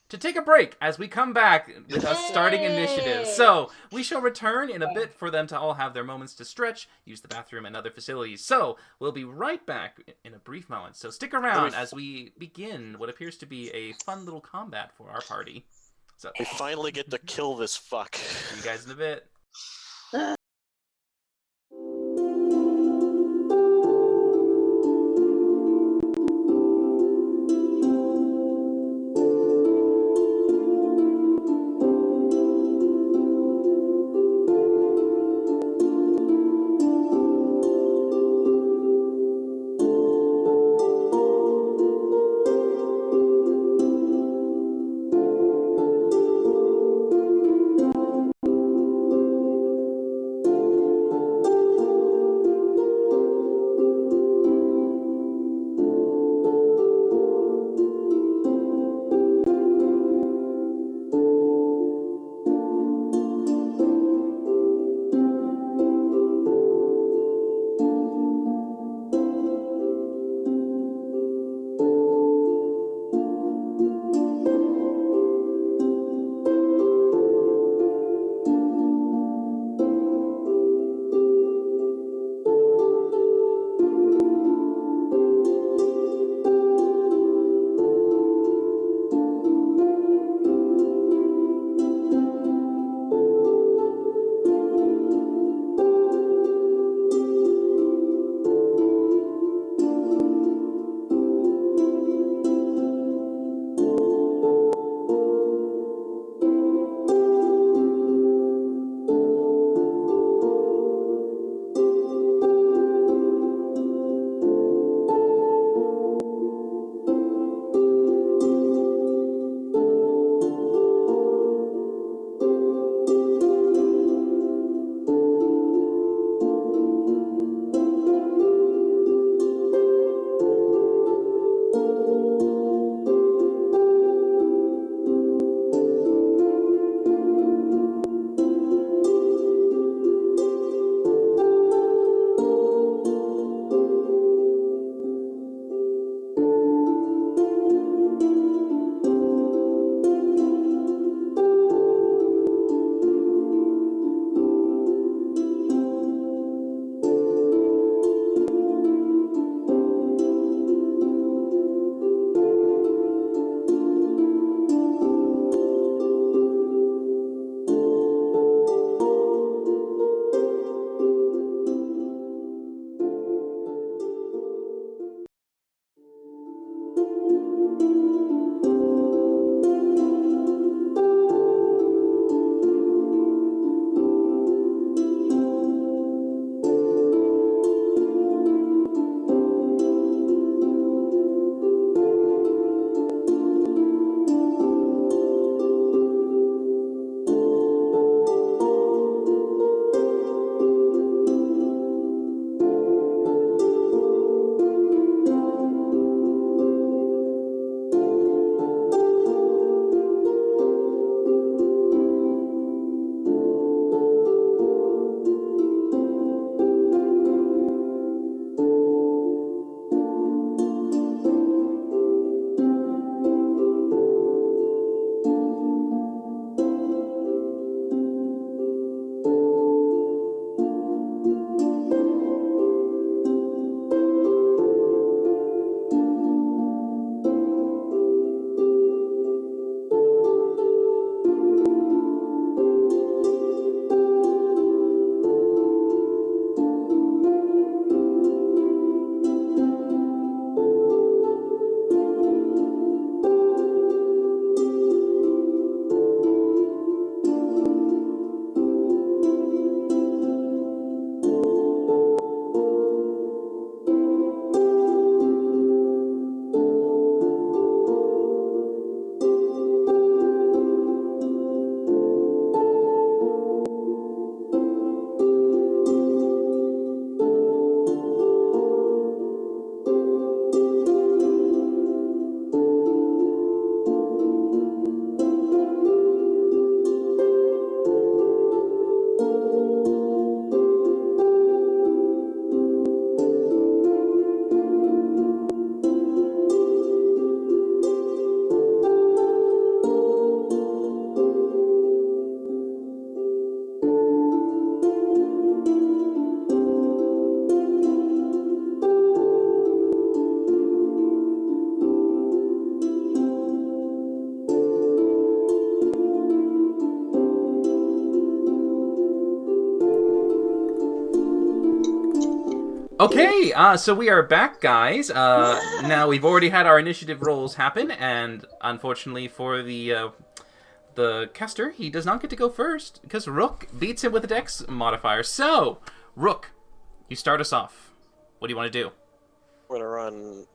to take a break as we come back with us starting initiative. So we shall return in a bit for them to all have their moments to stretch, use the bathroom and other facilities. So we'll be right back in a brief moment. So stick around as we begin what appears to be a fun little combat for our party. So We finally get to kill this fuck. see you guys in a bit. Okay, so we are back, guys. Now we've already had our initiative rolls happen, and unfortunately for the caster, he does not get to go first because Rook beats him with a Dex modifier. So, Rook, you start us off. What do you want to do? We're gonna run.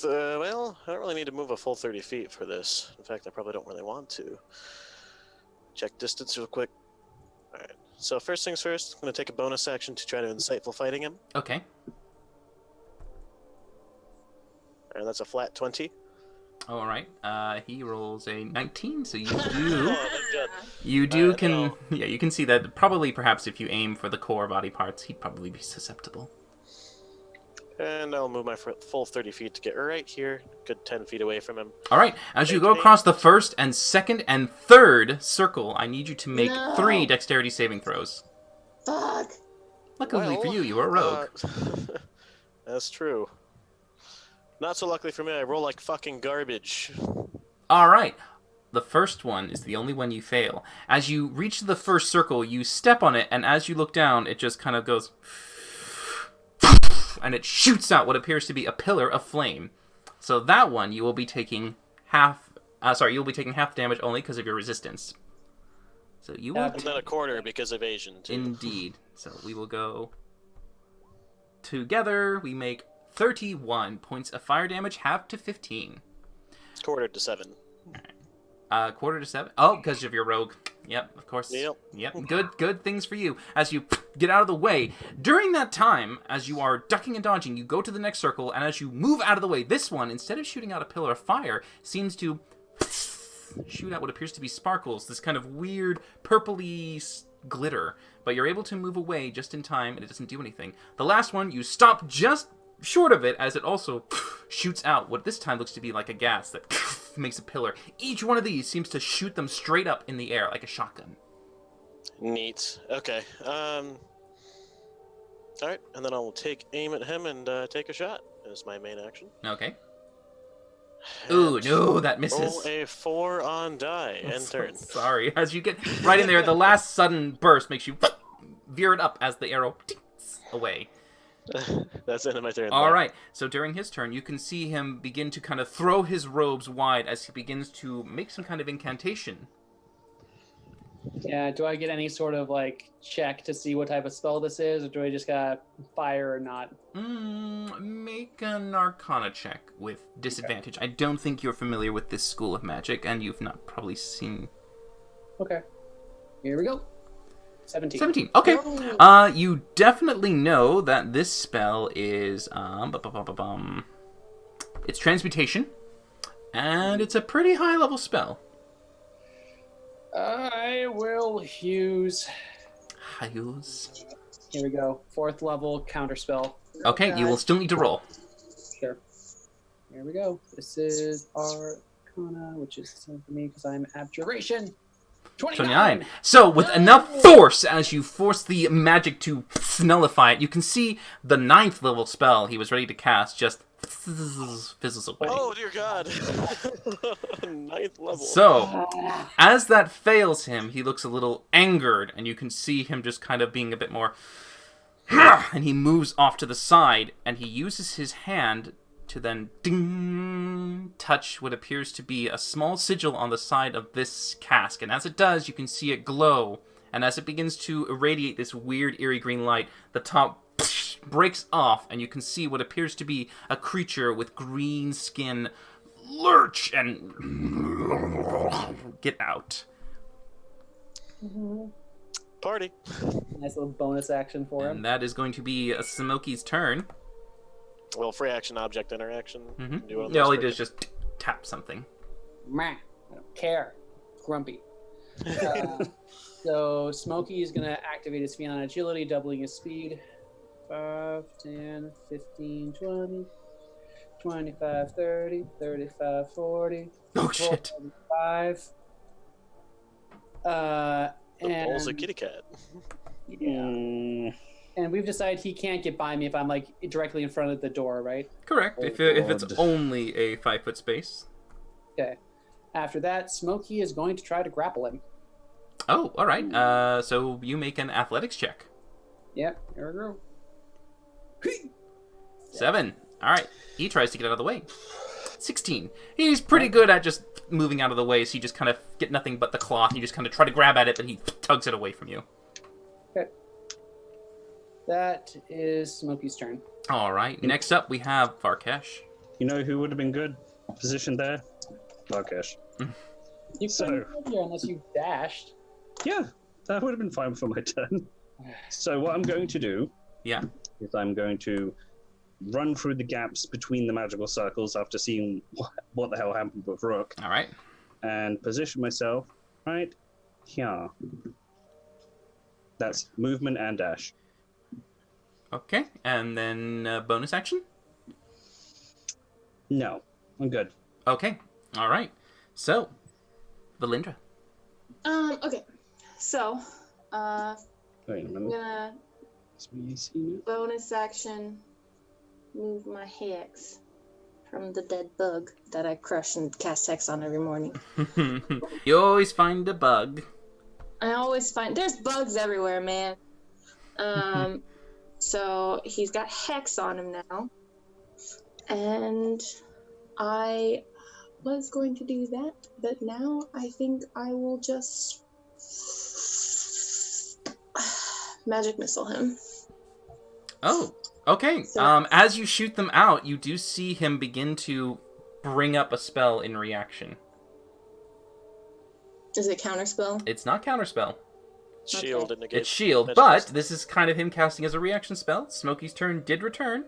Well, I don't really need to move a full 30 feet for this. In fact, I probably don't really want to. Check distance real quick. Alright, so first things first, I'm gonna take a bonus action to try to insightful fighting him. Okay. And that's a flat 20. All right. He rolls a 19, so you Oh, do. thank God. You do Alright, can. no. Yeah, you can see that. Probably, perhaps, if you aim for the core body parts, he'd probably be susceptible. And I'll move my full 30 feet to get right here, good 10 feet away from him. All right. As you go Okay. across the first and second and third circle, I need you to make No. 3 dexterity saving throws. Fuck. Luckily for Well, you, you are a rogue. That's true. Not so luckily for me, I roll like fucking garbage. All right. The first one is the only one you fail. As you reach the first circle, you step on it, and as you look down, it just kind of goes, and it shoots out what appears to be a pillar of flame. So that one, you will be taking half. You'll be taking half damage only because of your resistance. So you will. And then a quarter because of Asian, too. Indeed. So we will go together. We make 31 points of fire damage, half to 15. Quarter to 7. Quarter to 7. Oh, because of your rogue. Yep, of course. Yep. Good things for you. As you get out of the way, during that time, as you are ducking and dodging, you go to the next circle, and as you move out of the way, this one, instead of shooting out a pillar of fire, seems to shoot out what appears to be sparkles, this kind of weird purpley glitter. But you're able to move away just in time, and it doesn't do anything. The last one, you stop just short of it, as it also shoots out what this time looks to be like a gas that makes a pillar. Each one of these seems to shoot them straight up in the air like a shotgun. Neat. Okay. Alright, and then I'll take aim at him and take a shot as my main action. Okay. Ooh, no, that misses. Roll a 4 on die. I'm End so turn. sorry. As you get right in there, the last sudden burst makes you veer it up as the arrow away. That's the end of my turn. All right. So during his turn, you can see him begin to kind of throw his robes wide as he begins to make some kind of incantation. Yeah, do I get any sort of like check to see what type of spell this is, or do I just got fire or not? Make an Arcana check with disadvantage. I don't think you're familiar with this school of magic, and you've not probably seen... Okay. Here we go. 17. 17. Okay. You definitely know that this spell is it's transmutation, and it's a pretty high level spell. I will use. Hyles. Here we go. 4th level counter spell. Okay, you will still need to roll. Sure. Here we go. This is Arcana, which is the same for me because I'm Abjuration. 29. So, with enough force, as you force the magic to nullify it, you can see the 9th level spell he was ready to cast just fizzles away. Oh, dear God. 9th level. So, as that fails him, he looks a little angered, and you can see him just kind of being a bit more... And he moves off to the side, and he uses his hand to then ding, touch what appears to be a small sigil on the side of this cask. And as it does, you can see it glow. And as it begins to irradiate this weird, eerie green light, the top breaks off, and you can see what appears to be a creature with green skin lurch and get out. Party. Nice little bonus action for him. And that is going to be Smoky's turn. Well, free action, object interaction. Mm-hmm. Do one of Yeah, all those he does for- is just tap something. Meh. I don't care. Grumpy. So Smokey is going to activate his Pheon Agility, doubling his speed. 5, 10, 15, 20, 25, 30, 35, 40. Oh, shit. 5. The And balls of kitty cat. yeah. And we've decided he can't get by me if I'm like directly in front of the door, right? Correct, if it's only a 5-foot space. Okay. After that, Smokey is going to try to grapple him. Oh, all right. So you make an athletics check. Yep, here we go. 7. All right. He tries to get out of the way. 16. He's pretty good at just moving out of the way, so you just kind of get nothing but the cloth. You just kind of try to grab at it, but he tugs it away from you. Okay. That is Smokey's turn. All right. Next up, we have Varkesh. You know who would have been good positioned there? Varkesh. You So- couldn't get here unless you dashed. Yeah, that would have been fine for my turn. So what I'm going to do Yeah. is I'm going to run through the gaps between the magical circles after seeing what the hell happened with Rook, All right. and position myself right here. That's movement and dash. Okay. And then bonus action? No, I'm good. Okay. All right. So, Valindra. Okay. So, Wait a I'm minute. gonna Is my AC now? bonus action move my hex from the dead bug that I crush and cast hex on every morning. You always find a bug. I always find there's bugs everywhere, man. So he's got hex on him now, and I was going to do that, but now I think I will just magic missile him. Oh, okay. So- As you shoot them out, you do see him begin to bring up a spell in reaction. Is it counterspell? It's not counterspell. Shield and negate. It's shield, magic but missile. this is kind of him casting as a reaction spell. Smokey's turn did return.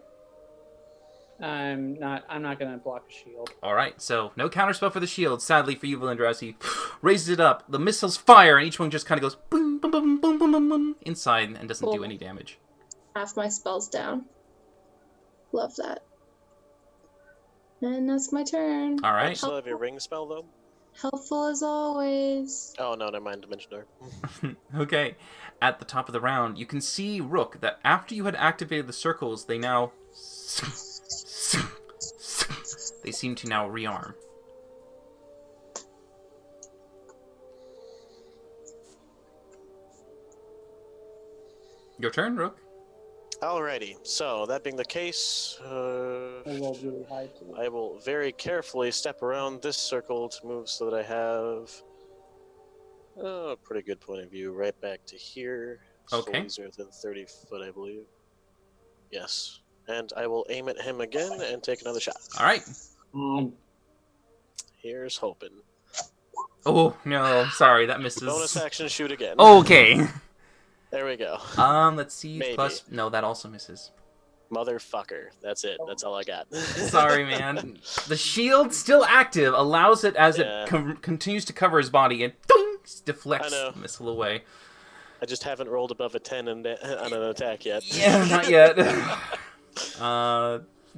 I'm not gonna block a shield. All right, so no counterspell for the shield. Sadly for you, Valindra, as he raises it up, the missiles fire, and each one just kind of goes boom, boom, boom, boom, boom, boom, boom, inside and doesn't do Cool. any damage. Half my spells down. Love that. And that's my turn. All You right. still have your ring spell though? Helpful as always. Oh no, never mind. Dimension door. Okay. At the top of the round, you can see, Rook, that after you had activated the circles, they now... They seem to now rearm. Your turn, Rook. Alrighty. So that being the case, I rolled really high too. I will very carefully step around this circle to move so that I have a pretty good point of view right back to here. Okay. These are within 30 foot, I believe. Yes. And I will aim at him again and take another shot. All right. Here's hoping. Oh, no. Sorry, that misses. Bonus action, shoot again. Okay. There we go. Let's see. Maybe. Plus... No, that also misses. Motherfucker. That's it. That's all I got. Sorry, man. The shield, still active, allows it as Yeah. it continues to cover his body and doing, deflects I know. the missile away. I just haven't rolled above a 10 on an attack yet. Yeah, not yet.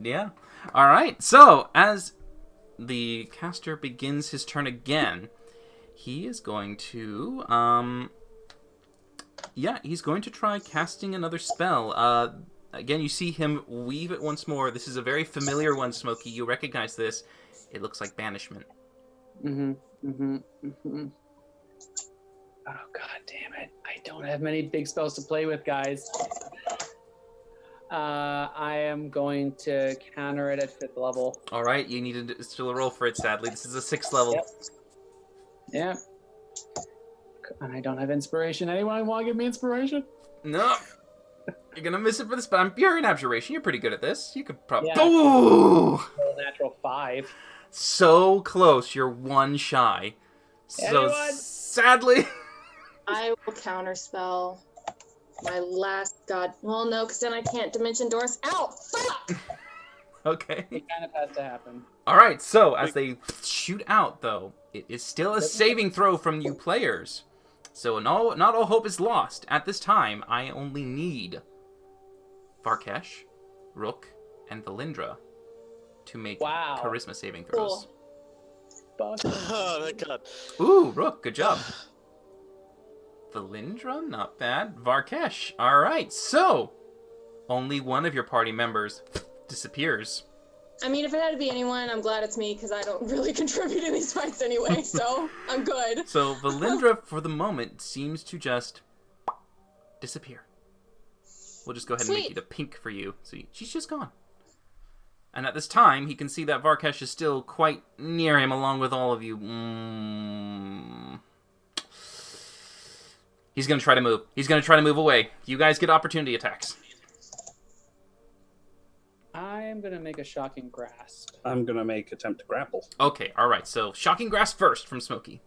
Yeah. All right. So, as the caster begins his turn again, he is going to, he's going to try casting another spell. Again, you see him weave it once more. This is a very familiar one, Smokey. You recognize this. It looks like banishment. Oh god damn it. I don't have many big spells to play with, guys. I am going to counter it at 5th level. All right, you need to still roll for it, sadly. This is a 6th level. Yep. Yeah. And I don't have inspiration. Anyone want to give me inspiration? No. You're going to miss it for this, but you're in abjuration. You're pretty good at this. You could probably... Yeah. Ooh! Roll natural 5. So close. You're one shy. So Anyone? sadly... I will counterspell my last god. Well, no, because then I can't dimension doors. Ow! Fuck! Okay. It kind of has to happen. All right, so as they shoot out, though, it is still a saving throw from you players. So not all hope is lost. At this time, I only need Varkesh, Rook, and Valindra to make Wow. charisma saving throws. Fuck. Oh, thank God. Ooh, Rook, good job. Valindra, not bad. Varkesh, all right. So, only one of your party members disappears. I mean, if it had to be anyone, I'm glad it's me because I don't really contribute in these fights anyway, so I'm good. So Valindra, for the moment, seems to just disappear We'll just go ahead and make Sweet. it a pink for you. So she's just gone. And at this time, he can see that Varkesh is still quite near him, along with all of you. He's going to try to move. He's going to try to move away. You guys get opportunity attacks. I'm gonna make a shocking grasp. I'm gonna make attempt to grapple. Okay, alright. So, Shocking Grasp first from Smokey.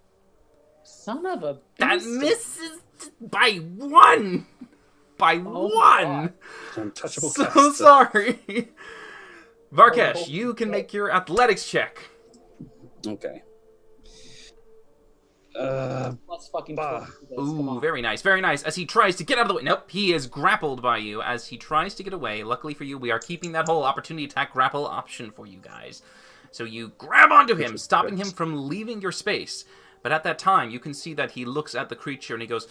Son of a That beast. misses by 1! By Oh, 1! Untouchable So caster. sorry. Varkesh, Oh, you can make your athletics check. Okay. Plus fucking Bah. 20. Come Ooh, on. very nice, very nice. As he tries to get out of the way. Nope, he is grappled by you as he tries to get away. Luckily for you, we are keeping that whole opportunity attack grapple option for you guys. So you grab onto him, stopping him from leaving your space. But at that time, you can see that he looks at the creature and he goes,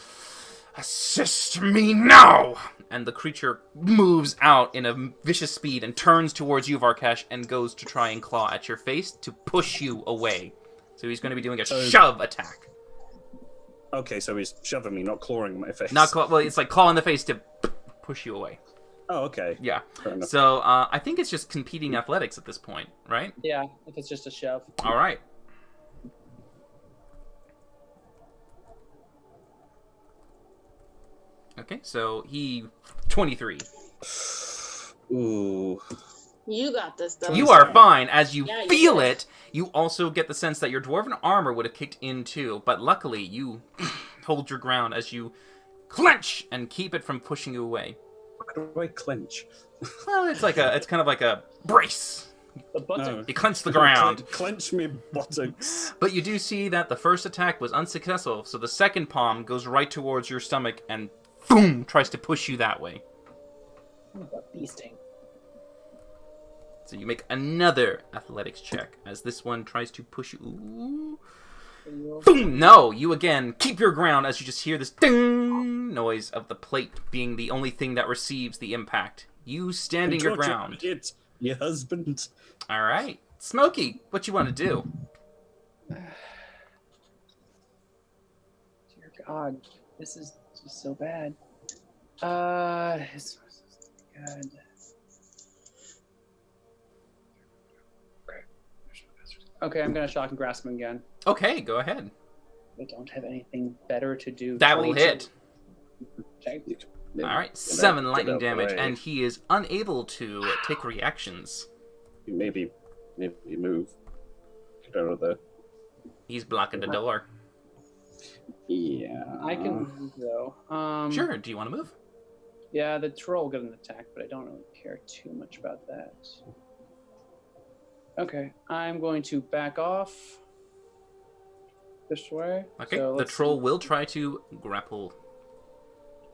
"Assist me now!" And the creature moves out in a vicious speed and turns towards you, Varkesh, and goes to try and claw at your face to push you away. So he's going to be doing a shove attack. Okay, so he's shoving me, not clawing my face. Not claw, well, it's like claw in the face to push you away. Oh, okay. Yeah. Fair enough. So I think it's just competing athletics at this point, right? Yeah, if it's just a shove. All right. Okay, so he 23. Ooh. You got this, though. You are fine. As you Yeah, you feel did. it, you also get the sense that your dwarven armor would have kicked in too, but luckily you hold your ground as you clench and keep it from pushing you away. Why do I clench? Well, it's kind of like a brace. The button. No. You clench the ground. Clench me buttocks. But you do see that the first attack was unsuccessful, so the second palm goes right towards your stomach and boom, tries to push you that way. Beasting. So you make another athletics check as this one tries to push you. Ooh. Boom! No, you again keep your ground as you just hear this ding noise of the plate being the only thing that receives the impact. You standing your ground. It's your husband. All right, Smokey, what you want to do? Dear God, this is just so bad. It's good. Okay, I'm gonna shock and grasp him again. Okay, go ahead. I don't have anything better to do. That will 22. hit. Okay. All right, 7 lightning out the damage, way. and he is unable to take reactions. Maybe move. Get out of there. He's blocking the door. Yeah. I can move though. Sure. Do you want to move? Yeah, the troll got an attack, but I don't really care too much about that. Okay, I'm going to back off this way. Okay. So The let's troll see. will try to grapple.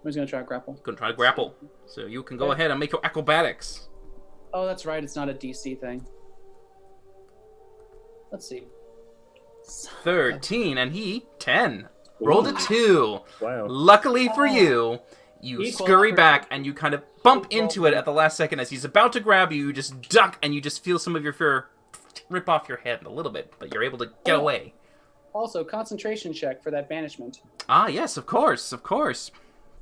Who's gonna try to grapple? Going to try to grapple. So you can go Okay. ahead and make your acrobatics. Oh, that's right. It's not a DC thing. Let's see. 13, and he 10. Rolled a Ooh. 2. Wow. Luckily for you, you Equal scurry effort. back and you kind of bump Equal into it effort. at the last second as he's about to grab you. You just duck and you just feel some of your fur rip off your head a little bit, but you're able to get Oh. away. Also, concentration check for that banishment. Ah, yes, of course, of course.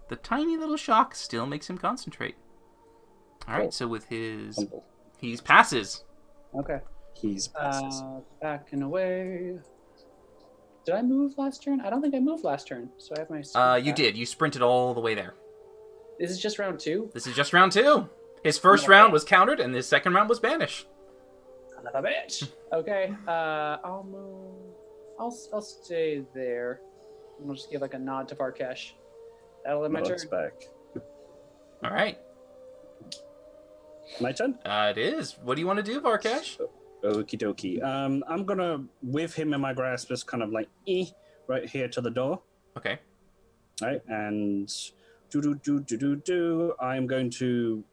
The tiny little shock still makes him concentrate. All right, Cool. so with his... Humble. He's passes. Okay. He's passes. Backing away. Did I move last turn? I don't think I moved last turn, so I have my. You did. You sprinted all the way there. This is just round 2. This is just round 2. His first round was countered, and his second round was banished. Son of a bitch. Okay. I'll move. I'll stay there. And I'll just give like a nod to Varkesh. That'll end my turn. Nods back. All right. My turn? It is. What do you want to do, Varkesh? Okie dokie. I'm gonna, with him in my grasp, just kind of like, right here to the door. Okay. Right, and I'm going to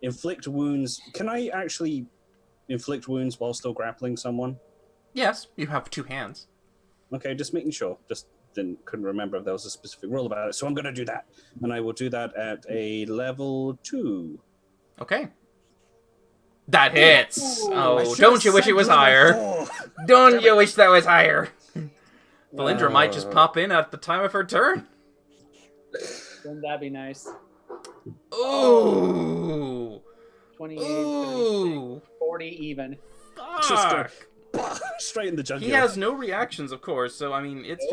inflict wounds. Can I actually inflict wounds while still grappling someone? Yes, you have 2 hands. Okay, just making sure. Just couldn't remember if there was a specific rule about it. So I'm going to do that, and I will do that at a level 2. Okay. That hits. I Oh, should've don't you wish said it was level higher? 4. Don't you wish that was higher? Valindra might just Uh. pop in at the time of her turn. Wouldn't that be nice? Ooh. 28, 36, Ooh. 40 even. Just Fuck. straight in the jugular. He has no reactions, of course. So I mean, it's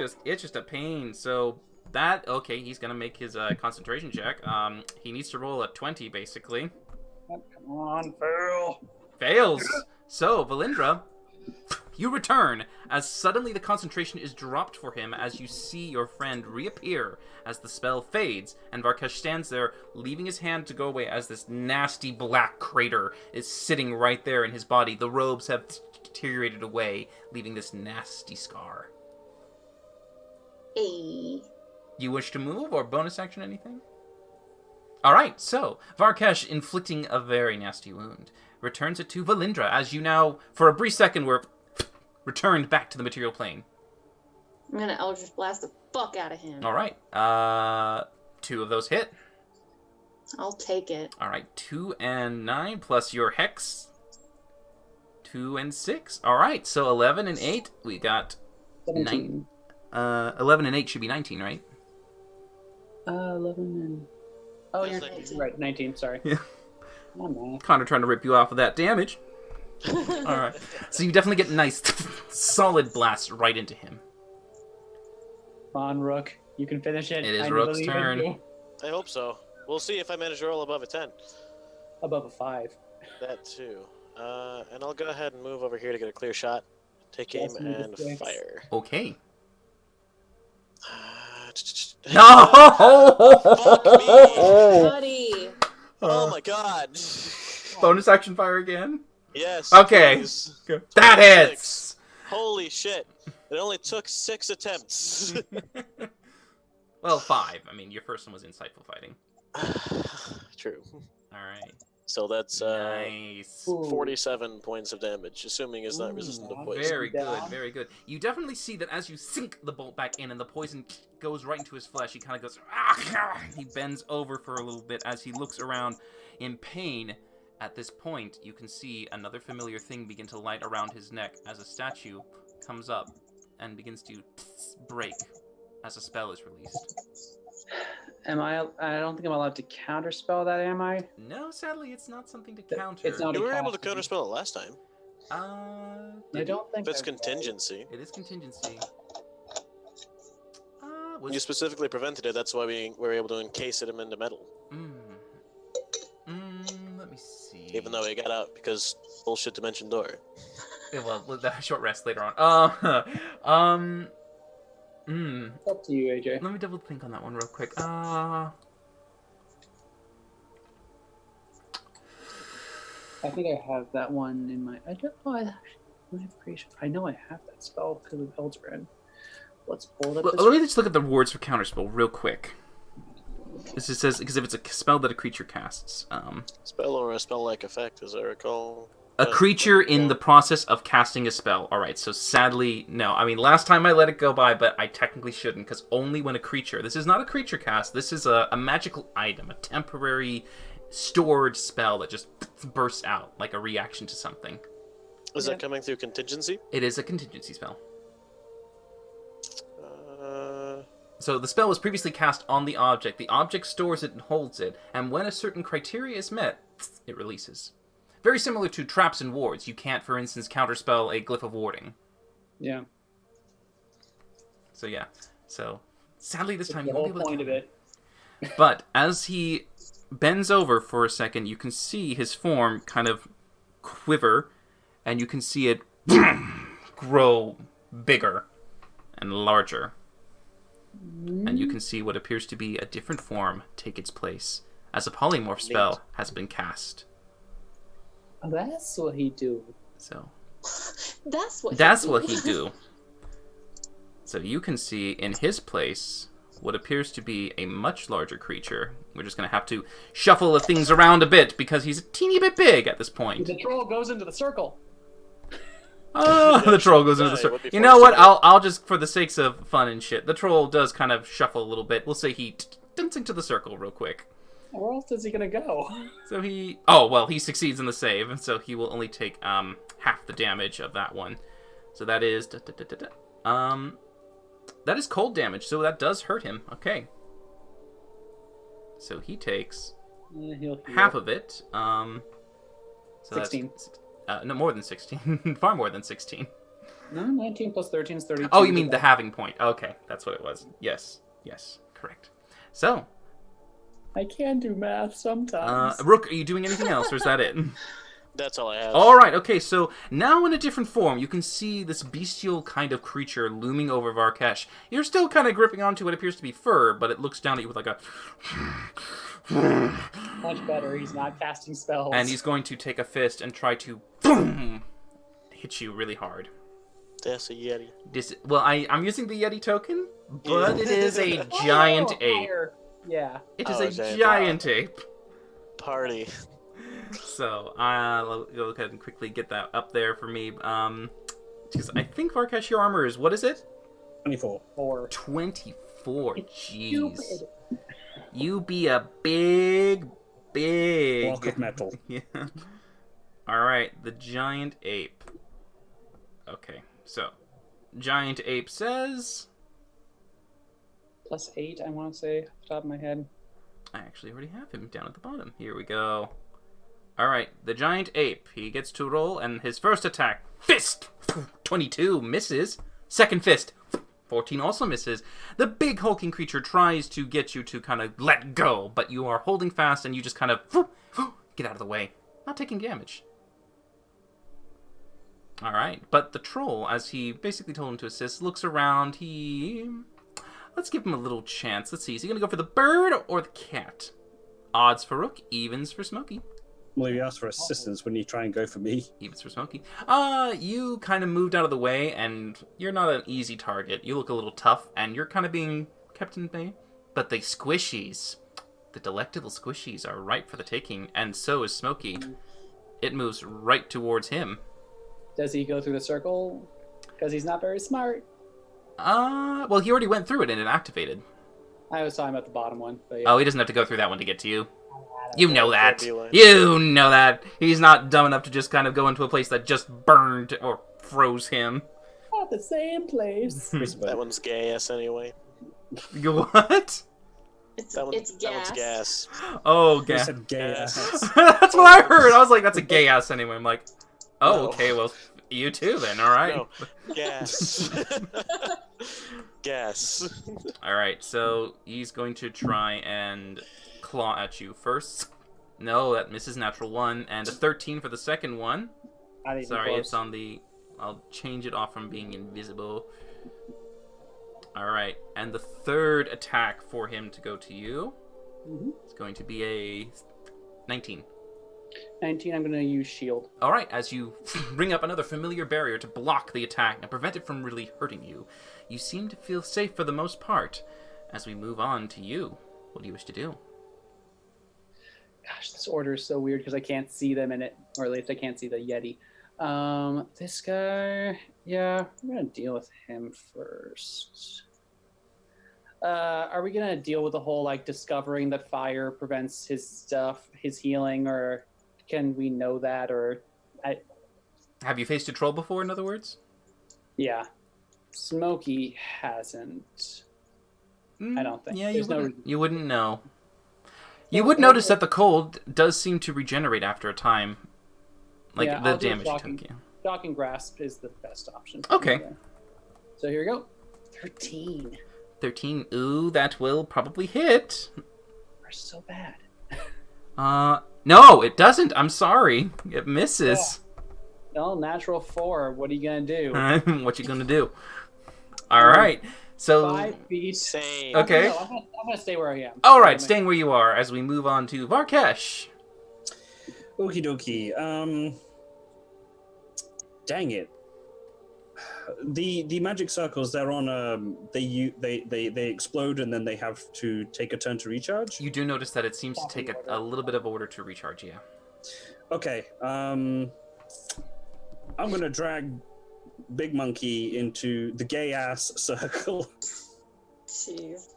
just a pain. So that okay, he's gonna make his concentration check. He needs to roll a 20 basically. Come on, fail. Fails. So Valindra, you return as suddenly the concentration is dropped for him as you see your friend reappear as the spell fades, and Varkesh stands there, leaving his hand to go away as this nasty black crater is sitting right there in his body. The robes have deteriorated away, leaving this nasty scar. Hey. You wish to move or bonus action anything? Alright, so Varkesh, inflicting a very nasty wound, returns it to Valindra as you now, for a brief second, were returned back to the material plane. I'm gonna Eldritch Blast the fuck out of him. Alright, 2 of those hit. I'll take it. Alright, 2 and 9 plus your hex. 2 and 6. Alright, so 11 and 8, we got 17. 11 and 8 should be 19, right? 11 and... Oh, Yes, you're 19. right, 19, sorry. Yeah. Oh, man. Connor trying to rip you off of that damage. Alright, so you definitely get a nice, solid blast right into him. Come on, Rook. You can finish it. It is I Rook's believe in turn. you. I hope so. We'll see if I manage to roll above a 10. Above a 5. That too. And I'll go ahead and move over here to get a clear shot. Take aim Just need to and fix. fire. Okay. Fuck me! Buddy. Oh my god! Bonus action fire again? Yes. Okay. please. That 26. hits! Holy shit! It only took 6 attempts. Well, 5. I mean, your first one was insightful fighting. True. Alright. So that's Nice. Ooh. 47 points of damage, assuming it's not resistant to Ooh, poison. Very good, down. very good. You definitely see that as you sink the bolt back in and the poison goes right into his flesh, he kind of goes, ah! He bends over for a little bit as he looks around in pain. At this point, you can see another familiar thing begin to light around his neck as a statue comes up and begins to break as a spell is released. I don't think I'm allowed to counterspell that, am I? No, sadly, it's not something to Th- counter. it's not You were able to casting. counterspell it last time. I Did you? don't think If it's I've- contingency. It is contingency. You specifically prevented it, that's why we were able to encase it into metal. Let me see. Even though he got out because bullshit dimension door. Yeah, well, that short rest later on. It's up to you, AJ. Let me double think on that one real quick. I think I have that one in my. I don't know. I have creation. I know I have that spell because of Eldrin. Let's pull it up. Let me just look at the words for counterspell real quick. This just says because if it's a spell that a creature casts, Spell or a spell-like effect, as I recall. a creature in the process of casting a spell. All right, so sadly, no. I mean, last time I let it go by, but I technically shouldn't because only when a creature. This is not a creature cast. This is a magical item, a temporary stored spell that just bursts out like a reaction to something. Is that coming through contingency? It is a contingency spell. Uh, So the spell was previously cast on the object. The object stores it and holds it, and when a certain criteria is met, it releases. Very similar to traps and wards. You can't, for instance, counterspell a glyph of warding. Yeah. So yeah. So sadly this time The you won't whole be able to point of counter. it. But as he bends over for a second, you can see his form kind of quiver, and you can see it grow bigger and larger. And you can see what appears to be a different form take its place as a polymorph spell has been cast. Oh, that's what he do. So That's what. that's what he do. So you can see in his place what appears to be a much larger creature. We're just going to have to shuffle the things around a bit because he's a teeny bit big at this point. The troll goes into the circle. Oh, the troll goes into the Yeah, it circle. would be You know what? forced I'll just, for the sakes of fun and shit, the troll does kind of shuffle a little bit. We'll say he dunks into the circle real quick. Where else is he gonna go? So he... Oh, well, he succeeds in the save, and so he will only take half the damage of that one. So that is... that is cold damage, so that does hurt him. Okay. So he takes He'll heal. half of it. So 16. No, more than 16. Far more than 16. No, 19 plus 13 is 32. Oh, you mean the halving point. Okay, that's what it was. Yes, correct. So, I can do math sometimes. Rook, are you doing anything else, or is that it? That's all I have. All right, okay, so now in a different form, you can see this bestial kind of creature looming over Varkesh. You're still kind of gripping onto what appears to be fur, but it looks down at you with like a... Much better. He's not casting spells. And he's going to take a fist and try to boom, hit you really hard. That's a Yeti. I'm using the Yeti token, but it is a giant ape. Higher. Yeah. It is Oh, a giant ape. Party. So, I'll go ahead and quickly get that up there for me. Because I think Varkesh, your armor is, what is it? 24. 4. 24. Jeez. Stupid. You be a big... Block of metal. Yeah. Alright, the giant ape. Okay, so, giant ape says... Plus 8, I want to say, off the top of my head. I actually already have him down at the bottom. Here we go. Alright, the giant ape. He gets to roll, and his first attack, fist! 22, misses. Second fist, 14 also misses. The big hulking creature tries to get you to kind of let go, but you are holding fast, and you just kind of get out of the way. Not taking damage. Alright, but the troll, as he basically told him to assist, looks around. Let's give him a little chance. Let's see, is he going to go for the bird or the cat? Odds for Rook, evens for Smokey. Well, if you ask for assistance, when you try and go for me, Evens for Smokey. You kind of moved out of the way, and you're not an easy target. You look a little tough, and you're kind of being kept in bay. But the squishies, the delectable squishies, are ripe for the taking, and so is Smokey. It moves right towards him. Does he go through the circle? Because he's not very smart. Well, he already went through it, and it activated. I was talking about the bottom one. But yeah. Oh, he doesn't have to go through that one to get to you. You know that. Beeline. You know that. He's not dumb enough to just kind of go into a place that just burned or froze him. At the same place. That one's gas anyway. What? It's That gas. one's gas. Oh, you gas. said gay ass. That's what I heard. I was like, that's a gay ass anyway. I'm like, oh, No. okay, well, you too then, alright. No, gas. Gas. Alright, so he's going to try and claw at you first. No, that misses natural 1, and a 13 for the second one. Not even Sorry, close. it's on the... I'll change it off from being invisible. Alright, and the third attack for him to go to you is going to be a 19. 19, I'm going to use shield. Alright, as you bring up another familiar barrier to block the attack and prevent it from really hurting you, you seem to feel safe for the most part. As we move on to you, what do you wish to do? Gosh, this order is so weird because I can't see them in it, or at least I can't see the Yeti. This guy, yeah, I'm gonna deal with him first. Are we gonna deal with the whole like discovering that fire prevents his stuff, his healing, or can we know that? Or Have you faced a troll before, in other words? yeah, Smokey hasn't. I don't think. Yeah, There's no you wouldn't know. You would notice that the cold does seem to regenerate after a time. Like, Yeah, the I'll do damage you shocking. took, yeah. Shocking Grasp is the best option. Okay. So here we go. 13. 13, ooh, that will probably hit. Are so bad. No, it doesn't. I'm sorry. It misses. No, natural 4. What are you gonna do? What you gonna do? Alright, so... 5 feet. Same. Okay. No, I'm gonna stay where I am. Alright, staying where you are as we move on to Varkesh. Okie dokie. Dang it. The magic circles, they're on they explode and then they have to take a turn to recharge. You do notice that it seems to take a little bit of order to recharge, yeah. Okay. I'm gonna drag Big Monkey into the gay ass circle. Jeez.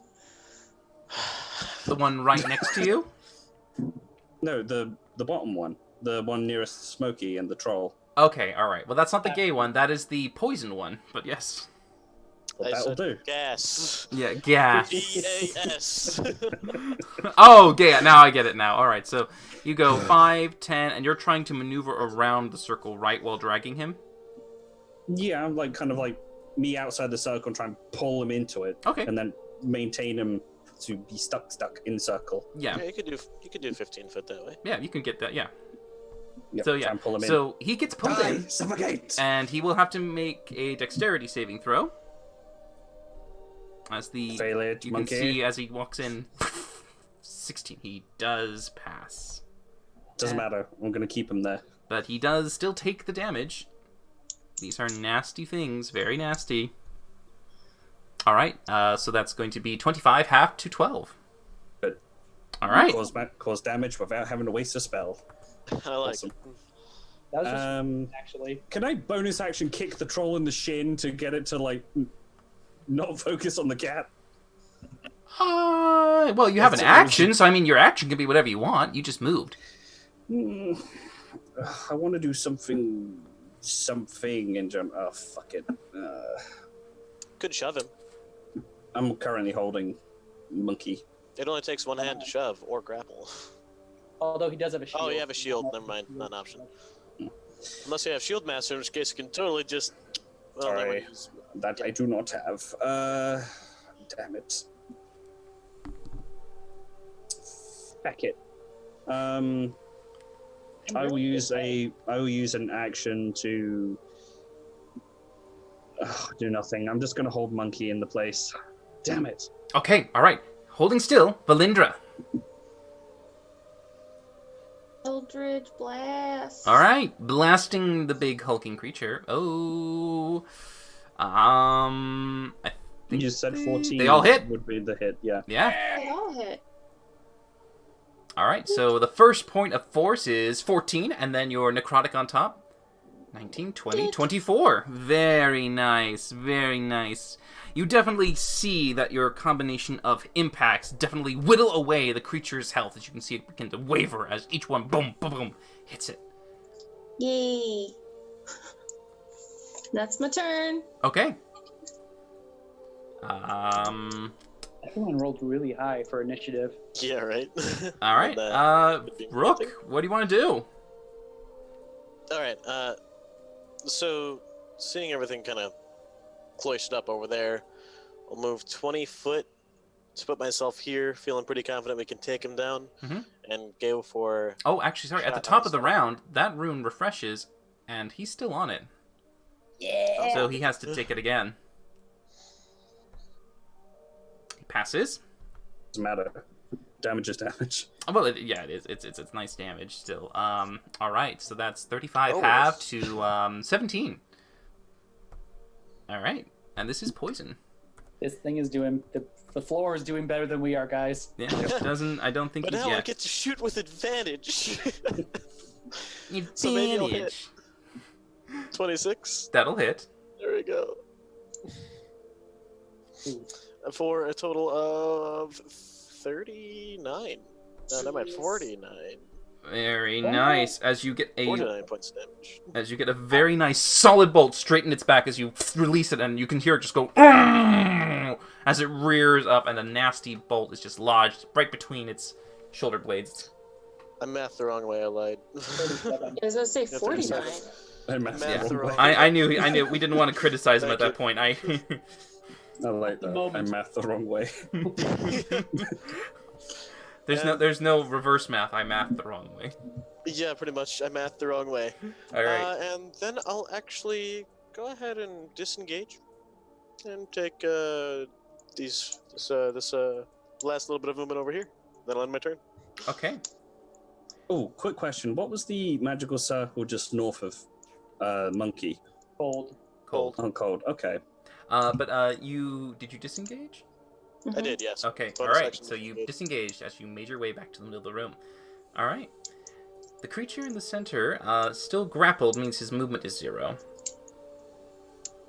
The one right next to you? No, the bottom one, the one nearest Smokey and the troll. Okay, alright. Well, that's not the gay one. That is the poison one, but yes. Well, I that'll said do. gas. Yeah, gas. G-A-S. Oh, okay, now I get it now. All right, so you go 5, 10, and you're trying to maneuver around the circle, right, while dragging him? Yeah, I'm like kind of like me outside the circle and try and pull him into it, Okay. and then maintain him to be stuck in circle. Yeah, Yeah, you could do 15 foot that way. yeah, you can get that, yeah. Yep, So, try yeah, and pull him so he gets in. pulled Die! in, Suffocate! and he will have to make a dexterity saving throw. As the... Failure, You monkey. can see as he walks in, 16, he does pass. Doesn't matter. I'm gonna keep him there. But he does still take the damage. These are nasty things, very nasty. All right, so that's going to be 25 half to 12. Good. All right. Cause damage without having to waste a spell. I like Awesome. it. That was just actually. Can I bonus action kick the troll in the shin to get it to like not focus on the cat? Well, you have an action, so I mean, your action can be whatever you want. You just moved. I want to do something in general. Oh, fuck it. Could shove him. I'm currently holding monkey. It only takes one hand to shove or grapple. Although he does have a shield. Oh, you have a shield. Never mind. Not an option. Unless you have Shield Master, in which case you can totally just... Well, Sorry. never mind. That I do not have. Damn it. Back it. I will use an action to do nothing. I'm just gonna hold monkey in the place. Damn it. Okay, all right. Holding still, Valindra. Eldritch Blast. All right, blasting the big hulking creature. Oh, I think You said 14. They all hit. Would be the hit. Yeah. Yeah. They all hit. All right, so the first point of force is 14, and then your necrotic on top. 19, 20, 24. Very nice, very nice. You definitely see that your combination of impacts definitely whittle away the creature's health, as you can see it begin to waver as each one, boom, boom, boom, hits it. Yay. That's my turn. Okay. Everyone rolled really high for initiative. Yeah, right. All right. would be Rook, melting. what do you want to do? All right. So seeing everything kind of cloistered up over there, I'll move 20 foot to put myself here, feeling pretty confident we can take him down, and go for... Oh, actually, sorry. At the Shot top on of the the round, that rune refreshes, and he's still on it. Yeah. So he has to take it again. He passes. Doesn't matter. Damage is damage. Oh, well, yeah, it is. It's nice damage still. All right, so that's 35 Oh. half to 17. All right, and this is poison. This thing is doing the floor is doing better than we are, guys. Yeah, it doesn't. I don't think But he's now I yet. get to shoot with advantage. Advantage. So maybe I'll hit. 26. That'll hit. There we go. For a total of 39. No, that might 49. Very nice. As you get a 49 points of damage. As you get a very nice solid bolt straight in its back as you release it, and you can hear it just go as it rears up, and a nasty bolt is just lodged right between its shoulder blades. I mathed the wrong way, I lied. I was gonna say Yeah, 49. 37. I math Math the wrong wrong. way. I knew we didn't want to criticize him at Thank that point. I like that. I Moment. math the wrong way. There's no reverse math. I mathed the wrong way. Yeah, pretty much. I mathed the wrong way. All right. And then I'll actually go ahead and disengage and take this last little bit of movement over here. Then I'll end my turn. Okay. Oh, quick question. What was the magical circle just north of monkey? Cold. Cold. Oh, cold. Okay. But did you disengage? I did, yes. Okay, Bonus alright, action so you disengage. disengaged as you made your way back to the middle of the room. Alright. The creature in the center, still grappled, means his movement is 0.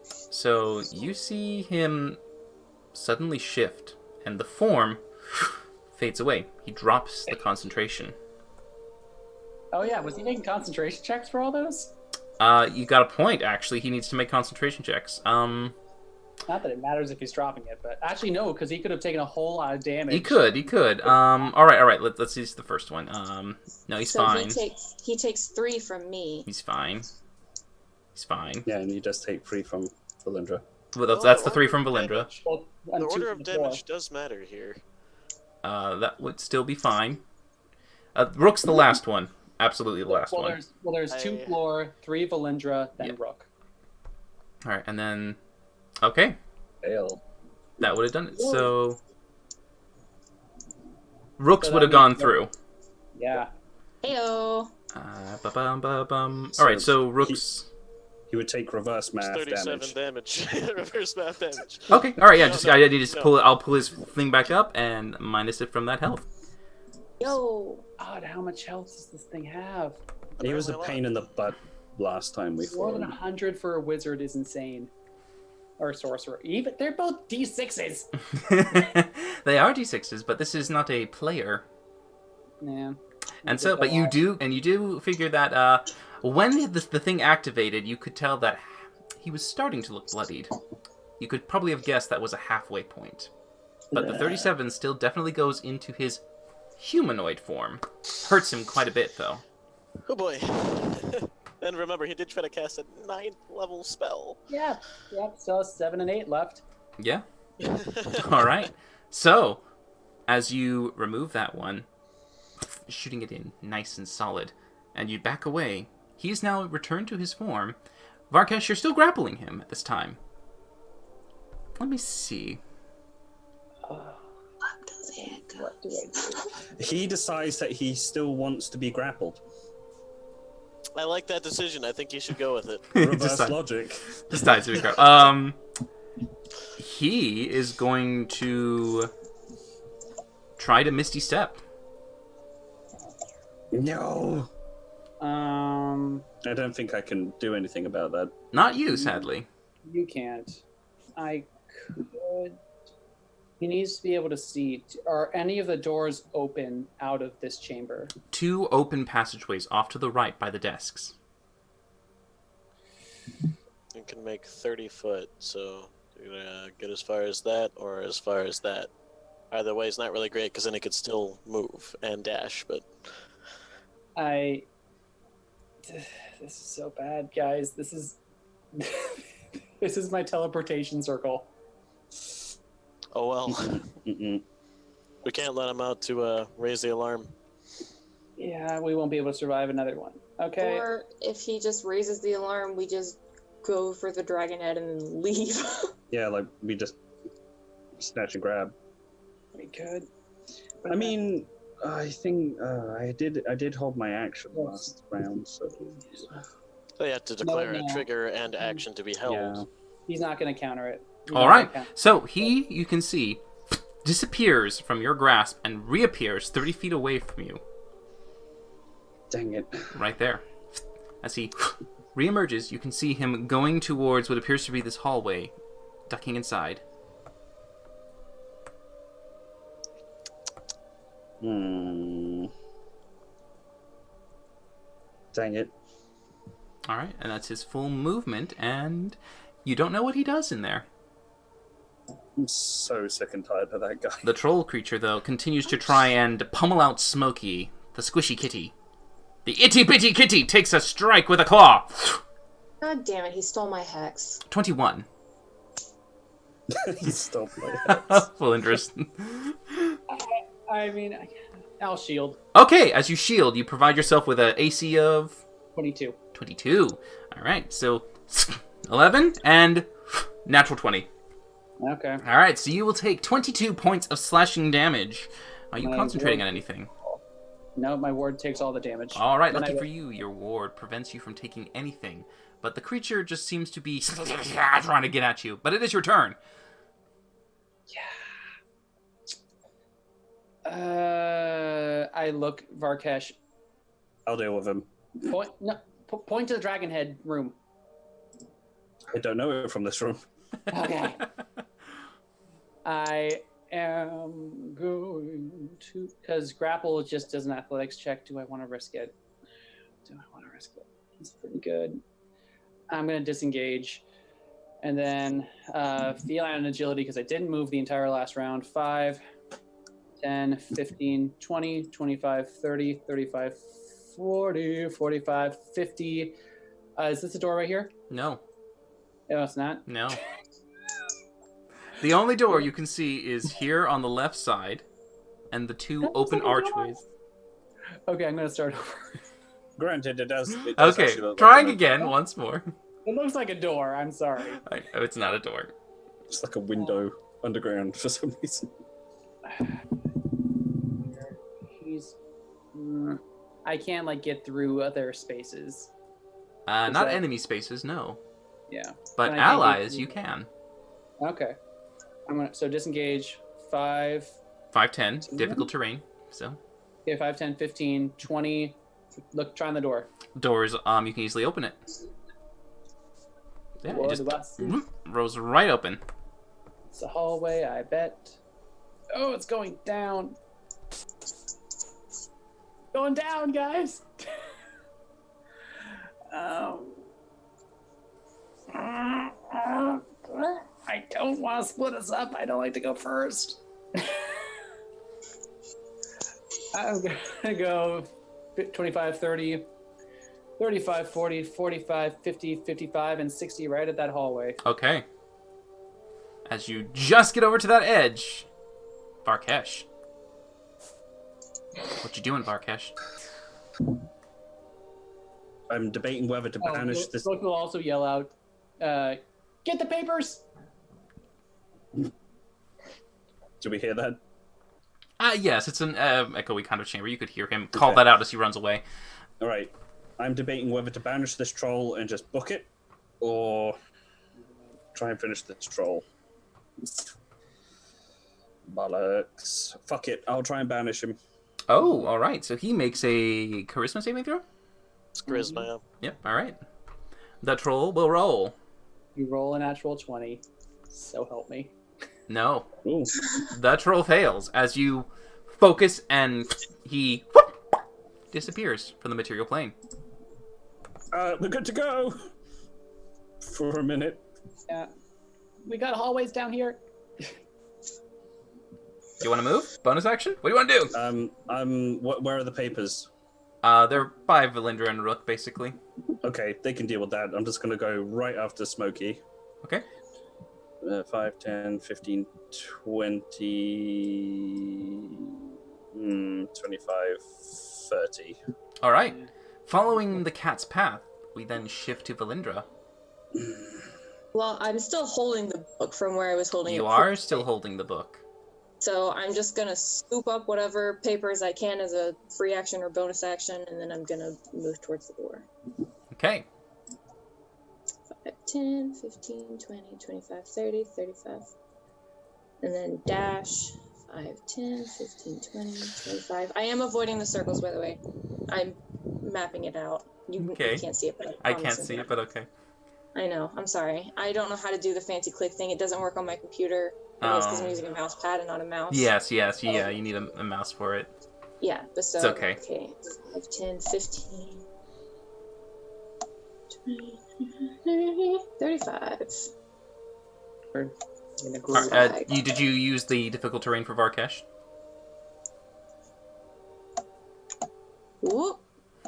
So you see him suddenly shift, and the form fades away. He drops the concentration. Oh yeah, was he making concentration checks for all those? You got a point, actually. He needs to make concentration checks. Not that it matters if he's dropping it, but actually no, because he could have taken a whole lot of damage. He could. All right. Let's use the first one. No, he's so fine. He takes 3 from me. He's fine. He's fine. Yeah, and you just take 3 from Valindra. Well, that's the 3 from Valindra. Well, The and 2 order from of the floor. damage does matter here. That would still be fine. Rook's the last one. Absolutely the last one. There's 2 I- floor, 3 Valindra, then Yep. Rook. All right, and then okay, Fail. that would have done it. So Rooks So would that have gone means- through. Yeah. Heyo. Ba-bum. So All right, so Rooks. He would take reverse It's math 37 damage. damage. Reverse math damage. Okay, all right, yeah. No, Just no, I need to just no. pull it. I'll pull his thing back up and minus it from that health. Yo. God, how much health does this thing have? He was a Apparently pain in the butt last time we More fought than him. 100 for a wizard is insane. Or sorcerer. Even they're both D6s. They are d6s, but this is not a player. Yeah. And so, but you do figure that when the thing activated, you could tell that he was starting to look bloodied. You could probably have guessed that was a halfway point. But the 37 still definitely goes into his humanoid form. Hurts him quite a bit, though. Oh boy. And remember, he did try to cast a 9th level spell. Yeah. Yep. Still 7 and 8 left. Yeah. All right. So, as you remove that one, shooting it in nice and solid, and you back away, he's now returned to his form. Varkesh, you're still grappling him at this time. Let me see. What do I do? He decides that he still wants to be grappled. I like that decision. I think you should go with it. Reverse Decide- logic. Decides to be grappled. He is going to try to Misty Step. No. I don't think I can do anything about that. Not you, sadly. You can't. I could. He needs to be able to see. Are any of the doors open out of this chamber? 2 open passageways off to the right by the desks. You can make 30 foot, so you're gonna get as far as that or as far as that. Either way is not really great because then it could still move and dash, but This is so bad, guys. This is. This is my teleportation circle. oh well. Mm-mm. We can't let him out to raise the alarm. Yeah, we won't be able to survive another one. Okay. Or if he just raises the alarm, we just go for the dragon head and then leave. Yeah, like we just snatch and grab. We could. I mean, I think I did hold my action last round, so So you have to declare no. a trigger and action to be held. yeah. He's not going to counter it. He's All not right. gonna So he, you can see, disappears from your grasp and reappears 30 feet away from you. Dang it. Right there. As he reemerges, you can see him going towards what appears to be this hallway, ducking inside. Hmm. Dang it. All right, and that's his full movement, and you don't know what he does in there. I'm so sick and tired of that guy. The troll creature, though, continues to try and pummel out Smokey, the squishy kitty. The itty-bitty kitty takes a strike with a claw. God damn it, he stole my hex. 21. He stole my head. Full interest. I mean, I'll shield. Okay, as you shield, you provide yourself with an AC of 22. 22. All right, so 11 and natural 20. Okay. All right, so you will take 22 points of slashing damage. Are you My concentrating ward- on anything? No, my ward takes all the damage. All right, Then lucky I- for you, your ward prevents you from taking anything. But the creature just seems to be trying to get at you. But it is your turn. I look Varkesh. I'll deal with him. Point to the dragon head room. I don't know it from this room. Okay. I am going to, because grapple just does an athletics check. Do I want to risk it? It's pretty good. I'm going to disengage, And then feline and agility, because I didn't move the entire last round. 5, 10, 15, 20, 25, 30, 35, 40, 45, 50. Is this a door right here? No. No, it's not. No. The only door you can see is here on the left side, and the two open archways. Okay, I'm going to start over. Granted, it does Okay, actually look trying like again once more. It looks like a door. I'm sorry. Oh, it's not a door. It's like a window underground for some reason. He's. I can't like get through other spaces. Not that- enemy spaces, no. Yeah. But And I can't get allies, through- you can. Okay. I'm gonna disengage 5. 5, 10, difficult terrain. So Okay, 5, 10, 15, 20. Look, try on the door. doors, you can easily open it. Yeah, it Or just the bus. rolls right open. It's a hallway, I bet. Oh, it's going down. Going down, guys. I don't want to split us up. I don't like to go first. I'm going to go 25, 30, 35, 40, 45, 50, 55, and 60 right at that hallway. Okay. As you just get over to that edge, Varkesh. What you doing, Varkesh? I'm debating whether to banish this. Brooke will also yell out, get the papers! Do we hear that? Yes, it's an echoey kind of chamber. You could hear him call that out as he runs away. All right. I'm debating whether to banish this troll and just book it, or try and finish this troll. Bollocks. Fuck it. I'll try and banish him. Oh, all right. So he makes a charisma saving throw? It's charisma. Yep, all right. The troll will roll. You roll a natural 20. So help me. No. Ooh. The troll fails as you focus and he disappears from the material plane. We're good to go. For a minute. Yeah. We got hallways down here. Do you want to move? Bonus action? What do you want to do? Where are the papers? They're by Valindra and Rook, basically. Okay, they can deal with that. I'm just gonna go right after Smokey. Okay. 5, 10, 15, 20, 25, 30. All right. Following the cat's path, we then shift to Valindra. Well, I'm still holding the book from where I was holding it. You are still holding the book. So I'm just gonna scoop up whatever papers I can as a free action or bonus action, and then I'm gonna move towards the door. Okay. 5, 10, 15, 20, 25, 30, 35. And then dash. 5, 10, 15, 20, 25. I am avoiding the circles, by the way. I'm mapping it out. You Okay. can't see it, but I can't see it, but okay. I know. I'm sorry. I don't know how to do the fancy click thing. It doesn't work on my computer. I guess because I'm using a mouse pad and not a mouse. Yes, yeah, you need a mouse for it. Yeah, but so. It's okay. Okay. 5, 10, 15, 20, 30, 35. In a group. Did you use the difficult terrain for Varkesh? Whoop.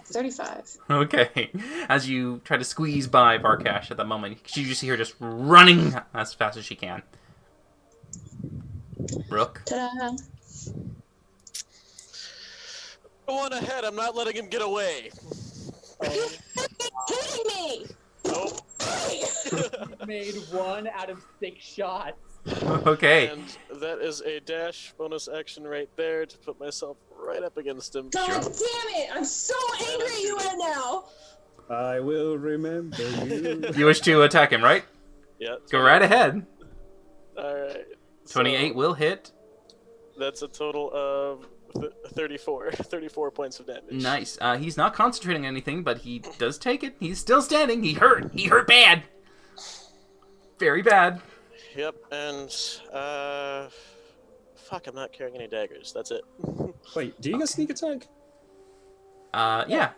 35. Okay. As you try to squeeze by Varkesh at that moment, you just see her just running as fast as she can. Rook. Ta-da! Go on ahead, I'm not letting him get away. Hitting me! Nope. Made 1 out of 6 shots. Okay. And that is a dash bonus action right there to put myself right up against him. God damn it! I'm so angry at you right now! I will remember you. You wish to attack him, right? Yeah. Go right ahead. Alright. 28 will hit. That's a total of 34 points of damage. Nice. He's not concentrating on anything, but he does take it. He's still standing. He hurt. He hurt bad. Very bad. Yep, and fuck, I'm not carrying any daggers. That's it. Wait, do you get sneak attack? Yeah.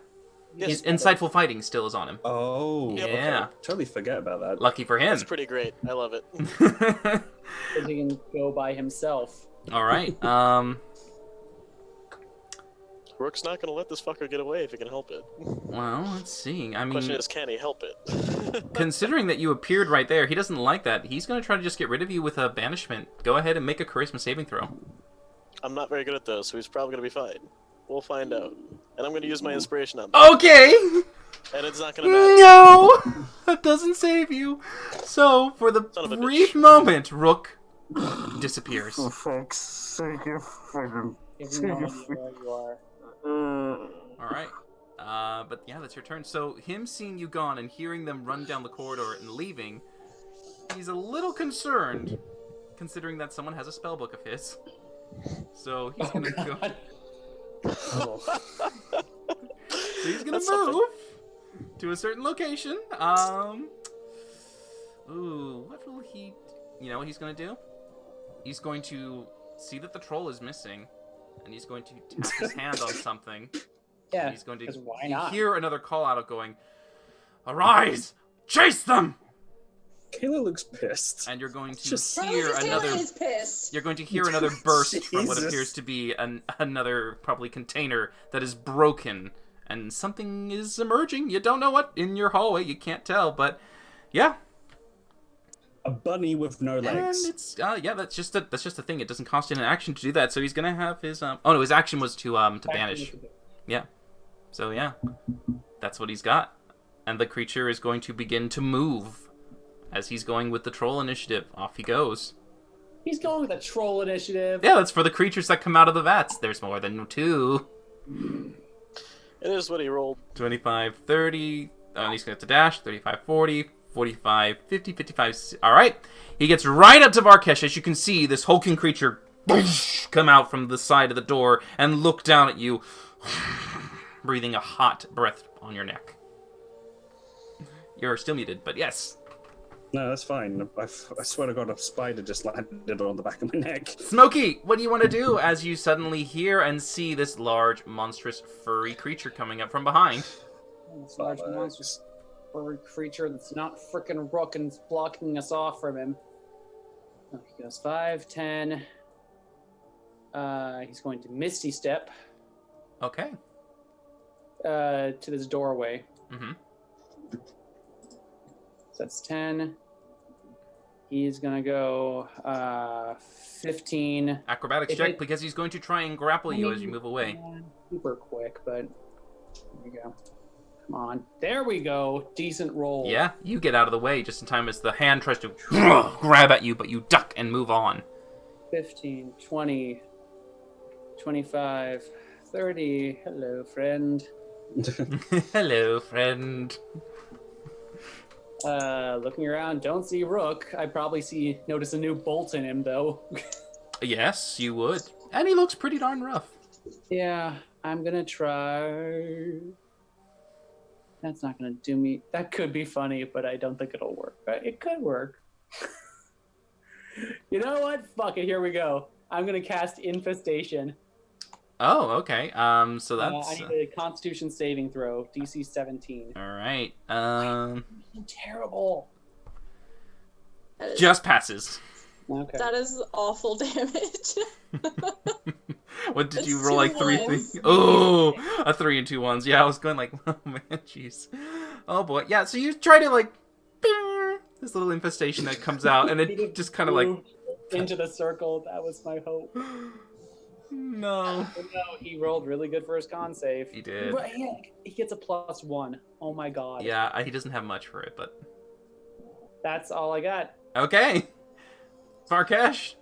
Yes, Insightful fighting still is on him. Oh, Yep. Yeah. okay. Totally forget about that. Lucky for him. that's pretty great. I love it. Because he can go by himself. All right. Rook's not gonna let this fucker get away if he can help it. Well, let's see. I Question mean, is, can he help it? considering that you appeared right there, he doesn't like that. He's going to try to just get rid of you with a banishment. Go ahead and make a charisma saving throw. I'm not very good at those, so he's probably gonna be fine. We'll find out. And I'm gonna use my inspiration on that. Okay. And it's not gonna matter. No, that doesn't save you. So, for the Son of a brief bitch. moment, Rook disappears. For fuck's sake, you fucking... You have no idea where you are. All right. But yeah, that's your turn. So, him seeing you gone and hearing them run down the corridor and leaving, he's a little concerned, considering that someone has a spellbook of his. So, he's going to go... God. Oh. So he's gonna That's something. move to a certain location. Ooh, what will he? You know what he's gonna do? He's going to see that the troll is missing, and he's going to tap his hand on something. Yeah, He's going to 'cause why you not? hear another call out going, "Arise! Chase them!" Kayla looks pissed. And you're going to Just- hear another. is pissed. You're going to hear another burst from what Jesus. appears to be another probably container that is broken, and something is emerging. You don't know what in your hallway. You can't tell, but yeah. A bunny with no legs. And it's yeah, that's just a thing. It doesn't cost him an action to do that. So he's gonna have his oh no, his action was to banish. Yeah. So yeah, that's what he's got, and the creature is going to begin to move as he's going with the troll initiative. Off he goes. He's going with a troll initiative. Yeah, that's for the creatures that come out of the vats. There's more than 2. It is what he rolled. 25, 30. He's going to have to dash. 35, 40, 45, 50, 55. All right. He gets right up to Varkesh. As you can see, this hulking creature come out from the side of the door and look down at you, breathing a hot breath on your neck. You're still muted, but yes. No, that's fine. I swear to God, a spider just landed on the back of my neck. Smokey, what do you want to do as you suddenly hear and see this large, monstrous, furry creature coming up from behind? This large monstrous furry creature that's not frickin' Rook and is blocking us off from him. Oh, he goes 5, 10. He's going to Misty Step Okay. to this doorway. Mm-hmm. So that's 10. He's gonna go 15. Acrobatics If check, it- because he's going to try and grapple you as you move away. Super quick, but there we go. Come on. There we go. Decent roll. Yeah, you get out of the way just in time as the hand tries to grab at you, but you duck and move on. 15, 20, 25, 30. Hello, friend. Hello, friend. Looking around, don't see Rook. I probably notice a new bolt in him, though. Yes, you would. And he looks pretty darn rough. Yeah, I'm gonna try. That's not gonna do me. That could be funny, but I don't think it'll work. But it could work. You know what? Fuck it. Here we go. I'm gonna cast Infestation. Oh, okay. So that's... I need a Constitution saving throw, DC 17. all right. I'm terrible. Just passes. Okay. That is awful damage. What did It's you roll, like 2 3 ones. things? Oh, a 3 and 2 ones. Yeah, I was going like, oh man, jeez. Oh boy. Yeah, so you try to like, bing, this little infestation that comes out, and it just kind of like, Moved into the circle. That was my hope. no. But no, he rolled really good for his con save. He did. But he gets a +1. Oh my god. Yeah, he doesn't have much for it, but That's all I got. okay. Varkesh.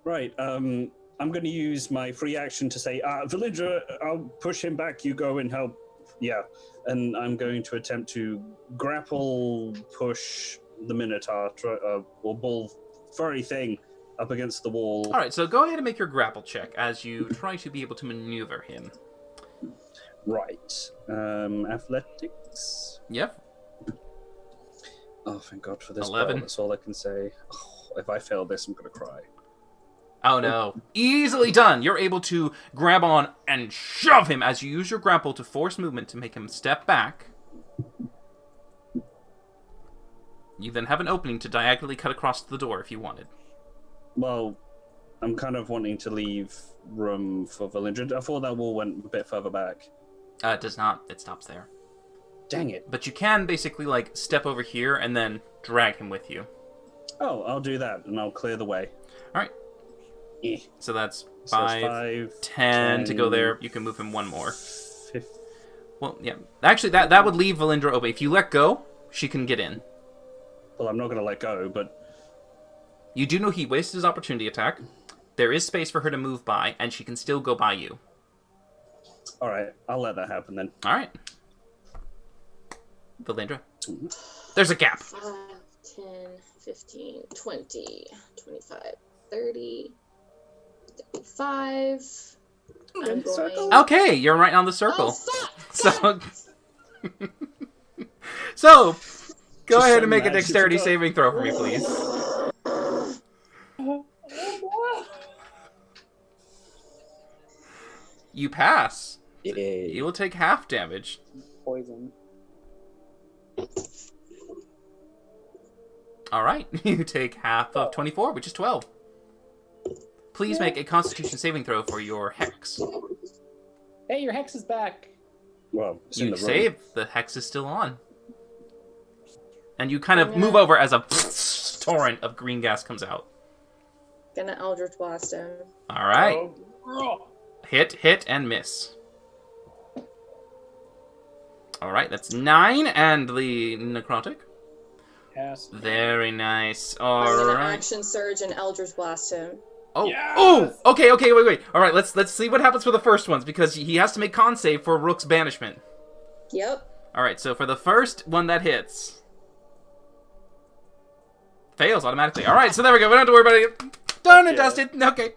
Right, I'm going to use my free action to say, Valindra, I'll push him back, you go and help. Yeah, and I'm going to attempt to grapple push the Minotaur, or bull furry thing up against the wall. All right, so go ahead and make your grapple check as you try to be able to maneuver him. Right, athletics. Yep. Oh, thank God for this. 11. Roll. That's all I can say. Oh, if I fail this, I'm going to cry. Oh no. Easily done. You're able to grab on and shove him as you use your grapple to force movement to make him step back. You then have an opening to diagonally cut across the door if you wanted. Well, I'm kind of wanting to leave room for Valindra. I thought that wall went a bit further back. It does not. It stops there. Dang it. But you can basically, like, step over here and then drag him with you. Oh, I'll do that, and I'll clear the way. Alright. Eh. So that's So 5, 10 to go there. You can move him one more. 15. Well, yeah. Actually, that would leave Valindra open. If you let go, she can get in. Well, I'm not going to let go, but... You do know he wasted his opportunity attack. There is space for her to move by, and she can still go by you. Alright, I'll let that happen then. Alright. Valindra. There's a gap. 5, 10, 15, 20, 25, 30, 35. I'm going... Okay, you're right on the circle. Oh, fuck! So, go Just ahead so and make a mad she dexterity forgot. saving throw for me, please. You pass. You will take half damage. Poison. All right, you take half of 24, which is 12. Please make a Constitution saving throw for your hex. Hey, your hex is back. Well, it's in You the room. save. The hex is still on. And you kind of move over as a torrent of green gas comes out. Gonna Eldritch Blast him. All right. Oh. Hit, and miss. All right, that's 9, and the necrotic. Yes. Very nice. I'm All gonna right. Action Surge and Eldritch Blast him. Oh, Yes! oh, okay, wait. All right, let's see what happens for the first ones because he has to make con save for Rook's banishment. Yep. All right, so for the first one that hits, fails automatically. All right, so there we go. We don't have to worry about it. Done and Yeah. dusted. Okay.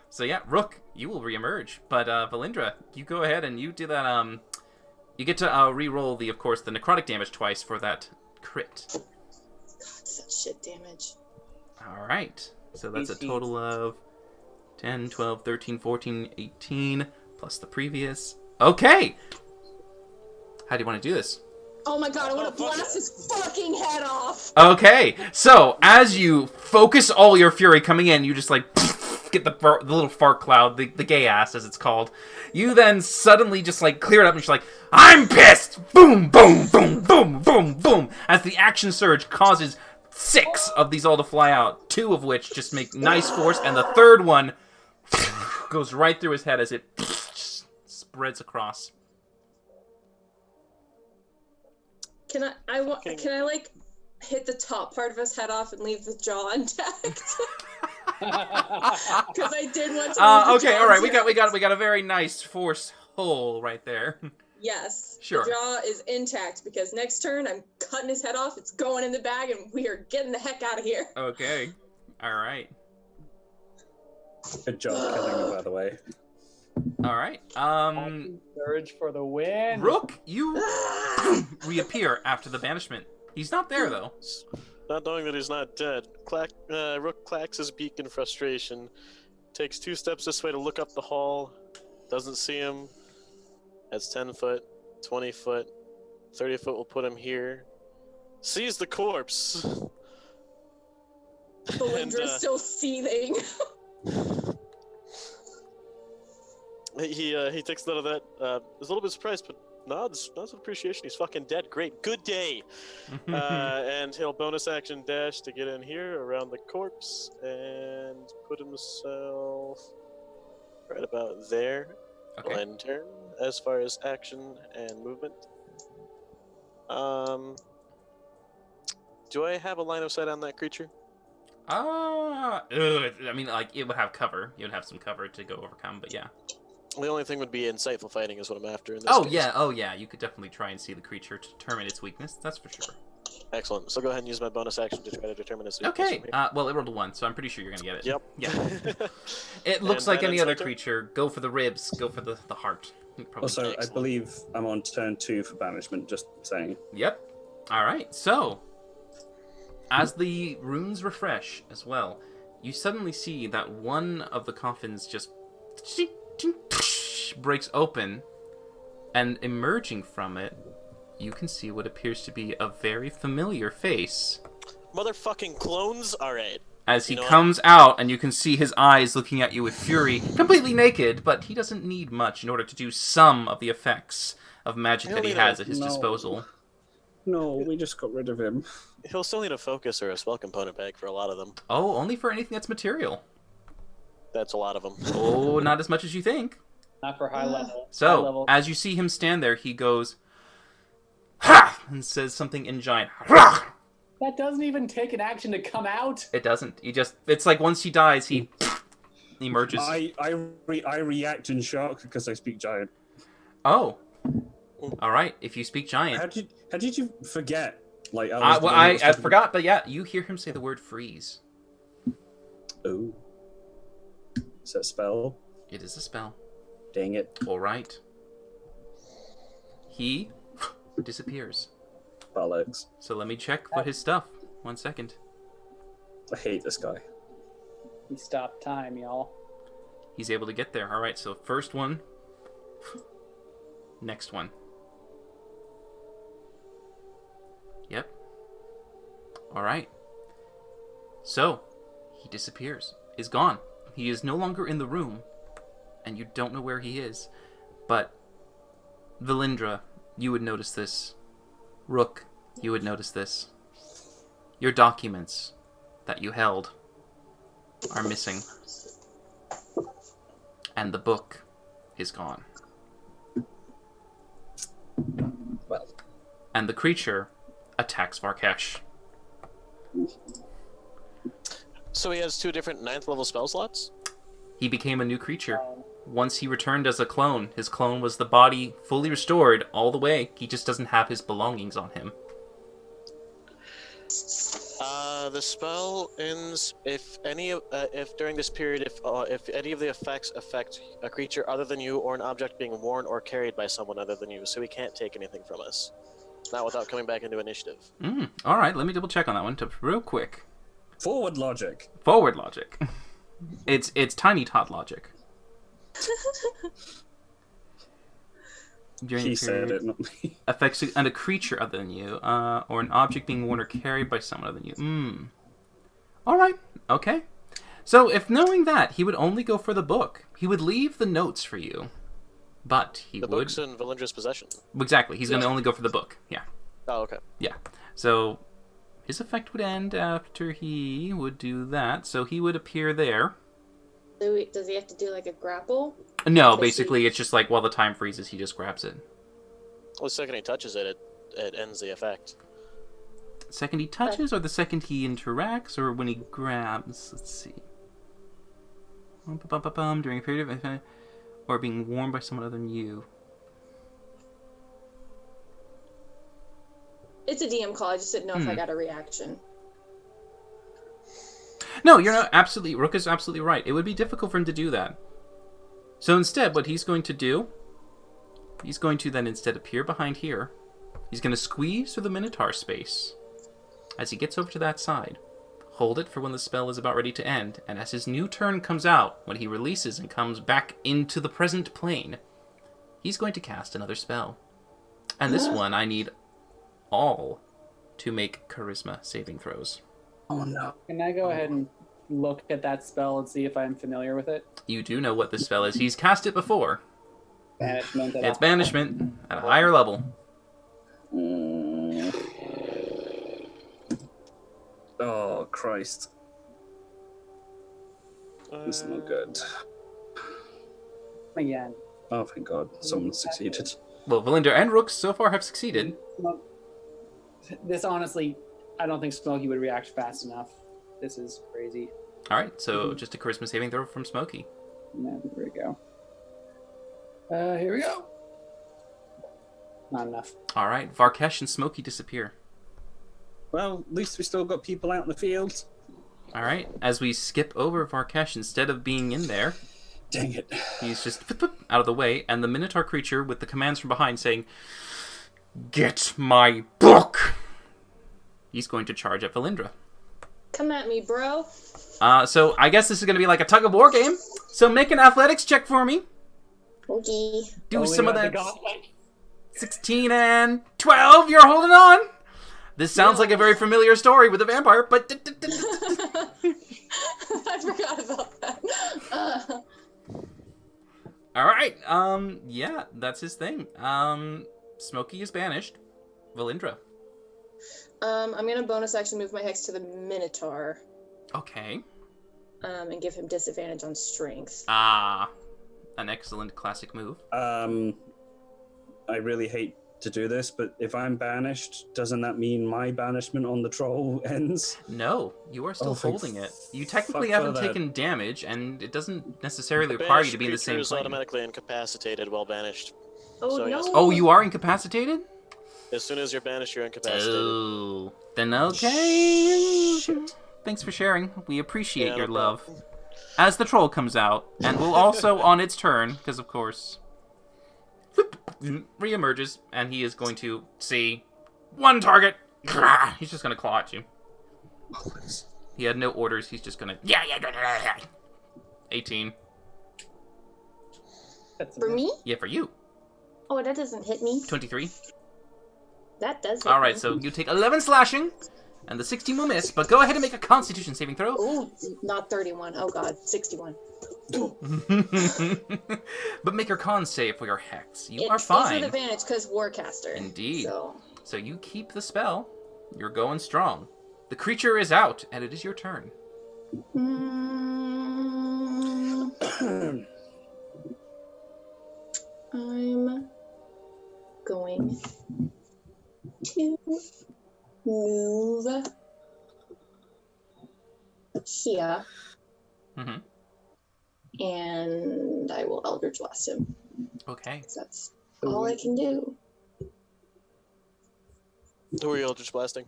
So yeah, Rook, you will reemerge, but Valindra, you go ahead and you do that. You get to re-roll of course, the necrotic damage twice for that crit. God, such shit damage. All right. So that's a AC. total of 10, 12, 13, 14, 18, plus the previous. Okay! How do you want to do this? Oh my god, I want to blast his fucking head off! Okay, so as you focus all your fury coming in, you just like get the little fart cloud, the gay ass as it's called. You then suddenly just like clear it up and she's like, I'm pissed! Boom, boom, boom, boom, boom, boom! As the action surge causes 6 of these all to fly out, 2 of which just make nice force, and the third one goes right through his head as it spreads across. Can I like hit the top part of his head off and leave the jaw intact? Because I did want to. leave the Okay, jaw all right, we intact. got a very nice force hole right there. Yes. Sure. The jaw is intact because next turn I'm cutting his head off. It's going in the bag, and we are getting the heck out of here. Okay, all right, Good job killing me, by the way. all right. Surge for the win. Rook, you reappear after the banishment. He's not there though. Not knowing that he's not dead, Rook clacks his beak in frustration, takes 2 steps this way to look up the hall, doesn't see him. That's 10 foot, 20 foot, 30 foot will put him here. Sees the corpse. Belindra's still seething. He takes note of that. Is a little bit surprised, but nods with appreciation. He's fucking dead. Great. Good day. And he'll bonus action dash to get in here around the corpse and put himself right about there. Okay. End turn as far as action and movement. Do I have a line of sight on that creature? I mean, like it would have cover. You would have some cover to go overcome, but yeah. The only thing would be insightful fighting is what I'm after in this Oh case. yeah. You could definitely try and see the creature to determine its weakness. That's for sure. Excellent. So go ahead and use my bonus action to try to determine its weakness. Okay. from here. Well, it rolled a 1, so I'm pretty sure you're gonna get it. Yep. Yeah. It looks And like that any ends other my turn? creature. Go for the ribs. Go for the heart. Probably. Also, I Excellent. believe I'm on turn 2 for banishment, just saying. Yep. All right. So, as the runes refresh as well, you suddenly see that one of the coffins just breaks open, and emerging from it, you can see what appears to be a very familiar face. Motherfucking clones? Alright. As he You know comes out, and you can see his eyes looking at you with fury, completely naked, but he doesn't need much in order to do some of the effects of magic that he has at his No. disposal. No, we just got rid of him. He'll still need a focus or a spell component bag for a lot of them. Oh, only for anything that's material. That's a lot of them. Oh, not as much as you think. Not for high level. High So, level. as you see him stand there, he goes, "Ha!" and says something in giant. "Rah!" That doesn't even take an action to come out. It doesn't. It's like once he dies, he emerges. I react in shock because I speak giant. Oh. Alright, if you speak giant. How did you forget? Like, I forgot, but yeah, you hear him say the word freeze. Oh. Is that a spell? It is a spell. Dang it. Alright. He disappears. Bollocks. So let me check for his stuff. 1 second. I hate this guy. He stopped time, y'all. He's able to get there. Alright, so first one. Next one. Yep. Alright. So, he disappears. Is gone. He is no longer in the room, and you don't know where he is. But, Valindra, you would notice this. Rook, you would notice this. Your documents that you held are missing. And the book is gone. Well, And the creature attacks Varkesh. So he has 2 different 9th level spell slots? He became a new creature. Once he returned as a clone, his clone was the body fully restored all the way. He just doesn't have his belongings on him. The spell ends if during this period if any of the effects affect a creature other than you or an object being worn or carried by someone other than you, so he can't take anything from us. Not without coming back into initiative. Alright, let me double check on that one real quick. forward logic. Forward logic. It's tiny tot logic. During He the said period, it, not me. affects a creature other than you, or an object being worn or carried by someone other than you. Alright, okay. So, if knowing that, he would only go for the book. He would leave the notes for you. But he The would... book's in Valindra's possession. Exactly, he's going to only go for the book. Yeah. Oh, okay. Yeah. So, his effect would end after he would do that. So, he would appear there. Does he have to do like a grapple? No, basically, it's just like while the time freezes, he just grabs it. Well, the second he touches it, it ends the effect. Second he touches, or the second he interacts, or when he grabs? Let's see. During a period of... Or being worn by someone other than you. It's a DM call. I just didn't know if I got a reaction. No, you're not absolutely... Rook is absolutely right. It would be difficult for him to do that. So instead, what he's going to do... He's going to then instead appear behind here. He's going to squeeze through the Minotaur space. As he gets over to that side. Hold it for when the spell is about ready to end. And as his new turn comes out, when he releases and comes back into the present plane, he's going to cast another spell. And this one, I need all to make charisma saving throws. Oh no. Can I go ahead and look at that spell and see if I'm familiar with it? You do know what this spell is. He's cast it before. Banishment. It's banishment at a higher level. Oh Christ. This is not good. Again. Oh thank God, someone succeeded. Well, Valinda and Rook so far have succeeded. This honestly, I don't think Smokey would react fast enough. This is crazy. Alright, so just a charisma saving throw from Smokey. Yeah, here we go. Here we go. Not enough. Alright, Varkesh and Smokey disappear. Well, at least we still got people out in the field. Alright, as we skip over Varkesh, instead of being in there, Dang it. he's just out of the way, and the Minotaur creature with the commands from behind saying, "Get my book!" He's going to charge at Valindra. Come at me, bro. So I guess this is going to be like a tug of war game. So make an athletics check for me. Okay. Do Only some of about the that. gauntlet. 16 and 12. You're holding on. This sounds like a very familiar story with a vampire, but I forgot about that. all right. Yeah, that's his thing. Smokey is banished. Valindra. I'm gonna bonus action move my hex to the Minotaur. Okay. And give him disadvantage on strength. An excellent classic move. I really hate to do this, but if I'm banished, doesn't that mean my banishment on the troll ends? No, you are still Oh, thank holding it. You technically fuck for haven't that. taken damage, and it doesn't necessarily The require you banished to be in the creature same is plane. automatically incapacitated while banished. Oh So, no! yes. Oh, you are incapacitated? As soon as you're banished, you're incapacitated. Oh, then okay. Shit. Thanks for sharing. We appreciate Yeah, your no love. problem. As the troll comes out, and will also, on its turn, because of course, reemerges, and he is going to see one target. He's just going to claw at you. He had no orders. He's just going to 18. That's For me? Yeah, for you. Oh, that doesn't hit me. 23. That does hit All right, me. so you take 11 slashing, and the 16 will miss. But go ahead and make a Constitution saving throw. Ooh, not 31. Oh god, 61. But make your con save for your hex. You It are is fine. with advantage because Warcaster. Indeed. So, So you keep the spell. You're going strong. The creature is out, and it is your turn. I'm going to move here, Mm-hmm. and I will Eldritch Blast him. Okay. 'Cause that's all I can do. Who are you Eldritch Blasting?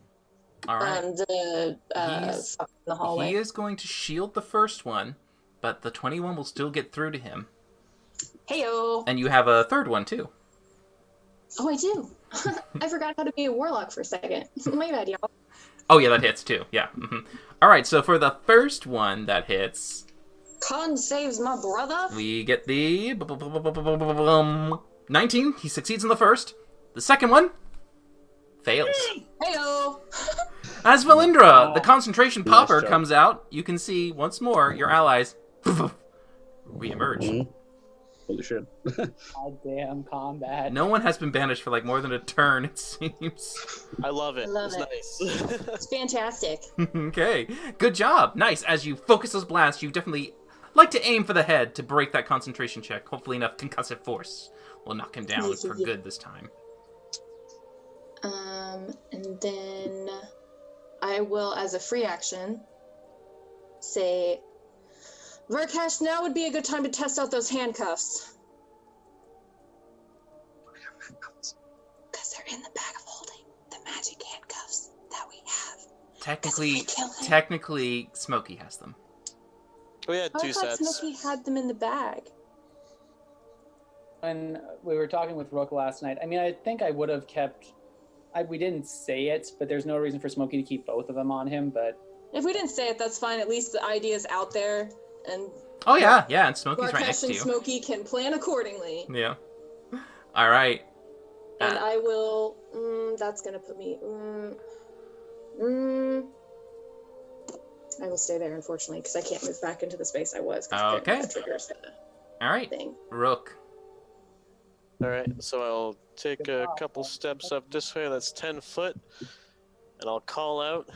All right. The He's- fuck in the hallway. He is going to shield the first one, but the 21 will still get through to him. Heyo! And you have a third one, too. Oh, I do. I forgot how to be a warlock for a second. My bad, y'all. Oh, yeah, that hits, too. Yeah. Mm-hmm. All right, so for the first one that hits, Con saves my brother. we get the 19. He succeeds in the first. The second one fails. Heyo! As Valindra, the concentration Nice popper job. comes out, you can see once more your allies reemerge. Mhm. Holy shit. Goddamn combat. No one has been banished for like more than a turn, it seems. I love it. Love it's it. nice. It's fantastic. Okay, good job. Nice. As you focus those blasts, you definitely like to aim for the head to break that concentration check. Hopefully enough concussive force will knock him down for good this time. And then I will, as a free action, say, Verkash, now would be a good time to test out those handcuffs. Because they're in the bag of holding, the magic handcuffs that we have. Technically, Kill him. technically, Smokey has them. We had I two thought sets. Smokey had them in the bag. When we were talking with Rook last night, I mean, I think I would have kept. We didn't say it, but there's no reason for Smokey to keep both of them on him. But If we didn't say it, that's fine. At least the idea's out there, and Oh yeah, yeah, and Smokey's right Verkash next to and you. Smokey can plan accordingly. Yeah. All right. And I will. That's gonna put me. I will stay there, unfortunately, because I can't move back into the space I was. 'Cause apparently Okay. that triggers the All right. thing. Rook. All right, so I'll take a couple steps up this way. That's 10 foot, and I'll call out.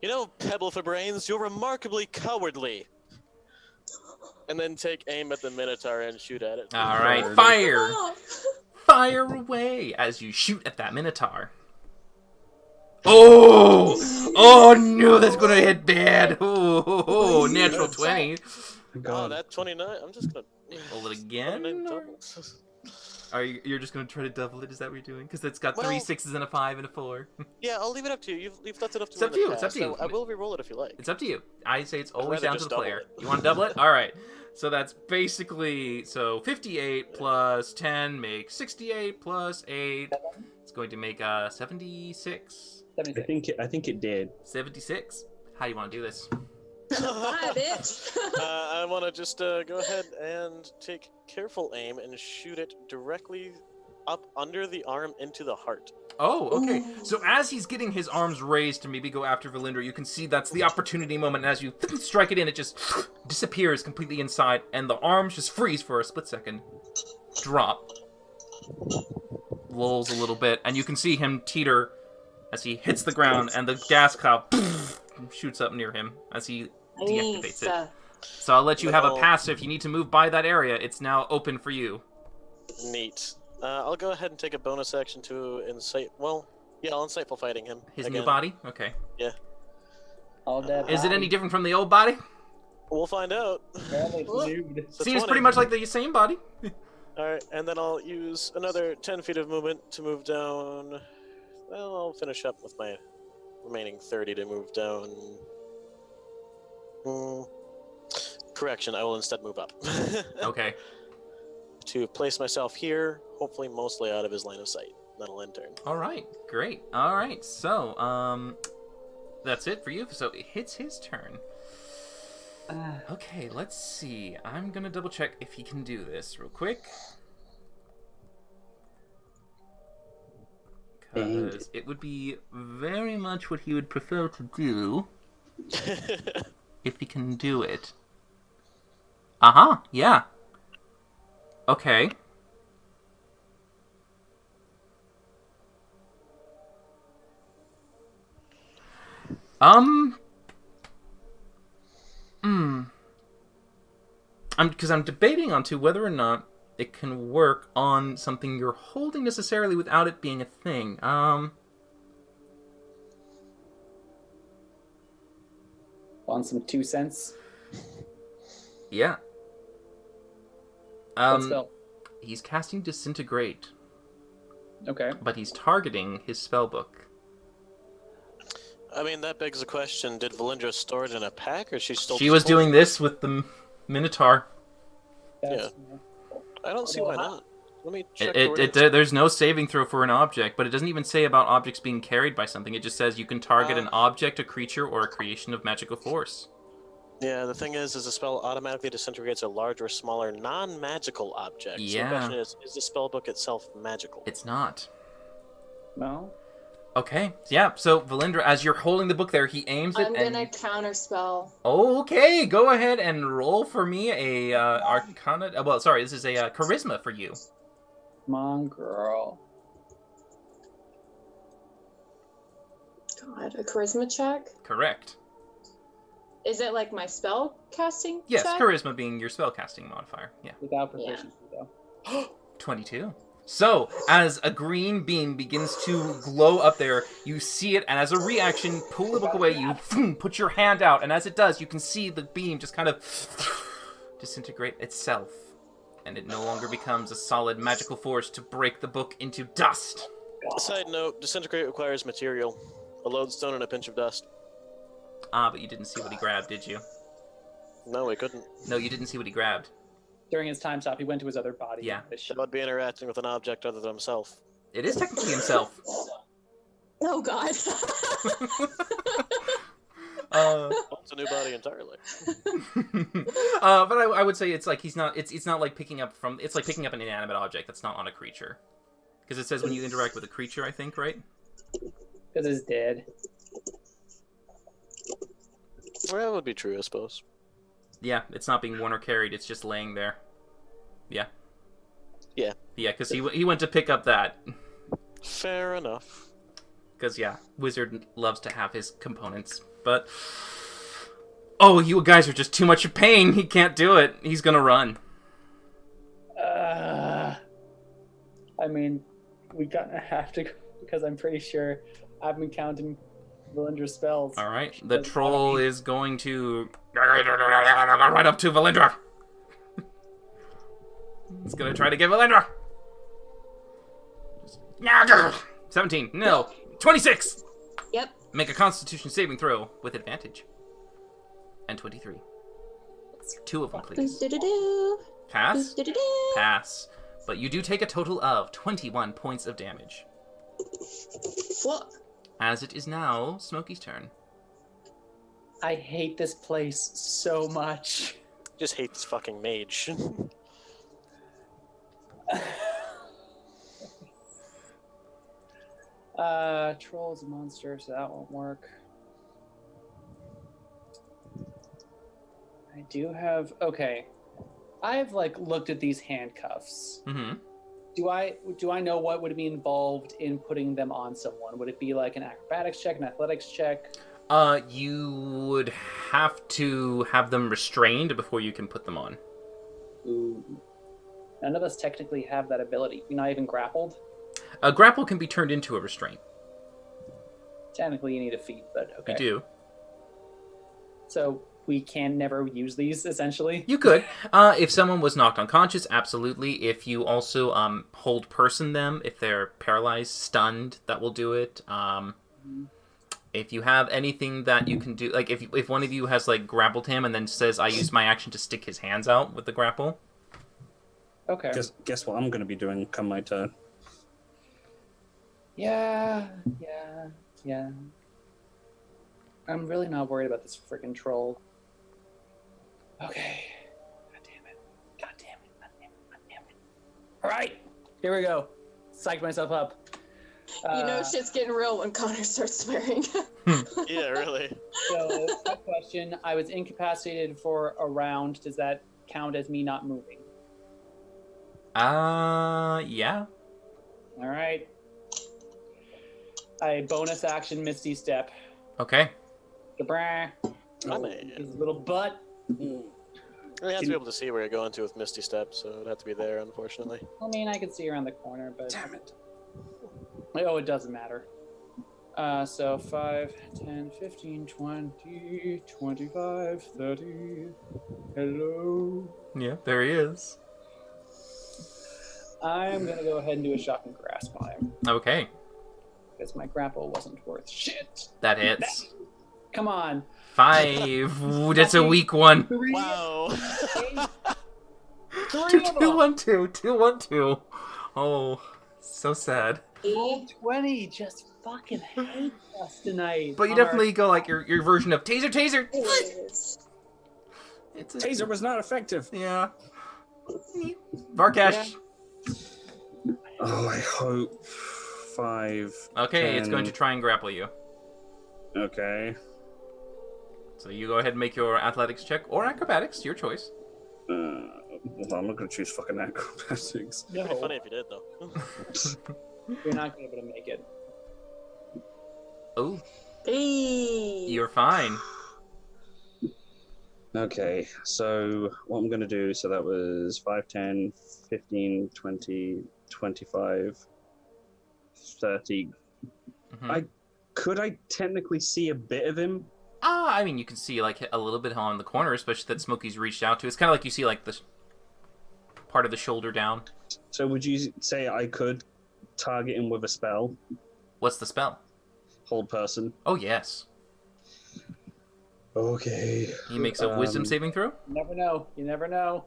You know, Pebble for Brains, you're remarkably cowardly. And then take aim at the Minotaur and shoot at it. All right. Bird. Fire. Oh! Fire away as you shoot at that Minotaur. Oh! Oh no, that's gonna hit bad. Oh, natural 20. Oh, God. that 29. I'm just gonna Roll it again, 29 or- double. You're just gonna try to double it? Is that what you're doing? Because it's got Well- 3 6s and a 5 and a 4. Yeah, I'll leave it up to you. You've left it up to It's me up in to the you, it's up past. to you. I will re-roll it if you like. It's up to you. I say it's always rather down to just the player. double it. You want to double it? All right. So that's basically 58 plus 10 makes 68 plus 8. It's going to make 76. 76. I think it did. 76. How do you want to do this? Bye, bitch. I want to just go ahead and take careful aim and shoot it directly up under the arm into the heart. Oh, okay. So as he's getting his arms raised to maybe go after Valindra, you can see that's the opportunity moment, and as you strike it in, it just disappears completely inside, and the arms just freeze for a split second. Drop. Lulls a little bit, and you can see him teeter as he hits the ground, and the gas cloud shoots up near him as he deactivates it. So I'll let you have a pass if you need to move by that area. It's now open for you. Neat. I'll go ahead and take a bonus action to incite. Well, yeah, I'll insightful fighting him. His again. new body? Okay. Yeah. All dead. Is it any different from the old body? We'll find out. Apparently it's nude. It's a Seems 20. pretty much like the same body. Alright, and then I'll use another 10 feet of movement to move down. Well, I'll finish up with my remaining 30 to move down. Correction, I will instead move up. Okay. To place myself here, hopefully mostly out of his line of sight. Then I'll end turn. All right. Great. All right. So, that's it for you. So it hits his turn. Okay, let's see. I'm gonna double check if he can do this real quick. Because it would be very much what he would prefer to do if he can do it. Uh-huh, yeah. Okay. I'm debating onto whether or not it can work on something you're holding necessarily without it being a thing. On some 2 cents. Yeah. What spell? He's casting Disintegrate, Okay. but he's targeting his spellbook. I mean, that begs the question, did Valindra store it in a pack, or she still... She was doing this with the Minotaur. That's, I don't see why not. Let me check There's no saving throw for an object, but it doesn't even say about objects being carried by something. It just says you can target an object, a creature, or a creation of magical force. Yeah, the thing is the spell automatically disintegrates a larger or smaller non-magical object. So Yeah. the question is the spellbook itself magical? It's not. No. Okay, yeah, so Valindra, as you're holding the book there, he aims it I'm gonna counterspell. Okay, go ahead and roll for me a Arcana... Well, sorry, this is a Charisma for you. Come on, girl. God, a charisma check? Correct. Is it like my spell casting Yes, check? Charisma being your spellcasting modifier. Yeah. Without proficiency, though. 22. So, as a green beam begins to glow up there, you see it, and as a reaction, pull the book away, you put your hand out, and as it does, you can see the beam just kind of disintegrate itself, and it no longer becomes a solid magical force to break the book into dust. Side note, disintegrate requires material. A lodestone and a pinch of dust. Ah, but you didn't see what he grabbed, did you? No, we couldn't. No, you didn't see what he grabbed. During his time stop, he went to his other body. Yeah. That would be interacting with an object other than himself. It is technically himself. Oh God. It's a new body entirely. But I would say it's like he's not. It's not like picking up from. It's like picking up an inanimate object that's not on a creature, because it says when you interact with a creature, I think, right? Because it's dead. Well, that would be true, I suppose. Yeah, it's not being worn or carried. It's just laying there. Yeah. Yeah. Yeah, because he went to pick up that. Fair enough. Because, yeah, Wizard loves to have his components. But, oh, you guys are just too much of pain. He can't do it. He's going to run. I mean, we gotta have to, because I'm pretty sure I've been counting Valindra's spells. All right. The troll is going to right up to Valindra. He's going to try to get Valindra. 17. No. 26. Yep. Make a Constitution saving throw with advantage. And 23. 2 of them, please. Do-do-do-do. Pass? Do-do-do-do. Pass. But you do take a total of 21 points of damage. Fuck. As it is now Smokey's turn. I hate this place so much. Just hate this fucking mage. Troll's a monster, so that won't work. I do have okay. I've like looked at these handcuffs. Mm-hmm. Do I know what would be involved in putting them on someone? Would it be like an acrobatics check, an athletics check? You would have to have them restrained before you can put them on. Ooh. None of us technically have that ability. You're not even grappled. A grapple can be turned into a restraint. Technically, you need a feat, but okay. You do. So we can never use these, essentially. You could. If someone was knocked unconscious, absolutely. If you also hold person them, if they're paralyzed, stunned, that will do it. If you have anything that you can do, like if one of you has like grappled him and then says, "I use my action to stick his hands out with the grapple." Okay. Guess what I'm going to be doing come my turn. Yeah. I'm really not worried about this freaking troll. Okay. God damn it. All right, here we go. Psyched myself up. You know shit's getting real when Connor starts swearing. Yeah, really. So, quick question. I was incapacitated for a round. Does that count as me not moving? Yeah. All right. I bonus action Misty Step. Okay. Gabrah. I mean, His little butt. I have to be able to see where you're going to with Misty Step, so it'd have to be there, unfortunately. I mean, I could see around the corner, but... Damn it. Oh, it doesn't matter. So 5, 10, 15, 20, 25, 30. Hello. Yeah, there he is. I'm going to go ahead and do a shocking grasp on him. Okay. Because my grapple wasn't worth shit. That hits. Come on. 5. Ooh, that's a weak one. 3, Wow. 3 of them. 2 1 2. Oh, so sad. 20 just fucking hates us tonight. But you on our- definitely go like your version of taser. It's a, Taser was not effective. Yeah. Varkash. Oh, I hope 5. Okay, it's 10. going to try and grapple you. Okay. So you go ahead and make your athletics check or acrobatics, your choice. Well, I'm not going to choose fucking acrobatics. It'd be No, funny if you did, though. you're not going to be able to make it. Oh, Hey. you're fine. Okay, so what I'm going to do, so that was 5, 10, 15, 20, 25, 30. Mhm. Could I technically see a bit of him? I mean, you can see like a little bit on the corner, especially that Smokey's reached out to. It's kind of like you see like this part of the shoulder down. So would you say I could target him with a spell? What's the spell? Hold person. Oh, yes. Okay. He makes a wisdom saving throw. You never know. You never know.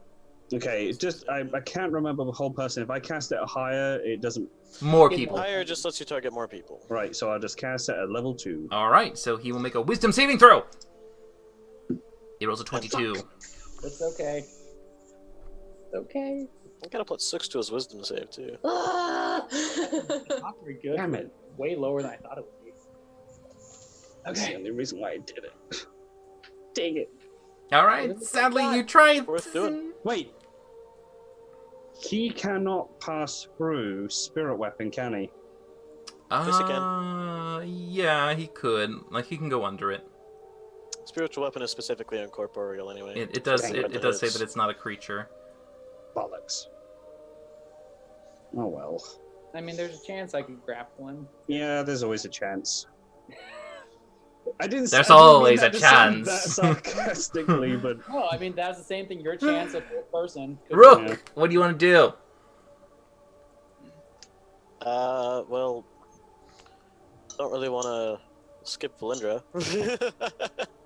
Okay, it's just I can't remember the whole person. If I cast it higher, it doesn't. More people. Higher just lets you target more people. Right, so I'll just cast it at level 2. All right, so he will make a wisdom saving throw. He rolls a 22. It's okay. It's okay. I gotta put 6 to his wisdom save, too. Ah. Not very good. Damn it. Way lower than I thought it would be. That's the only reason why I did it. Dang it. All right, sadly you try. Worth doing. Wait. He cannot pass through Spirit Weapon, can he? Yes, he Yeah, he could. Like he can go under it. Spiritual weapon is specifically incorporeal, anyway. It does. Dang It does say that it's not a creature. Bollocks. Oh well. I mean, there's a chance I could grapple him. Yeah, there's always a chance. I didn't. There's I didn't mean always that a to sound chance. That sarcastically, but No, I mean, that's the same thing. Your chance of a person. could- Rook, Yeah. what do you want to do? Well, don't really want to skip Valindra.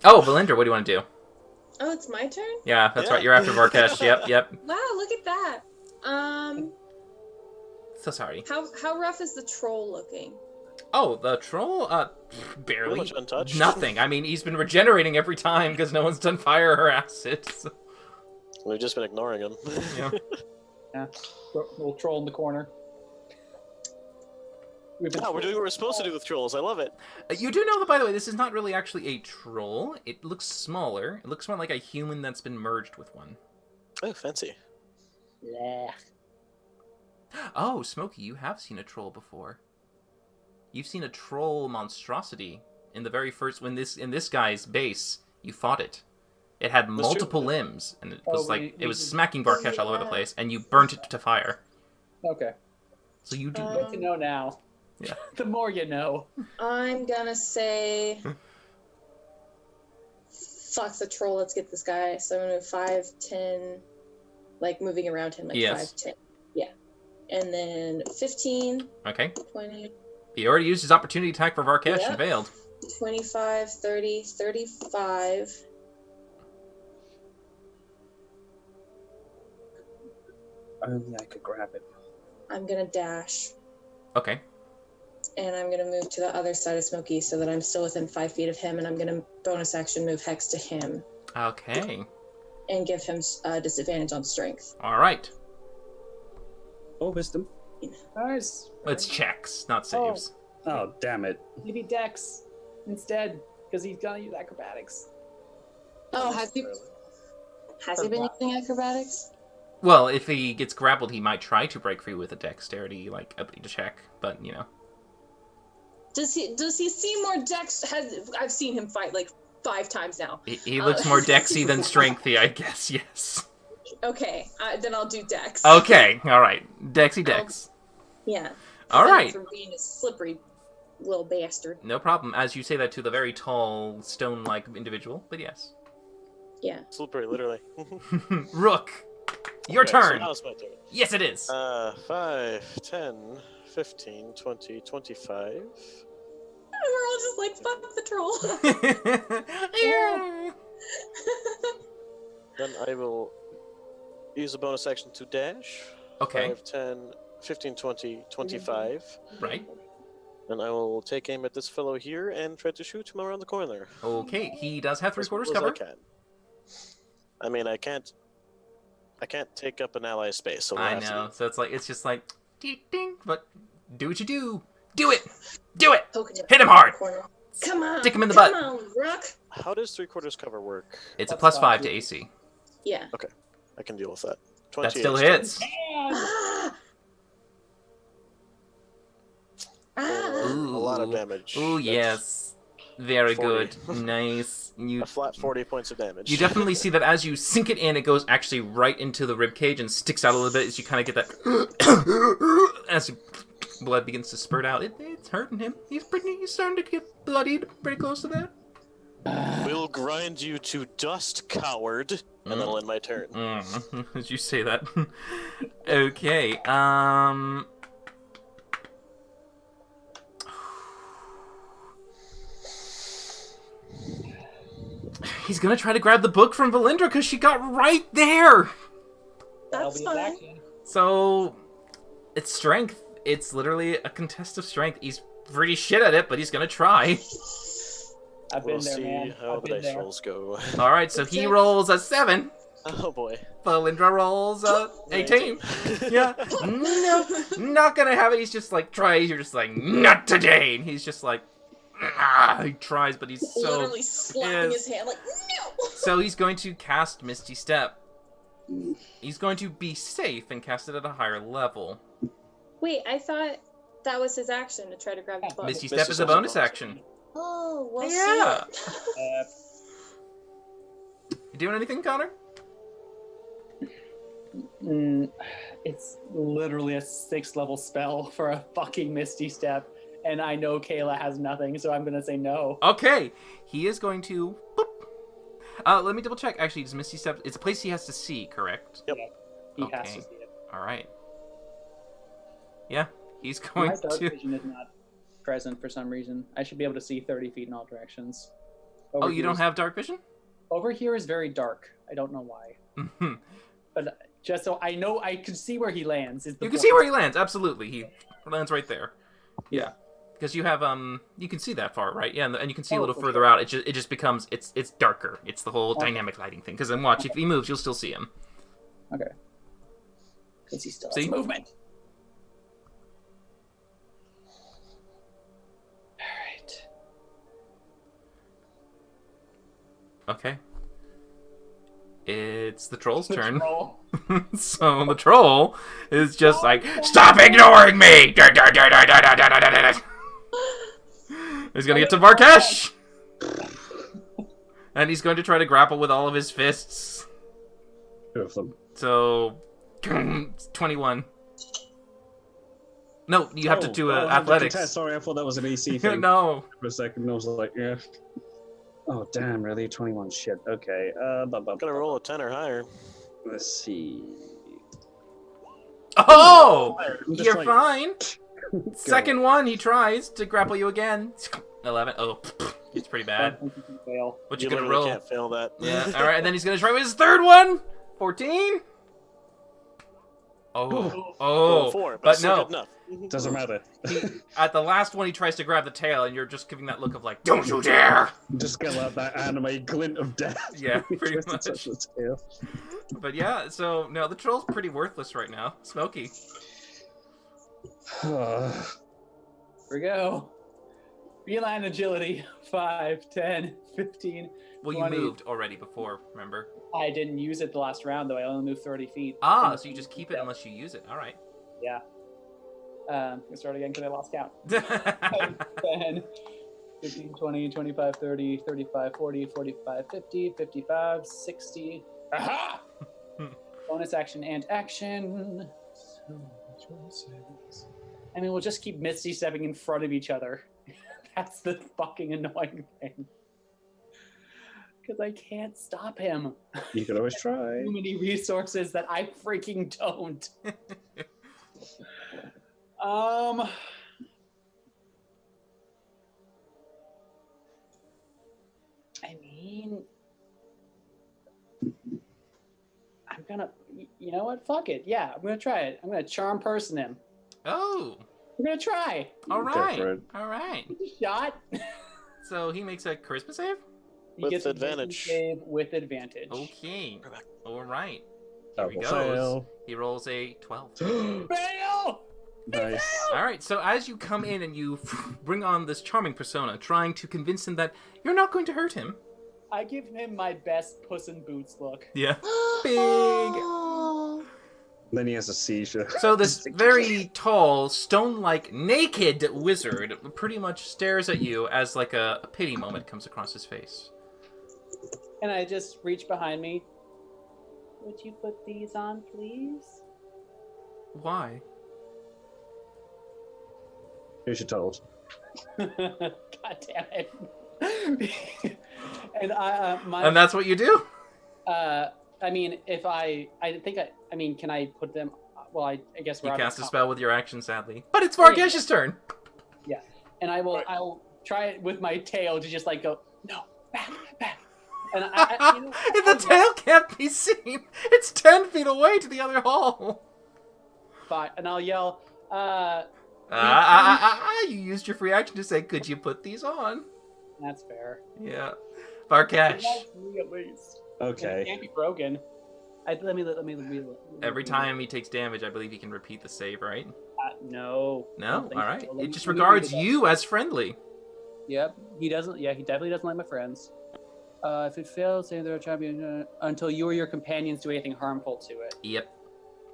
Oh, Valindra, what do you want to do? Oh, it's my turn? Yeah, that's Yeah. right. You're after Varkesh. Yep. Wow, look at that. So sorry. How rough is the troll looking? Oh, the troll? Pretty Barely. much untouched. Nothing. I mean, he's been regenerating every time because no one's done fire or acid. So, We've just been ignoring him. yeah. Yeah. Little troll in the corner. We've been Oh, we're doing what we're supposed to do with trolls. I love it. You do know that, by the way, this is not really actually a troll. It looks smaller. It looks more like a human that's been merged with one. Oh, fancy. Yeah. Oh, Smokey, you have seen a troll before. You've seen a troll monstrosity in the very first in this guy's base. You fought it. It had true. multiple limbs, and it was it was smacking Oh, Varkesh all over the yeah. place, and you burnt it to fire. Okay. So you do. Good to know now. Yeah. The more you know. I'm gonna say. Fuck the troll. Let's get this guy. So I'm gonna move 5, 10, like moving around him, like Yes. 5, 10. Yeah. And then 15, Okay. 20, He already used his opportunity attack for Varkesh Yep. and failed. 25, 30, 35. Only I could grab it. I'm gonna dash. Okay. And I'm gonna move to the other side of Smokey so that I'm still within 5 feet of him, and I'm gonna bonus action move Hex to him Okay. and give him disadvantage on strength. All right. Oh, wisdom. Nice. It's checks, not saves. Oh, damn it. Maybe Dex instead, because he's gonna use acrobatics. Oh, has he been using acrobatics? Well, if he gets grappled, he might try to break free with a dexterity ability to check, but you know. Does he seem more dex? I've seen him fight like 5 times now. He looks more dexy than strengthy, I guess. Yes. Okay, then I'll do dex. Okay. All right. Dexy dex. Yeah. All Thank you right. For being a slippery little bastard. No problem. As you say that to the very tall, stone-like individual, but yes. Yeah. Slippery, literally. Rook, your Okay, so turn. now it's my turn. Yes, it is. 5, 10, 15, 20, 25. We're all just like, fuck the troll. Then I will use a bonus action to dash. Okay. 5, 10, 15, 20, 25. Right. And I will take aim at this fellow here and try to shoot him around the corner. Okay. He does have As 3/4 well as cover. I can. I mean, I can't take up an ally's space, so we'll I have know. to. So it's just like ding, ding, but do what you do. Do it. Do it. Poking him Hit him in the hard. corner. Come on. Stick him in the come butt. on, Rock. How does 3/4 cover work? It's a Plus +5 5 to AC. Yeah. I can deal with that. That 28 still strength. hits. Ah! Ah! A lot of Ooh. damage. Ooh, That's yes. Very 40. good. Nice. A flat 40 points of damage. You definitely see that as you sink it in, it goes actually right into the rib cage and sticks out a little bit as you kind of get that as blood begins to spurt out. It's hurting him. He's starting to get bloodied. Pretty close to that. We'll grind you to dust, coward. And that'll end my turn. As you say that. Okay. He's gonna try to grab the book from Valindra because she got right there. That'll That's be fine. his action. So, it's strength. It's literally a contest of strength. He's pretty shit at it, but he's gonna try. I've been We'll there, see man. how I've the been dice there. rolls go. All right, so he rolls a 7. Oh boy. Valindra rolls a 18. Yeah, no, not gonna have it. He's just like tries. You're just like not today. And he's just like he tries, but he's so Literally slapping his hand like, no! so he's going to cast Misty Step. He's going to be safe and cast it at a higher level. Wait, I thought that was his action to try to grab the book. Misty Misty Step is a Step's a bonus bonus action. Oh, well, Yeah. shit. You doing anything, Connor? It's literally a 6th level spell for a fucking Misty Step, and I know Kayla has nothing, so I'm gonna say no. Okay, he is going to. Boop. Let me double check. Actually, does Misty Step? It's a place he has to see, correct? Yep. He has Okay. to see it. All right. Yeah, he's My going dark to. vision is not present for some reason. I should be able to see 30 feet in all directions. Oh, you don't have dark vision? Over here is very dark. I don't know why, Mhm. but just so I know, I can see where he lands. Is the You can point. see where he lands. Absolutely, he lands right there. Yeah. Because you have you can see that far, right? Yeah, and you can see a Oh, little for further sure. out. It just becomes it's darker. It's the whole Okay. dynamic lighting thing. Because then watch, if he moves, you'll still see him. Okay. Because he still has See? movement. Alright. Okay. It's the troll's The turn. troll. So the troll is just like, stop ignoring me! He's gonna get to Varkesh! And he's going to try to grapple with all of his fists. Two of them. So, 21. No, you have to do oh, athletics. Sorry, I thought that was an AC thing. No. For a second, I was like, yeah. Oh, damn, really? 21, shit. Okay, Gotta roll a 10 or higher. let's see. Oh! I'm just You're like, fine. Second one, he tries to grapple you again. 11. Oh, it's pretty bad. Fail. What you You gonna literally roll? can't fail that. Yeah, alright, and then he's gonna try with his third one! 14? Oh, Roll oh, 4, but still no. good enough. Doesn't matter. At the last one, he tries to grab the tail, and you're just giving that look of like, don't you dare! Just get like that anime glint of death. Yeah, He pretty tries to much. touch the tail. But yeah, so, no, the troll's pretty worthless right now. Smokey. Here we go. Beeline agility. 5, 10, 15. Well, you 20. moved already before, remember? I didn't use it the last round, though. I only moved 30 feet. Ah, so you just keep it unless you use it. Alright. Yeah. Let's start again because I lost count. 10, 15, 20, 25, 30, 35, 40, 45, 50, 55, 60. Aha! Bonus action and action. I mean, we'll just keep Misty stepping in front of each other. That's the fucking annoying thing. Because I can't stop him. You could always try. Too many resources that I freaking don't. I mean, I'm gonna, you know what? Fuck it. Yeah, I'm gonna try it. I'm gonna charm person him. Oh, I'm gonna try. alright. for it. Alright. Shot. So he makes a charisma save? He With gets a advantage. save with advantage. Okay. We're back. Alright. Here he Double goes. fail. He rolls a 12. Fail! Nice. Alright, so as you come in and you bring on this charming persona, trying to convince him that you're not going to hurt him. I give him my best Puss in Boots look. Yeah. Big. Oh. Then he has a seizure. So this very tall, stone-like, naked wizard pretty much stares at you as like a pity moment comes across his face. And I just reach behind me. Would you put these on, please? Why? Here's your totals. God damn it. And And that's what you do? I mean, if I mean, can I put them? Well, I guess we're You out of cast a combat. spell with your action, sadly. But it's Varkesh's turn! And I will, Right. I'll try it with my tail to just like go, no, back. And I you know, The tail can't be seen! It's 10 feet away to the other hall! fine, and I'll yell, You used your free action to say, could you put these on? that's fair. Yeah. Varkesh. That's me at least. And it Okay. can't be broken. Let me. Every time he takes damage, I believe he can repeat the save, right? No. I No? don't think Alright. so. Let It me- just let me regards read it. you as friendly. Yep. He doesn't. Yeah, he definitely doesn't like my friends. If it fails, say they're a champion until you or your companions do anything harmful to it. Yep.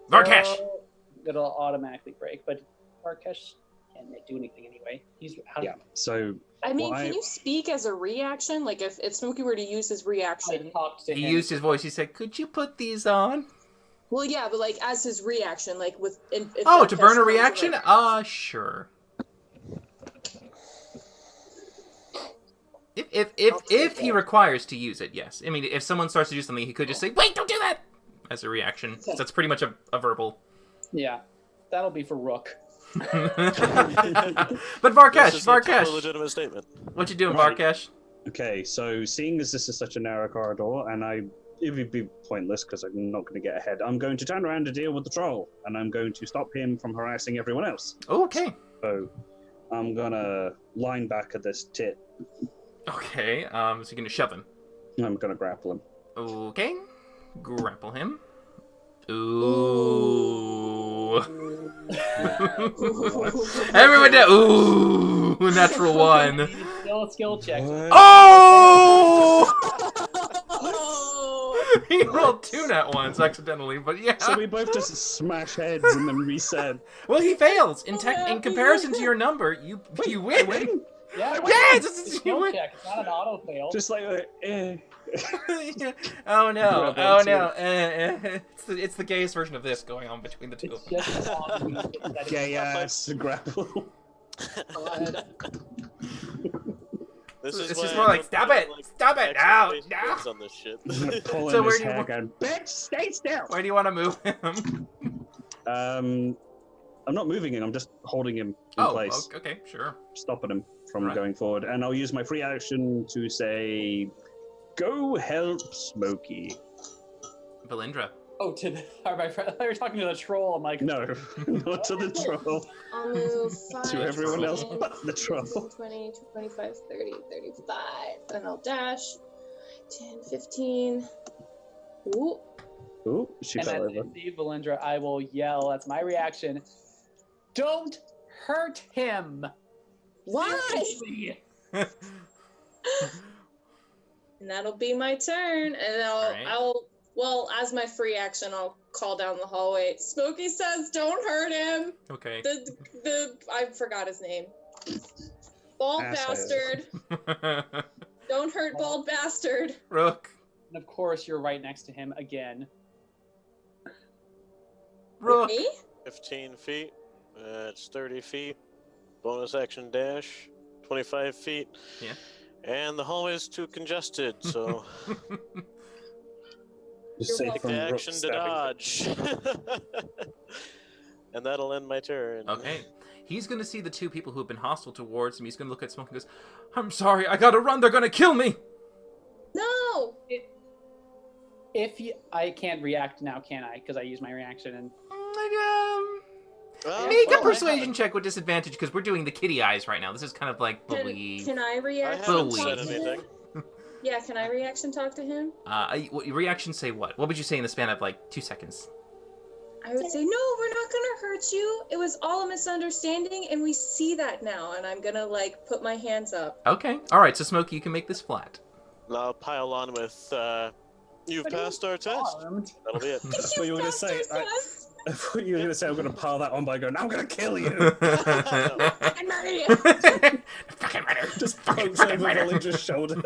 Varkesh! So, it'll automatically break, but Varkesh can't do anything anyway. He's out Yeah. So I mean, Well, can I- you speak as a reaction? Like, if Smokey were to use his I reaction. talked to He him. used his voice. He said, could you put these on? Well, yeah, but like as his reaction, like with. If Oh, that to test burn a comes, reaction? like- Sure. If I'll take he it. requires to use it, yes. I mean, if someone starts to do something, he could just say, "Wait, don't do that!" as a reaction. 'Cause that's pretty much a verbal. Yeah, that'll be for Rook. But This Varkesh, is a totally Varkesh, legitimate statement. what you doing, Right. Varkesh? okay, so seeing as this is such a narrow corridor, and it would be pointless because I'm not going to get ahead. I'm going to turn around to deal with the troll, and I'm going to stop him from harassing everyone else. Oh, okay. So I'm gonna line back at this tit. Okay, so you're gonna shove him. I'm gonna grapple him. Okay, grapple him. Ooh. Everyone down. Ooh, natural one. Still a skill check. Oh! Oh! He rolled 2 nat ones accidentally, but yeah. So we both just smash heads and then reset. Well, he fails. In comparison to your number, you I win. win? Yeah, Yes, it's a you skill win. check. It's not an auto fail. Just like, Oh no! Grab Oh onto no! It's the gayest version of this going on between the two of It's them. just that gay ass grapple. This is It's why just I more like, don't stop put, it! Stop it! No! action-based No! bids on this shit. I'm gonna pull So in where his do you hair want- going, bitch, stay still! Where do you want to move him? I'm not moving him, I'm just holding him in Oh, place, okay, sure. stopping him from Right. going forward. And I'll use my free action to say, go help Smokey. Valindra. Oh, to the, my friend, I thought you were talking to the troll. I'm like, No, not to the troll. I'll move 5, To everyone else 10, but the troll. 20, 25, 30, 35. And I'll dash. 10, 15. Ooh. Ooh, she and fell as over. I see Valindra, I will yell. That's my reaction. Don't hurt him. Why? Seriously. And that'll be my turn. And Alright. well, as my free action, I'll call down the hallway. Smokey says, "Don't hurt him." Okay. I forgot his name. Bald Asshole. bastard. Don't hurt bald bastard. Rook. And of course, you're right next to him again. Rook. Me? 15 feet. It's 30 feet. Bonus action dash. 25 feet. Yeah. And the hallway is too congested, so Just You're safe take from the Rook action to stabbing. dodge. And that'll end my turn. Okay. He's gonna see the two people who have been hostile towards him. He's gonna look at Smoke and goes, "I'm sorry, I gotta run. They're gonna kill me." No. If you, I can't react now, can I? Because I use my reaction. And Well, Make well, a persuasion check with disadvantage because we're doing the kitty eyes right now. This is kind of like believe. Can I I react? haven't Believe. said talk to anything. him? Yeah, can I reaction talk to him? Your reactions say what? What would you say in the span of like 2 seconds? I would say, no, we're not gonna hurt you. It was all a misunderstanding, and we see that now. And I'm gonna put my hands up. Okay. All right. So Smokey, you can make this flat. And I'll pile on with, you've But he passed our test. armed. That'll be it. That's what you were gonna say. I thought you were gonna say I'm gonna pile that on by going, I'm gonna kill you. And murder you. Fucking murder. Just fucking pokes over murder. Valindra's shoulder.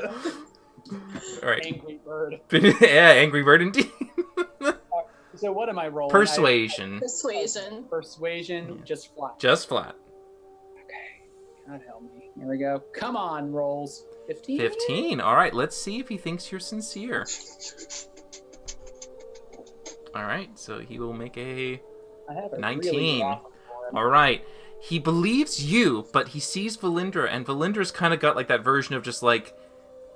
All right. Angry bird. Yeah, angry bird indeed. So what am I rolling? Persuasion. Persuasion. Persuasion, Yeah. just flat. Just flat. Okay. God help me. Here we go. Come on, rolls. 15? 15. All right. Let's see if he thinks you're sincere. All right. So he will make a. I have a 19. Really rough one for him. All right. He believes you, but he sees Valindra, and Valindra's kind of got like that version of just like,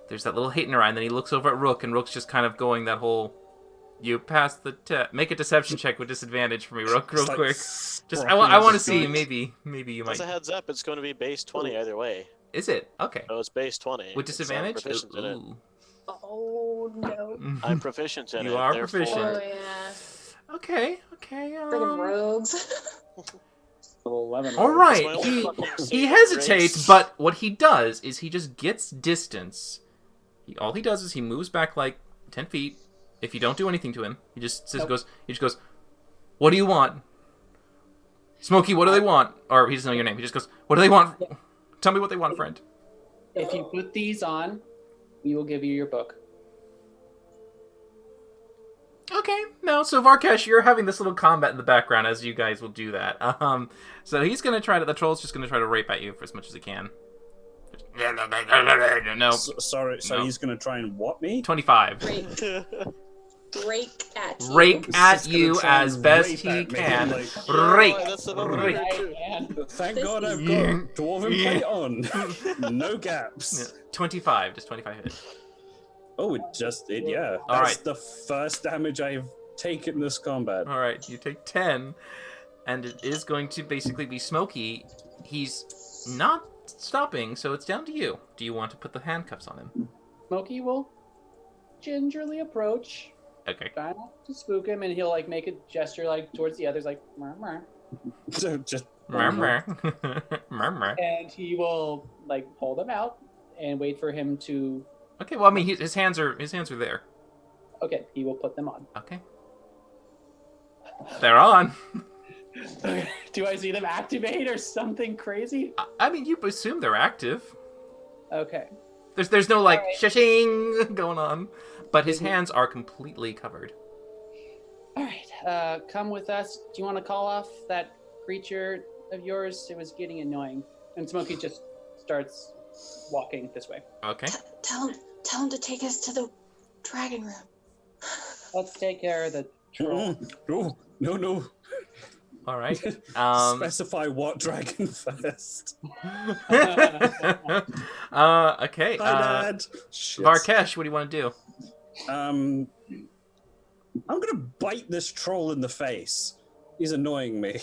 there's that little hate in her eye, and then he looks over at Rook, and Rook's just kind of going that whole, you passed the test. Make a deception check with disadvantage for me, Rook, real It's like quick. Just rocking I want to his see. feet. Maybe you As might. a heads up, it's going to be base 20 either way. Is it? Okay. So it's base 20. With so I'm disadvantage? proficient in it. Ooh. Oh no. I'm proficient in it. You are therefore- proficient. Oh yeah. Okay. Friggin' rogues. Little 11. All rolls. right. My own He fucking he saving hesitates, grace. but what he does is he just gets distance. All he does is he moves back like 10 feet. If you don't do anything to him, he just says, Nope. he just goes, "What do you want, Smokey? What do they want?" Or he doesn't know your name. He just goes, "What do they want? Tell me what they want, friend." If you put these on, we will give you your book. Okay, no. So Varkesh, you're having this little combat in the background as you guys will do that. So he's gonna try to. The troll's just gonna try to rape at you for as much as he can. No, Sorry, so No. he's gonna try and what me? 25. Rake at you. Rake He's at just gonna you try as and best rape he at me, can. like, Rake. That's the number Rake. too. And Thank This God I've is- got Yeah. dwarven Yeah. plate on. No gaps. 25, just 25 hit. Oh, yeah. All That's right. the first damage I've taken this combat. All right, you take 10, and it is going to basically be Smokey. He's not stopping, so it's down to you. Do you want to put the handcuffs on him? Smokey will gingerly approach, Okay. try not to spook him, and he'll like make a gesture like towards the others, like murmur. So just Murmur. Murmur. And he will like pull them out and wait for him to. Okay, well, I mean, his hands are there. Okay, he will put them on. Okay. They're on. Do I see them activate or something crazy? I mean, you assume they're active. Okay. There's no like Alright. shishing going on, but his hands are completely covered. All right. Come with us. Do you want to call off that creature of yours? It was getting annoying. And Smokey just starts walking this way. Okay. Tell him to take us to the dragon room. Let's take care of the troll. No. All right. Specify what dragon first. Okay. Hi, Dad. Shit. Varkesh, what do you want to do? I'm gonna bite this troll in the face. He's annoying me.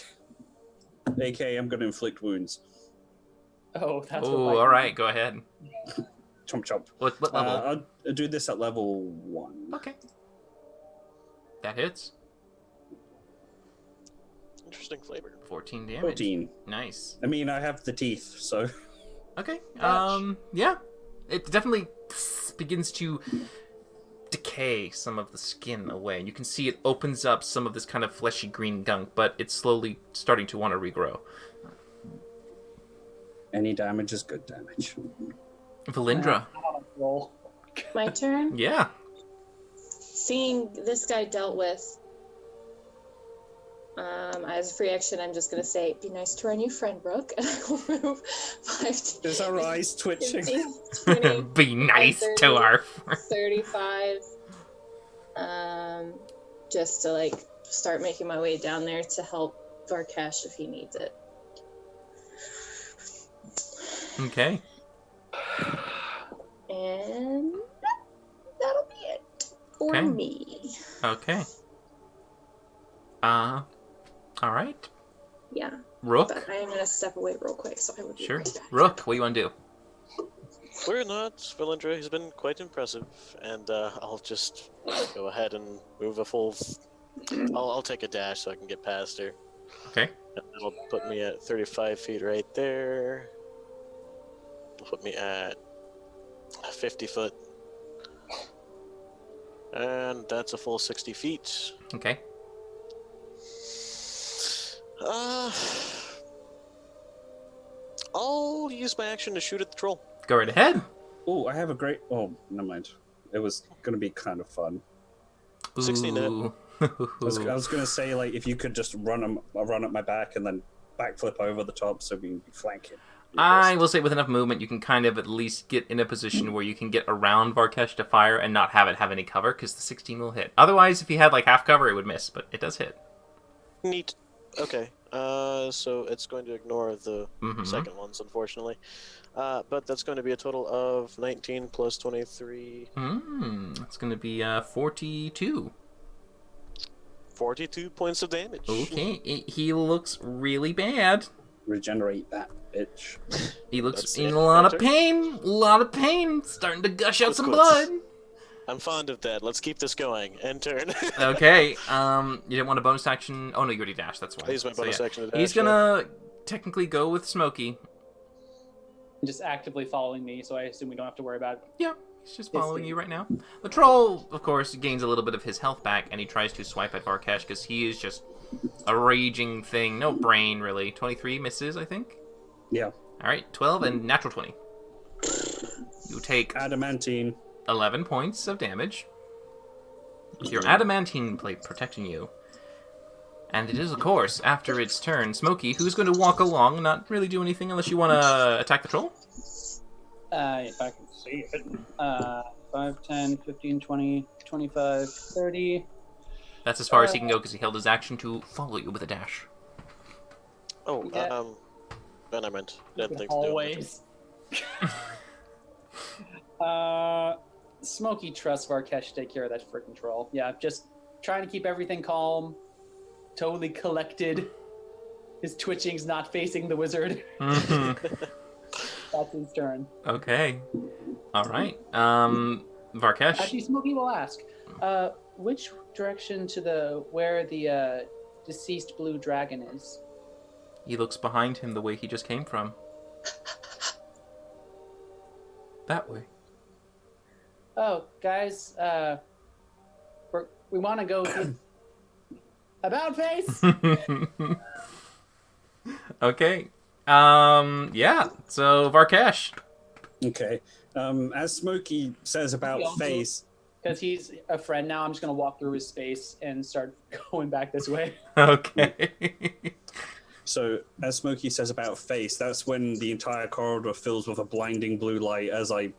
AK, I'm gonna inflict wounds. Oh, that's Oh, what all right. Go ahead. Chomp chomp. What level? I'll do this at level 1. Okay. That hits. Interesting flavor. 14 damage. 14. Nice. I mean, I have the teeth, so. Okay. Ouch. Yeah. It definitely begins to decay some of the skin away. You can see it opens up some of this kind of fleshy green gunk, but it's slowly starting to want to regrow. Any damage is good damage. Valindra. roll. My turn. Yeah. Seeing this guy dealt with, as a free action, I'm just gonna say, "Be nice to our new friend, Brooke," and I will move 5 Is our eyes twitching? 15, 20, Be nice 30, to our 35. Just to like start making my way down there to help Varkesh if he needs it. Okay. And that'll be it for Okay. me. Okay. All right. Yeah, Rook. but I am gonna step away real quick, so I will be Sure. right back. Rook, what do you want to do? We're not. Valindra has been quite impressive, and I'll just go ahead and move a full. I'll take a dash so I can get past her. Okay. That'll put me at 35 feet right there. It'll put me at 50 foot. And that's a full 60 feet. Okay. I'll use my action to shoot at the troll. Go right ahead. Oh, I have a great. Oh, never mind. It was gonna be kind of fun. 16 to hit. Ooh. I was gonna say, like, if you could just run up my back and then backflip over the top so we can be flanking. I will say with enough movement, you can kind of at least get in a position where you can get around Varkesh to fire and not have it have any cover, because the 16 will hit. Otherwise, if he had like half cover, it would miss, but it does hit. Neat. Okay. So it's going to ignore the Mhm. second ones, unfortunately. But that's going to be a total of 19 plus 23. It's going to be 42. 42 points of damage. Okay, he looks really bad. Regenerate that bitch. He looks That's in it. a lot of Enter. pain. A lot of pain. Starting to gush out Of some course. blood. I'm fond of that. Let's keep this going. End turn. Okay, you didn't want a bonus action. Oh no, you already dashed. That's why. I use my bonus yeah. action to dash. He's gonna technically go with Smokey. Just actively following me, so I assume we don't have to worry about it. Yeah, he's just Yes, following sir. you right now. The troll, of course, gains a little bit of his health back, and he tries to swipe at Varkesh because he is just a raging thing. No brain, really. 23 misses, I think. Yeah. All right, 12 and natural 20. You take Adamantine. 11 points of damage. With your adamantine plate protecting you. And it is, of course, after its turn, Smokey, who's going to walk along and not really do anything unless you want to attack the troll. If I can see it. 5, 10, 15, 20, 25, 30. That's as far as he can go because he held his action to follow you with a dash. Oh, Yeah. then I meant. Didn't think to do it. Always. Smokey trusts Varkesh to take care of that freaking troll. Yeah, just trying to keep everything calm, totally collected. His twitching's not facing the wizard. Mhm. That's his turn. Okay. All right. Varkesh. Actually, Smokey will ask, which direction to where the deceased blue dragon is? He looks behind him the way he just came from. That way. Oh, guys, we want to go about face. Okay. Yeah. So Varkesh. Okay. As Smokey says about also- face, Because he's a friend now, I'm just gonna walk through his space and start going back this way. Okay. so as Smokey says about face, that's when the entire corridor fills with a blinding blue light as I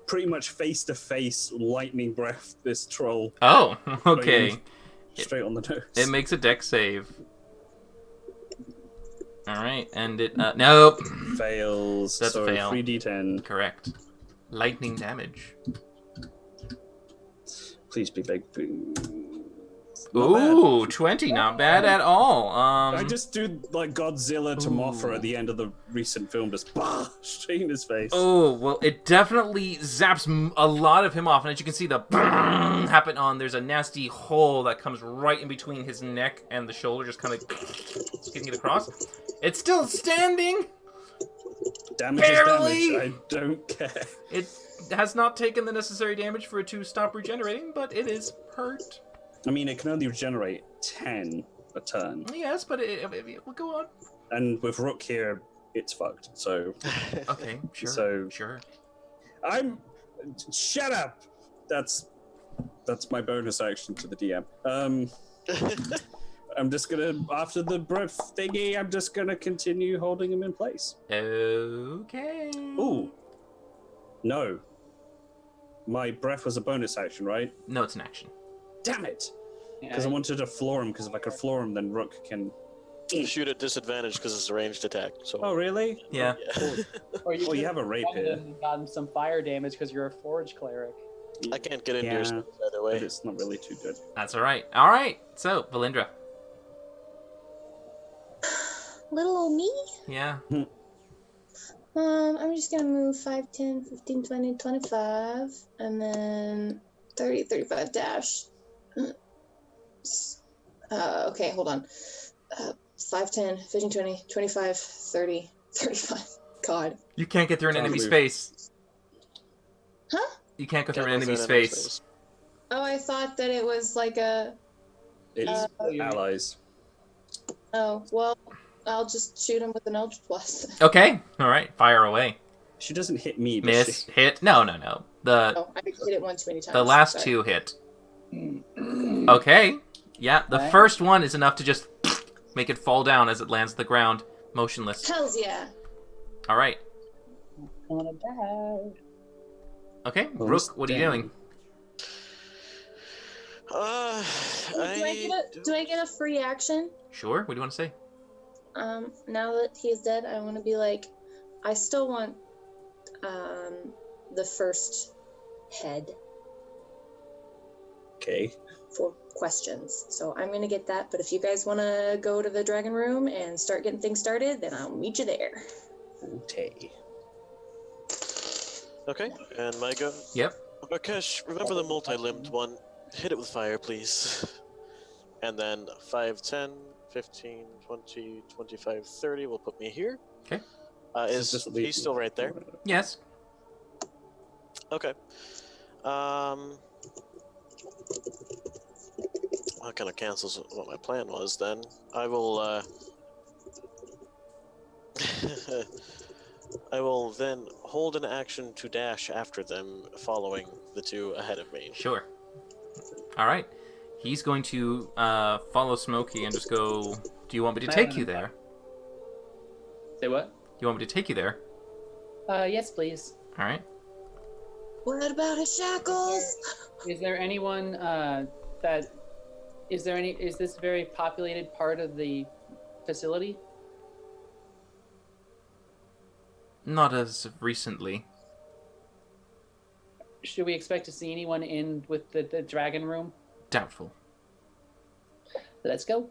pretty much face to face lightning breath this troll Oh. Okay. straight on the nose. It makes a dex save. All right, and it nope. Fails. That's a so fail. 3d10. Correct. Lightning damage. Please be big. Not bad. Ooh, 20, not bad at all. I just do like Godzilla to Mothra Ooh. at the end of the recent film, just bah, straight in his face. Oh, well, it definitely zaps a lot of him off, and as you can see, the happen on. There's a nasty hole that comes right in between his neck and the shoulder, just kind of getting it across. It's still standing. Damage barely. is damage. I don't care. It has not taken the necessary damage for it to stop regenerating, but it is hurt. I mean, it can only regenerate 10 a turn, Yes, but it will go on. and with Rook here, it's fucked. So Okay, sure, So- sure. I'm. Shut up. That's my bonus action to the DM. I'm just gonna, after the breath thingy, I'm just gonna continue holding him in place. Okay. Ooh. No. My breath was a bonus action, right? No, it's an action. Damn it! Yeah, Because I wanted to floor him, because if I could floor him, then Rook can... Shoot at disadvantage because it's a ranged attack. So. Oh, really? Yeah. or you Oh, you could have a rape have here. gotten some fire damage because you're a forge cleric. I can't get into your Yeah. space either But way. it's not really too good. That's all right. All right. So, Valindra. Little old me. Yeah. I'm just gonna move 5, 10, 15, 20, 25, and then 30, 35 dash. Okay, hold on. 5, 10, 15, 20, 25, 30, 35. God. You can't get through an Can't enemy move. space. Huh? You can't go through an Can't enemy move in space. Oh, I thought that it was like a. It's you're- allies. Oh, well, I'll just shoot him with an Eldritch Blast. Okay. All right. Fire away. She doesn't hit me, does Miss. Hit. No. The Oh, I hit it one too many times. the last Sorry. two hit. Okay. Yeah. The Okay. first one is enough to just make it fall down as it lands on the ground, motionless. Hells yeah. All right. Gonna die. Okay. Oh, Rook, what are you damn. doing? Do I get a free action? Sure. What do you want to say? Now that he's dead, I want to be like, I still want, the first head Okay. for questions. So I'm gonna get that. But if you guys want to go to the dragon room and start getting things started, then I'll meet you there. Okay. Okay, and my go. Yep. Rakesh, remember the multi-limbed one. Hit it with fire, please. And then 5, 10, 15, 20, 25, 30 will put me here. Okay. Is Just he still right there? Yes. Okay. That kind of cancels what my plan was then. I will, I will then hold an action to dash after them, following the two ahead of me. Sure. All right. He's going to follow Smokey and just go. Do you want me to take you there? Say what? You want me to take you there? Yes, please. All right. What about his shackles? Is there anyone is this a very populated part of the facility? Not as recently. Should we expect to see anyone in with the dragon room? Doubtful. Let's go.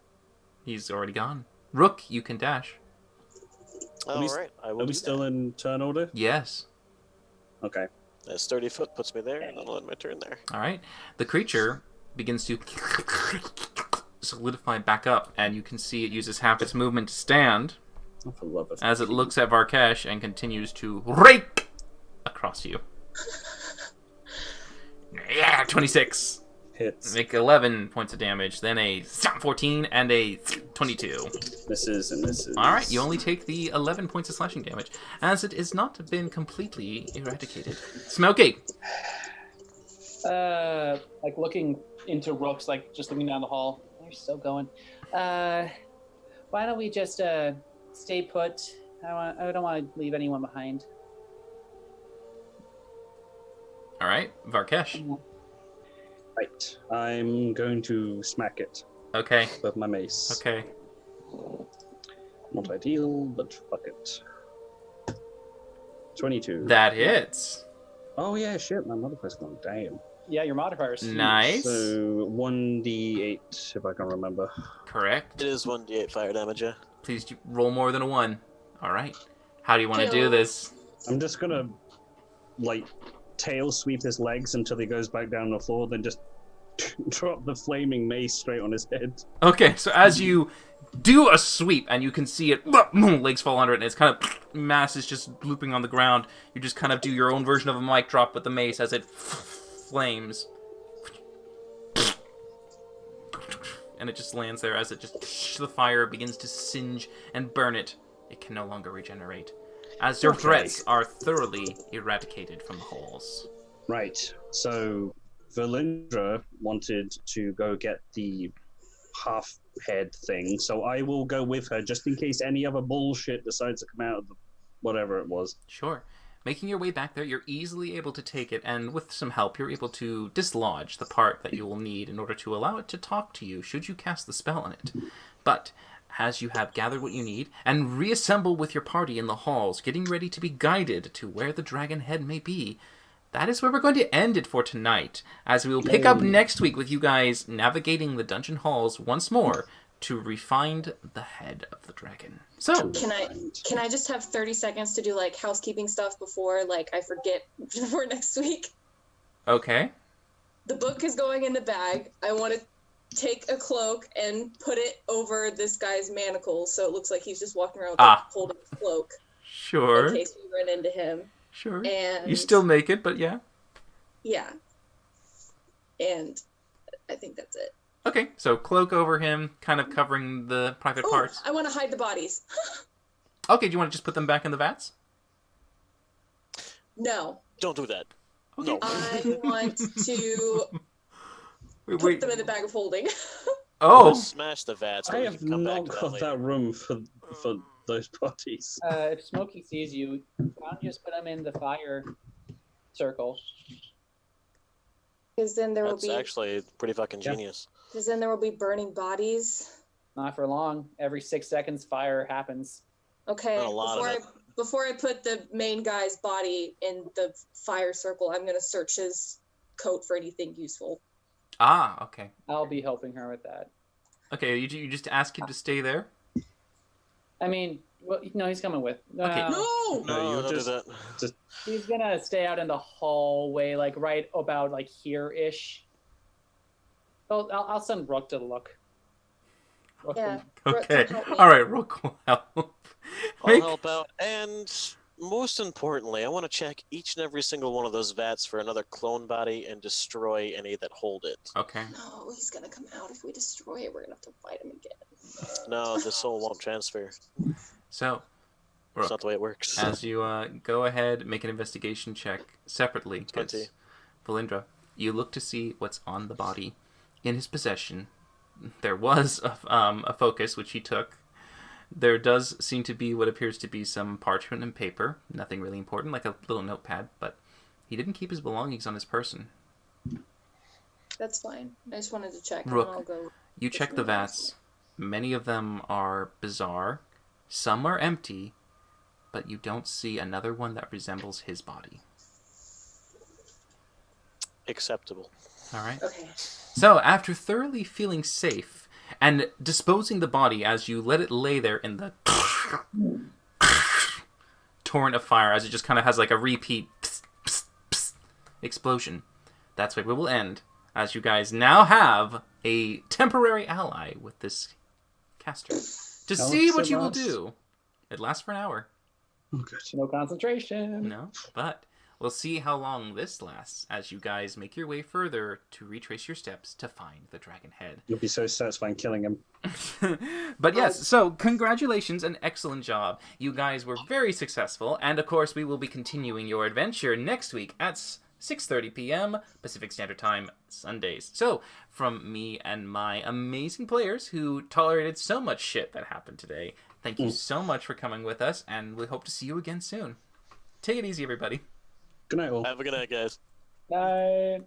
He's already gone. Rook, you can dash. Are we- All right, I will Are we do still that. in turn order? Yes. Okay. That's 30 foot puts me there, and I'll end my turn there. All right. The creature begins to solidify back up, and you can see it uses half its movement to stand Oh, for love of as it Pete. looks at Varkesh and continues to rake across you. Yeah, 26. Hits. Make 11 points of damage, then a 14 and a 22. Misses and misses. All right, you only take the 11 points of slashing damage, as it has not been completely eradicated. Smoky. Like looking into Rooks, like just looking down the hall. They're still going. Why don't we just stay put? I don't want to leave anyone behind. All right, Varkesh. Right. I'm going to smack it Okay, with my mace. okay. Not ideal, but fuck it. 22. That hits. Oh yeah, shit, my motherfucker's gone. Damn. Yeah, your modifiers. Nice. So 1d8, if I can remember. Correct. It is 1d8 fire damage, yeah. Please roll more than a 1. All right. How do you want to do this? I'm just gonna, like, tail sweep his legs until he goes back down the floor, then just drop the flaming mace straight on his head. Okay, so as you do a sweep and you can see it, legs fall under it, and it's kind of mass is just looping on the ground. You just kind of do your own version of a mic drop with the mace as it flames. And it just lands there as it just the fire begins to singe and burn it. It can no longer regenerate. As your Okay. threats are thoroughly eradicated from the halls. Right, so Valindra wanted to go get the half head thing, so I will go with her just in case any other bullshit decides to come out of the whatever it was. Sure. Making your way back there, you're easily able to take it, and with some help, you're able to dislodge the part that you will need in order to allow it to talk to you should you cast the spell on it. But as you have gathered what you need, and reassemble with your party in the halls, getting ready to be guided to where the dragon head may be, that is where we're going to end it for tonight, as we will pick up next week with you guys navigating the dungeon halls once more to refine the head of the dragon. So, Can I just have 30 seconds to do like housekeeping stuff before like I forget for next week? okay. The book is going in the bag. I want to take a cloak and put it over this guy's manacles so it looks like he's just walking around with, like, holding a cloak Sure. in case we run into him. Sure. And You still make it, but yeah. yeah. And I think that's it. Okay, so cloak over him, kind of covering the private Oh, parts. I want to hide the bodies. Okay, do you want to just put them back in the vats? No. Don't do that. Okay. No. I want to Wait, put them in the bag of holding. Oh, Smash the vats, I but we have can come back not to that got later. that room for those bodies. If Smokey sees you, why don't you just put him in the fire circle? Because then there will That's be actually pretty fucking Yeah. genius. because then there will be burning bodies. Not for long. Every 6 seconds, fire happens. Okay. Not a lot of Before I put the main guy's body in the fire circle, I'm gonna search his coat for anything useful. okay. I'll be helping her with that. Okay, you just ask him to stay there? I mean, well, no, he's coming with. Okay. No. No, you're don't just- do that. He's gonna stay out in the hallway, like right about like here-ish. I'll send Rook to look. Rook Yeah. will- Brooke Okay. can help me. All right, Rook will help. I'll Make- help out. And most importantly, I want to check each and every single one of those vats for another clone body and destroy any that hold it. Okay. No, he's gonna come out if we destroy it. We're gonna have to fight him again. No, the soul won't transfer. So, That's Rook, not the way it works. as you go ahead, make an investigation check separately. 20. Yes. Valindra, you look to see what's on the body. In his possession, there was a focus, which he took. There does seem to be what appears to be some parchment and paper. Nothing really important, like a little notepad, but he didn't keep his belongings on his person. That's fine. I just wanted to check. Rook. And then I'll go. You check the vats. Many of them are bizarre. Some are empty, but you don't see another one that resembles his body. Acceptable. All right? Okay. So, after thoroughly feeling safe and disposing the body as you let it lay there in the torrent of fire, as it just kind of has like a repeat explosion. That's where we will end, as you guys now have a temporary ally with this caster to see what you will do. It lasts for an hour. Oh, good. No concentration. No, but we'll see how long this lasts as you guys make your way further to retrace your steps to find the dragon head. You'll be so satisfying killing him. But yes, so congratulations and excellent job. You guys were very successful, and of course we will be continuing your adventure next week at 6:30 p.m. Pacific Standard Time, Sundays. So, from me and my amazing players who tolerated so much shit that happened today, thank you so much for coming with us, and we hope to see you again soon. Take it easy, everybody. Good night, all. Have a good night, guys. Night.